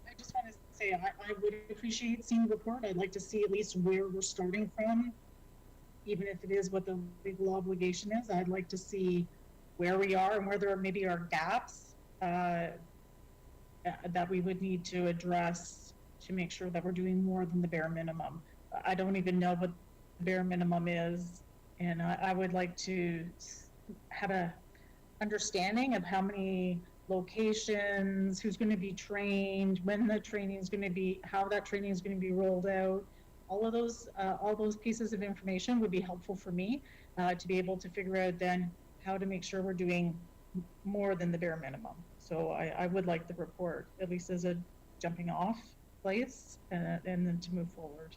I just want to say I would appreciate seeing the report. I'd like to see at least where we're starting from, even if it is what the legal obligation is. I'd like to see where we are and where there maybe are gaps that we would need to address to make sure that we're doing more than the bare minimum. I don't even know what the bare minimum is, and I would like to have a understanding of how many locations, who's going to be trained, when the training is going to be, how that training is going to be rolled out. All those pieces of information would be helpful for me to be able to figure out then how to make sure we're doing more than the bare minimum. So I would like the report, at least as a jumping off place, and then to move forward.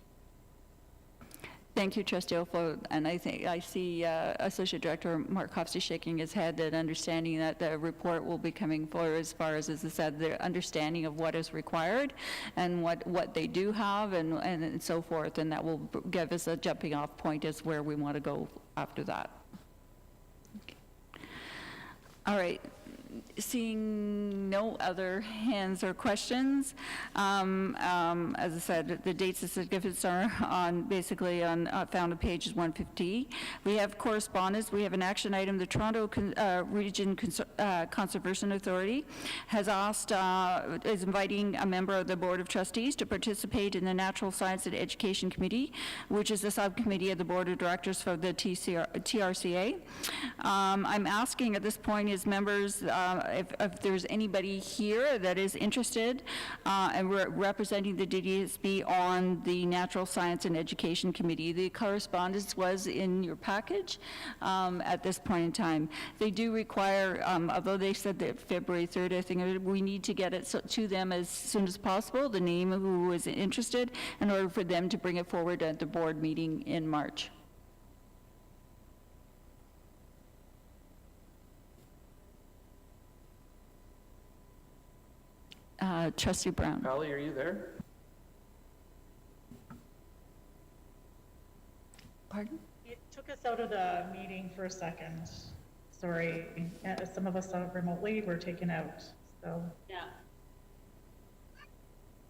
Thank you, Trustee Oldfield. And I think I see Associate Director Markowski shaking his head and understanding that the report will be coming forward as far as I said, the understanding of what is required and what they do have and so forth, and that will give us a jumping off point as where we want to go after that. Okay. All right. Seeing no other hands or questions, as I said, the dates and certificates are basically found on pages 150. We have correspondence. We have an action item. The Toronto Region Conservation Authority has is inviting a member of the Board of Trustees to participate in the Natural Science and Education Committee, which is the subcommittee of the Board of Directors for the TRCA. I'm asking at this point as members if there's anybody here that is interested and we're representing the DDSB on the Natural Science and Education Committee. The correspondence was in your package at this point in time. They do require, although they said that February 3rd, I think we need to get it to them as soon as possible, the name of who is interested, in order for them to bring it forward at the board meeting in March. Trustee Brown. Holly, are you there? Pardon? It took us out of the meeting for a second. Sorry, some of us remotely were taken out, so. Yeah.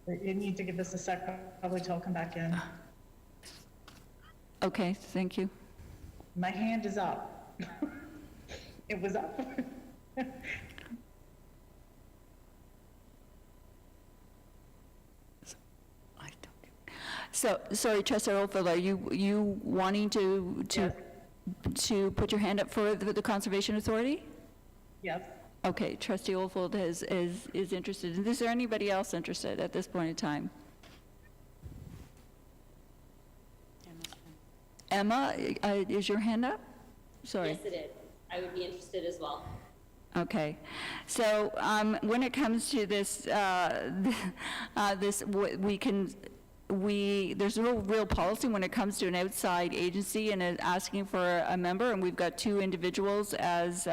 You need to give us a sec, probably till I'll come back in. Okay, thank you. My hand is up. It was up. So, sorry, Trustee Oldfield, are you wanting to put your hand up for the Conservation Authority? Yes. Okay, Trustee Oldfield is interested. Is there anybody else interested at this point in time? Emma, is your hand up? Sorry. Yes, it is. I would be interested as well. Okay, so when it comes to this, there's no real policy when it comes to an outside agency and asking for a member, and we've got two individuals as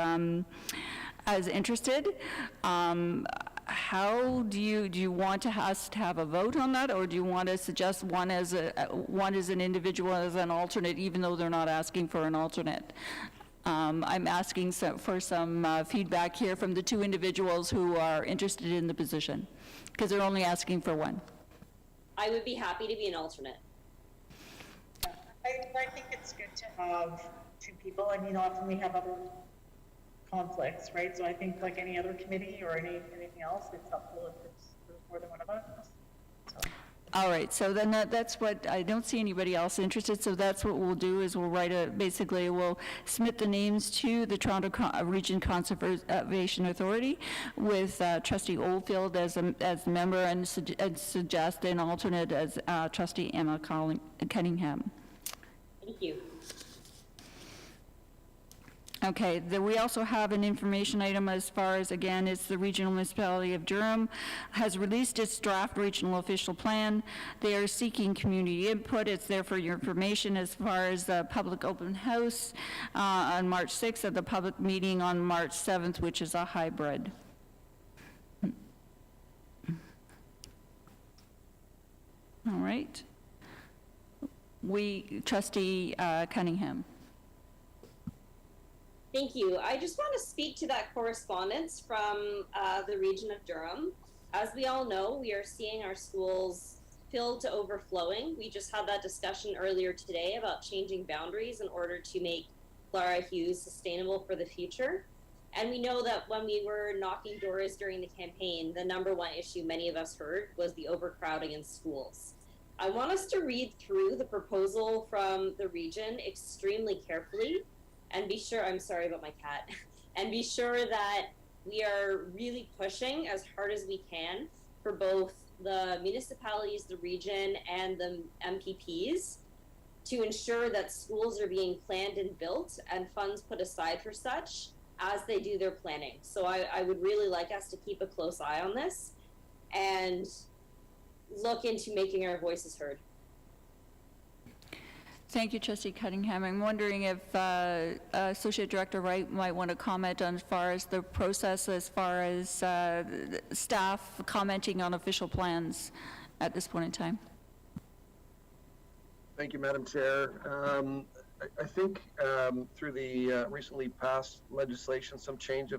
interested. How do you want us to have a vote on that, or do you want to suggest one as an individual as an alternate, even though they're not asking for an alternate? I'm asking for some feedback here from the two individuals who are interested in the position, because they're only asking for one. I would be happy to be an alternate. I think it's good to have two people. I mean, often we have other conflicts, right? So I think like any other committee or anything else, it's helpful if there's more than one of us. So. All right, so then that's what, I don't see anybody else interested, so that's what we'll do is we'll basically we'll submit the names to the Toronto Region Conservation Authority with Trustee Oldfield as a member and suggest an alternate as Trustee Emma Cunningham. Thank you. Okay, we also have an information item as far as, again, it's the Regional Municipality of Durham has released its draft regional official plan. They are seeking community input. It's there for your information as far as the public open house on March 6th and the public meeting on March 7th, which is a hybrid. All right. Trustee Cunningham. Thank you. I just want to speak to that correspondence from the region of Durham. As we all know, we are seeing our schools filled to overflowing. We just had that discussion earlier today about changing boundaries in order to make Clara Hughes sustainable for the future. And we know that when we were knocking doors during the campaign, the number one issue many of us heard was the overcrowding in schools. I want us to read through the proposal from the region extremely carefully and be sure, I'm sorry about my cat, and be sure that we are really pushing as hard as we can for both the municipalities, the region, and the MPPs to ensure that schools are being planned and built and funds put aside for such as they do their planning. So I would really like us to keep a close eye on this and look into making our voices heard. Thank you, Trustee Cunningham. I'm wondering if Associate Director Wright might want to comment on as far as the process, as far as staff commenting on official plans at this point in time. Thank you, Madam Chair. I think through the recently passed legislation, some change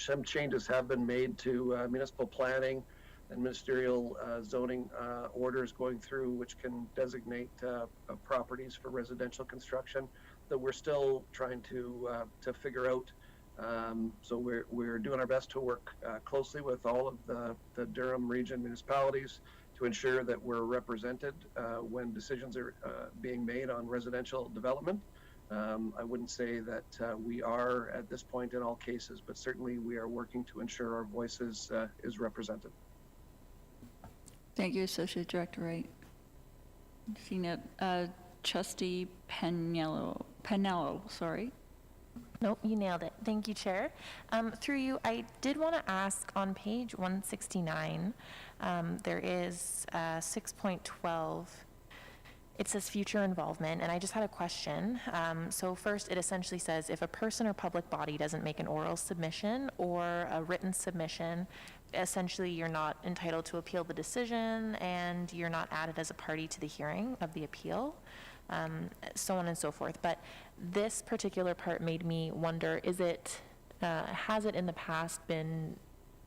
some changes have been made to municipal planning and ministerial zoning orders going through, which can designate properties for residential construction that we're still trying to figure out. So we're doing our best to work closely with all of the Durham region municipalities to ensure that we're represented when decisions are being made on residential development. I wouldn't say that we are at this point in all cases, but certainly we are working to ensure our voice is represented. Thank you, Associate Director Wright. Seeing that, Trustee Penello, sorry. Nope, you nailed it. Thank you, Chair. Through you, I did want to ask on page 169, there is 6.12. It says future involvement, and I just had a question. So first, it essentially says if a person or public body doesn't make an oral submission or a written submission, essentially you're not entitled to appeal the decision and you're not added as a party to the hearing of the appeal, so on and so forth. But this particular part made me wonder, has it in the past been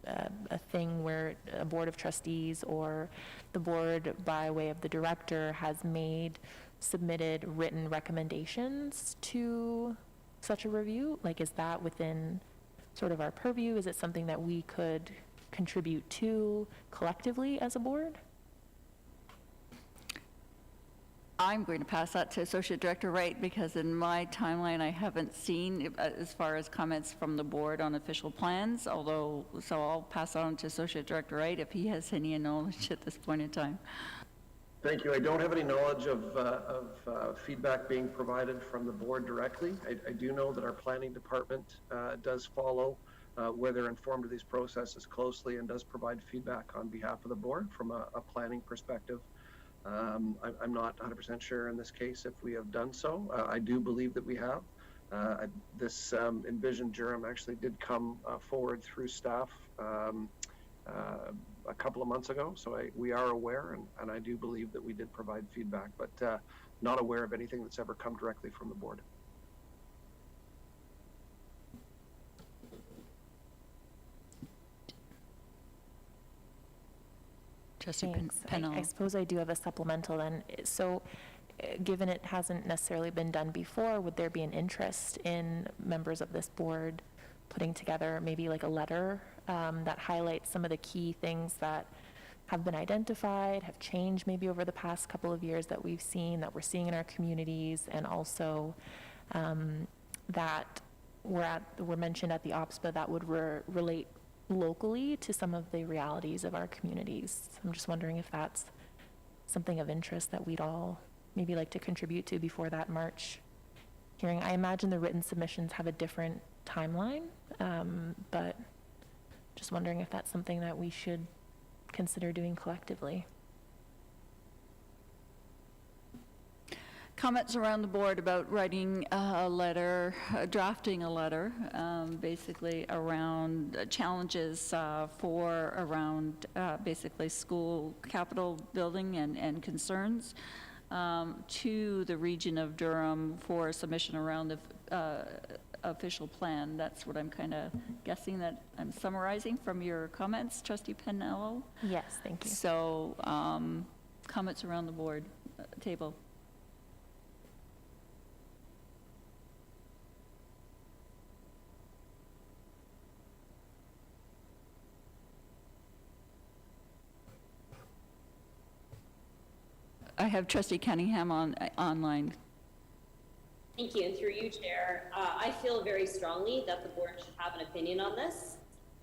a thing where a board of trustees or the board by way of the director has submitted written recommendations to such a review? Like, is that within sort of our purview? Is it something that we could contribute to collectively as a board? I'm going to pass that to Associate Director Wright because in my timeline, I haven't seen as far as comments from the board on official plans, so I'll pass on to Associate Director Wright if he has any knowledge at this point in time. Thank you. I don't have any knowledge of feedback being provided from the board directly. I do know that our planning department does follow where they're informed of these processes closely and does provide feedback on behalf of the board from a planning perspective. I'm not 100% sure in this case if we have done so. I do believe that we have. This Envision Durham actually did come forward through staff a couple of months ago, so we are aware, and I do believe that we did provide feedback, but not aware of anything that's ever come directly from the board. I suppose I do have a supplemental then. So given it hasn't necessarily been done before, would there be an interest in members of this board putting together maybe like a letter that highlights some of the key things that have been identified, have changed maybe over the past couple of years that we've seen, that we're seeing in our communities, and also that were mentioned at the OPSPA that would relate locally to some of the realities of our communities. I'm just wondering if that's something of interest that we'd all maybe like to contribute to before that March hearing. I imagine the written submissions have a different timeline, but just wondering if that's something that we should consider doing collectively. Comments around the board about writing a letter, drafting a letter, basically around challenges around basically school capital building and concerns to the region of Durham for submission around the official plan. That's what I'm kind of guessing that I'm summarizing from your comments, Trustee Penello. Yes, thank you. So comments around the board table. I have Trustee Cunningham online. Thank you, and through you, Chair. I feel very strongly that the board should have an opinion on this.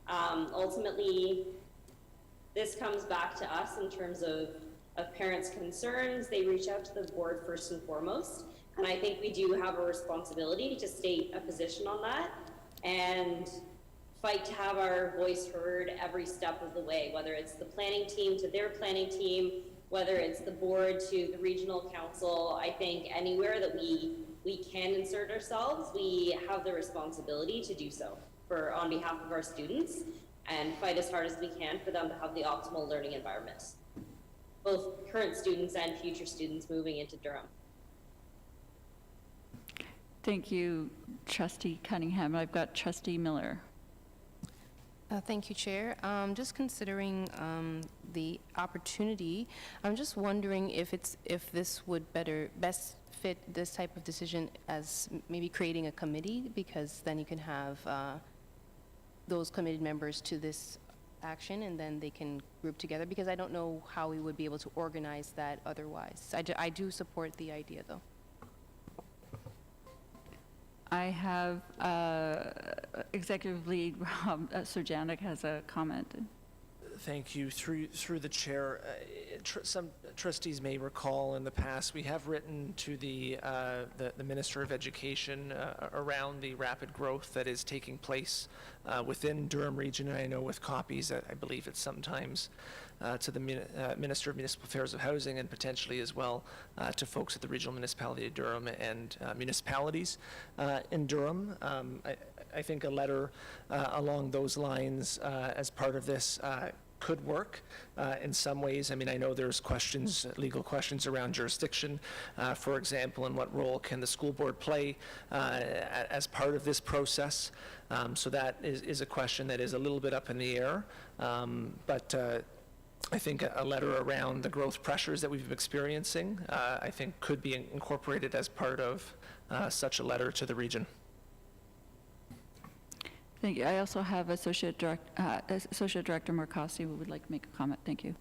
Ultimately, this comes back to us in terms of parents' concerns. They reach out to the board first and foremost, and I think we do have a responsibility to state a position on that and fight to have our voice heard every step of the way, whether it's the planning team to their planning team, whether it's the board to the regional council. I think anywhere that we can insert ourselves, we have the responsibility to do so on behalf of our students and fight as hard as we can for them to have the optimal learning environment, both current students and future students moving into Durham. Thank you, Trustee Cunningham. I've got Trustee Miller. Thank you, Chair. Just considering the opportunity, I'm just wondering if this would best fit this type of decision as maybe creating a committee, because then you can have those committed members to this action, and then they can group together, because I don't know how we would be able to organize that otherwise. I do support the idea, though. I have Executive Lead Sir Janik has a comment. Thank you. Through the chair, some trustees may recall in the past we have written to the Minister of Education around the rapid growth that is taking place within Durham Region, and I know with copies, I believe it's sometimes to the Minister of Municipal Affairs of Housing, and potentially as well to folks at the Regional Municipality of Durham and municipalities in Durham. I think a letter along those lines as part of this could work in some ways. I mean, I know there's questions, legal questions around jurisdiction, for example, and what role can the school board play as part of this process. So that is a question that is a little bit up in the air. But I think a letter around the growth pressures that we've been experiencing, I think could be incorporated as part of such a letter to the region. Thank you. I also have Associate Director Marcosi who would like to make a comment. Thank you.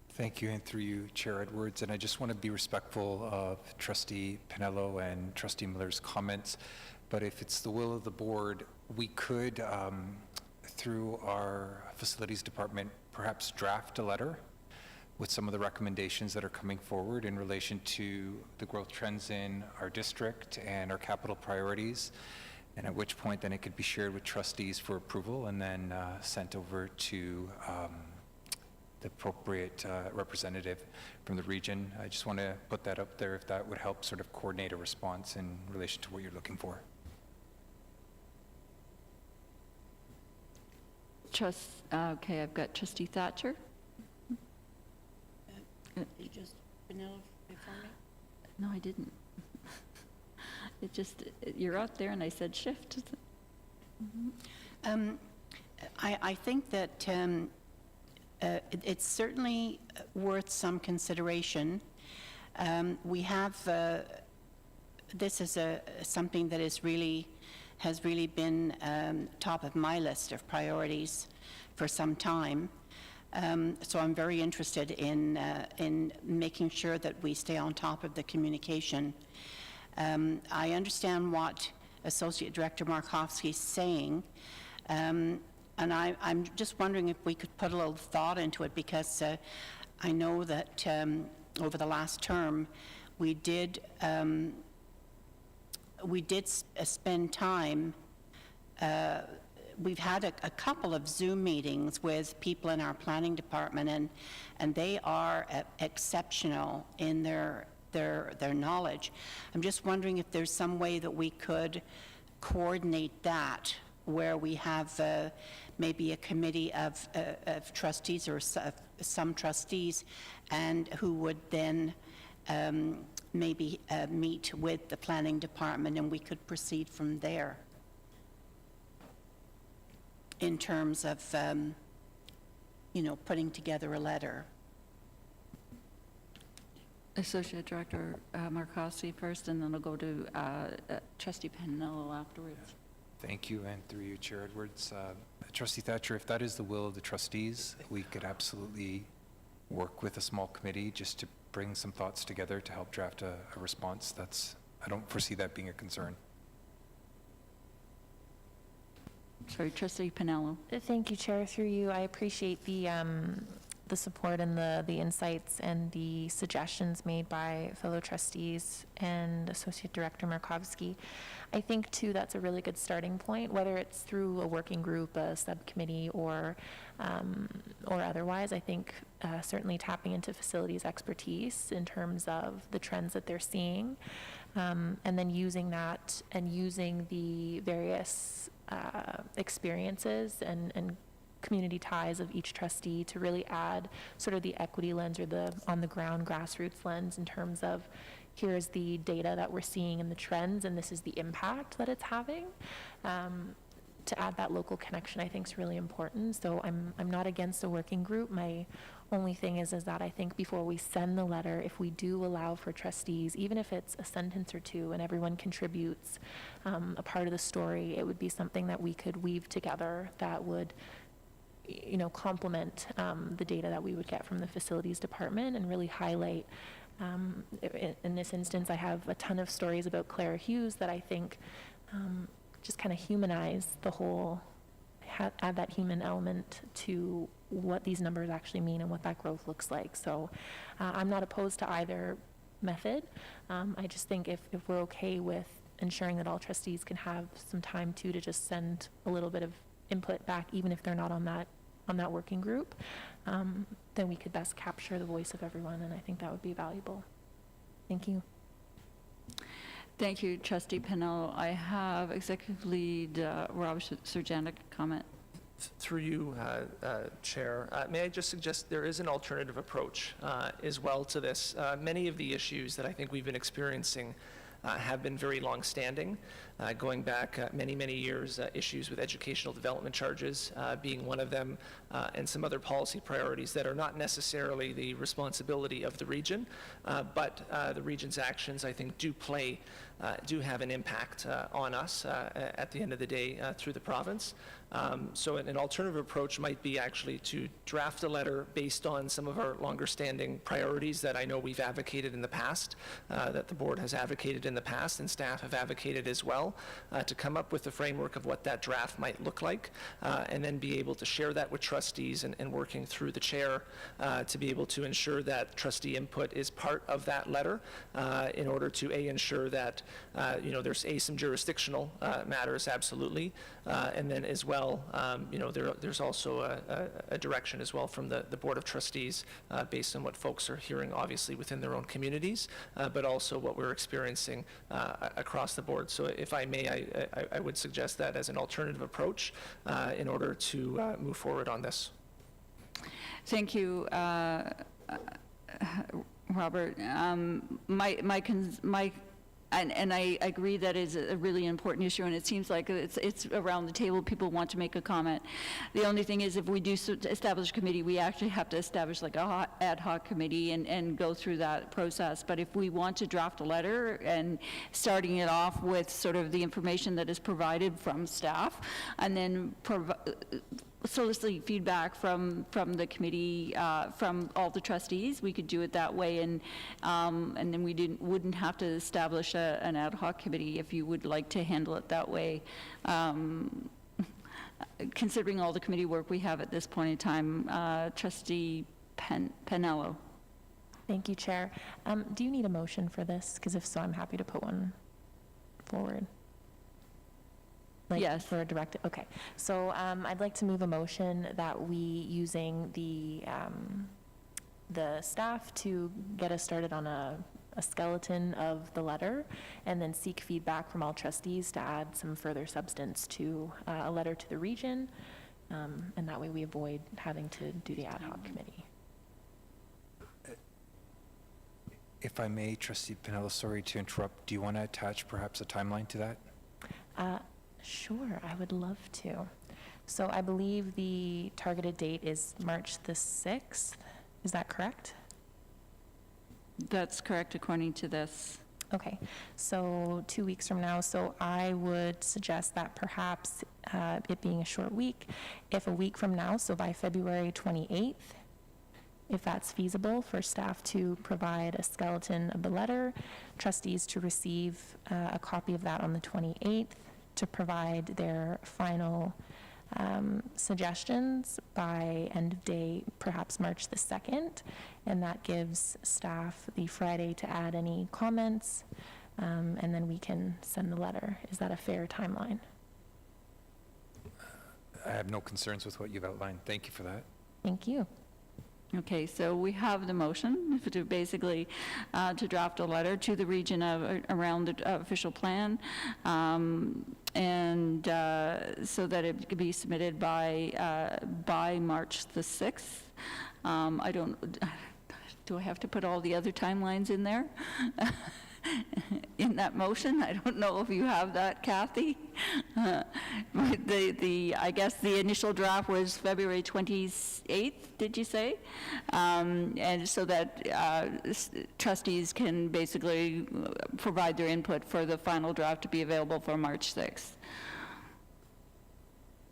Thank you, and through you, Chair Edwards. And I just want to be respectful of Trustee Pinello and Trustee Miller's comments. But if it's the will of the board, we could, through our facilities department, perhaps draft a letter with some of the recommendations that are coming forward in relation to the growth trends in our district and our capital priorities. And at which point then it could be shared with trustees for approval and then sent over to the appropriate representative from the region. I just want to put that up there if that would help sort of coordinate a response in relation to what you're looking for. Okay, I've got Trustee Thatcher. You just vanilla before me? No, I didn't. It just, you're out there and I said shift. I think that it's certainly worth some consideration. We have, this is something that has really been top of my list of priorities for some time. So I'm very interested in making sure that we stay on top of the communication. I understand what Associate Director Markowski is saying, and I'm just wondering if we could put a little thought into it, because I know that over the last term we did spend time. We've had a couple of Zoom meetings with people in our planning department, and they are exceptional in their knowledge. I'm just wondering if there's some way that we could coordinate that, where we have maybe a committee of trustees or some trustees, and who would then maybe meet with the planning department, and we could proceed from there in terms of putting together a letter. Associate Director Marcosi first, and then I'll go to Trustee Pinello afterwards. Thank you, and through you, Chair Edwards. Trustee Thatcher, if that is the will of the trustees, we could absolutely work with a small committee just to bring some thoughts together to help draft a response. I don't foresee that being a concern. Sorry, Trustee Pinello. Thank you, Chair. Through you, I appreciate the support and the insights and the suggestions made by fellow trustees and Associate Director Markovsky. I think, too, that's a really good starting point, whether it's through a working group, a subcommittee, or otherwise. I think certainly tapping into facilities expertise in terms of the trends that they're seeing, and then using that and using the various experiences and community ties of each trustee to really add sort of the equity lens or the on-the-ground grassroots lens in terms of here's the data that we're seeing and the trends, and this is the impact that it's having. to add that local connection, I think is really important. So I'm not against a working group. My only thing is that I think before we send the letter, if we do allow for trustees, even if it's a sentence or two and everyone contributes a part of the story, it would be something that we could weave together that would, you know, complement the data that we would get from the facilities department and really highlight. In this instance, I have a ton of stories about Clara Hughes that I think just kind of humanize the whole, add that human element to what these numbers actually mean and what that growth looks like. So I'm not opposed to either method. I just think if we're okay with ensuring that all trustees can have some time to just send a little bit of input back, even if they're not on that working group, then we could best capture the voice of everyone, and I think that would be valuable. Thank you. Thank you, Trustee Pinello. I have Executive Lead Rob Surjanic comment. Through you, Chair, may I just suggest there is an alternative approach as well to this. Many of the issues that I think we've been experiencing have been very long-standing, going back many, many years, issues with educational development charges being one of them, and some other policy priorities that are not necessarily the responsibility of the region, but the region's actions, I think, do have an impact on us at the end of the day through the province. So an alternative approach might be actually to draft a letter based on some of our longer-standing priorities that I know we've advocated in the past, that the board has advocated in the past, and staff have advocated as well, to come up with the framework of what that draft might look like, and then be able to share that with trustees and working through the chair to be able to ensure that trustee input is part of that letter in order to ensure that there's some jurisdictional matters, absolutely, and then as well, there's also a direction as well from the Board of Trustees based on what folks are hearing, obviously, within their own communities, but also what we're experiencing across the board. So if I may, I would suggest that as an alternative approach in order to move forward on this. Thank you, Robert. And I agree that is a really important issue, and it seems like it's around the table. People want to make a comment. The only thing is, if we do establish a committee, we actually have to establish like a ad hoc committee and go through that process. But if we want to draft a letter and starting it off with sort of the information that is provided from staff, and then solicit feedback from the committee, from all the trustees, we could do it that way, and then we wouldn't have to establish an ad hoc committee if you would like to handle it that way. Considering all the committee work we have at this point in time, Trustee Pinello. Thank you, Chair. Do you need a motion for this? Because if so, I'm happy to put one forward. Yes. For a directive, okay. So I'd like to move a motion that we, using the staff to get us started on a skeleton of the letter, and then seek feedback from all trustees to add some further substance to a letter to the region, and that way we avoid having to do the ad hoc committee. If I may, Trustee Pinello, sorry to interrupt. Do you want to attach perhaps a timeline to that? Sure, I would love to. So I believe the targeted date is March the 6th. Is that correct? That's correct, according to this. Okay, so 2 weeks from now. So I would suggest that perhaps it being a short week, if a week from now, so by February 28th, if that's feasible, for staff to provide a skeleton of the letter, trustees to receive a copy of that on the 28th, to provide their final suggestions by end of day, perhaps March the 2nd, and that gives staff the Friday to add any comments, and then we can send the letter. Is that a fair timeline? I have no concerns with what you've outlined. Thank you for that. Thank you. Okay, so we have the motion to basically to draft a letter to the region around the official plan, and so that it could be submitted by March the 6th. Do I have to put all the other timelines in there? in that motion. I don't know if you have that, Kathy. I guess the initial draft was February 28th, did you say? And so that trustees can basically provide their input for the final draft to be available for March 6th.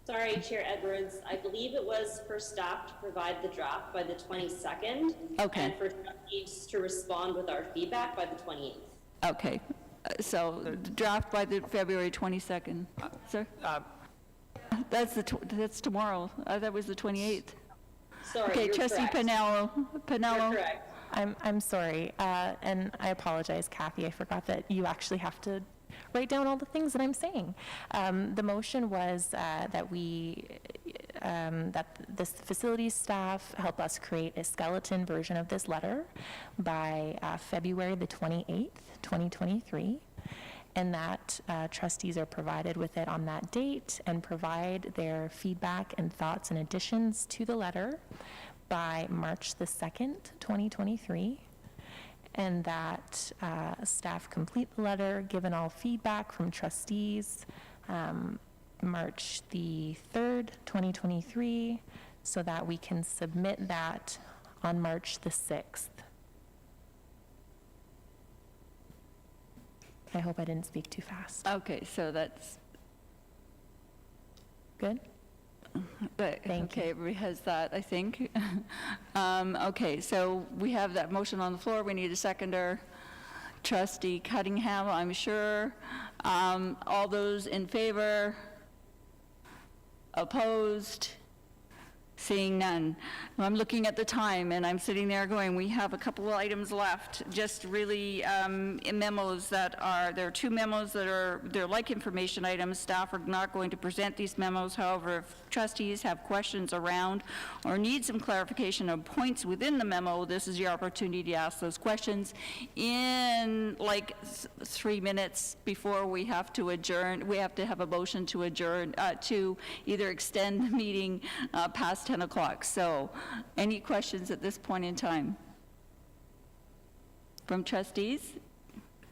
Sorry, Chair Edwards, I believe it was for staff to provide the draft by the 22nd. Okay. And for trustees to respond with our feedback by the 28th. Okay. So the draft by the February 22nd. Sir? That's tomorrow. That was the 28th. Sorry, Okay, you're Trustee correct. Pinello. You're correct. I'm sorry, and I apologize, Kathy. I forgot that you actually have to write down all the things that I'm saying. The motion was that the facilities staff help us create a skeleton version of this letter by February the 28th, 2023, and that trustees are provided with it on that date and provide their feedback and thoughts and additions to the letter by March the 2nd, 2023. And that staff complete the letter, given all feedback from trustees, March the 3rd, 2023, so that we can submit that on March the 6th. I hope I didn't speak too fast. Okay, so that's good. But, okay, everybody has that, I think. Okay, so we have that motion on the floor. We need a seconder. Trustee Cunningham, I'm sure. All those in favor? Opposed? Seeing none. I'm looking at the time, and I'm sitting there going, we have a couple of items left, just really memos that there are two memos that they're like information items. Staff are not going to present these memos. However, if trustees have questions around or need some clarification of points within the memo, this is your opportunity to ask those questions in like 3 minutes before we have to adjourn. We have to have a motion to adjourn, to either extend the meeting past 10 o'clock. So any questions at this point in time from trustees?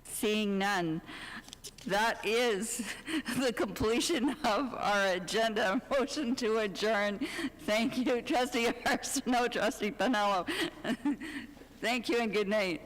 Seeing none. That is the completion of our agenda. Motion to adjourn. Thank you, Trustee Arsenault, Trustee Pinello. Thank you and good night.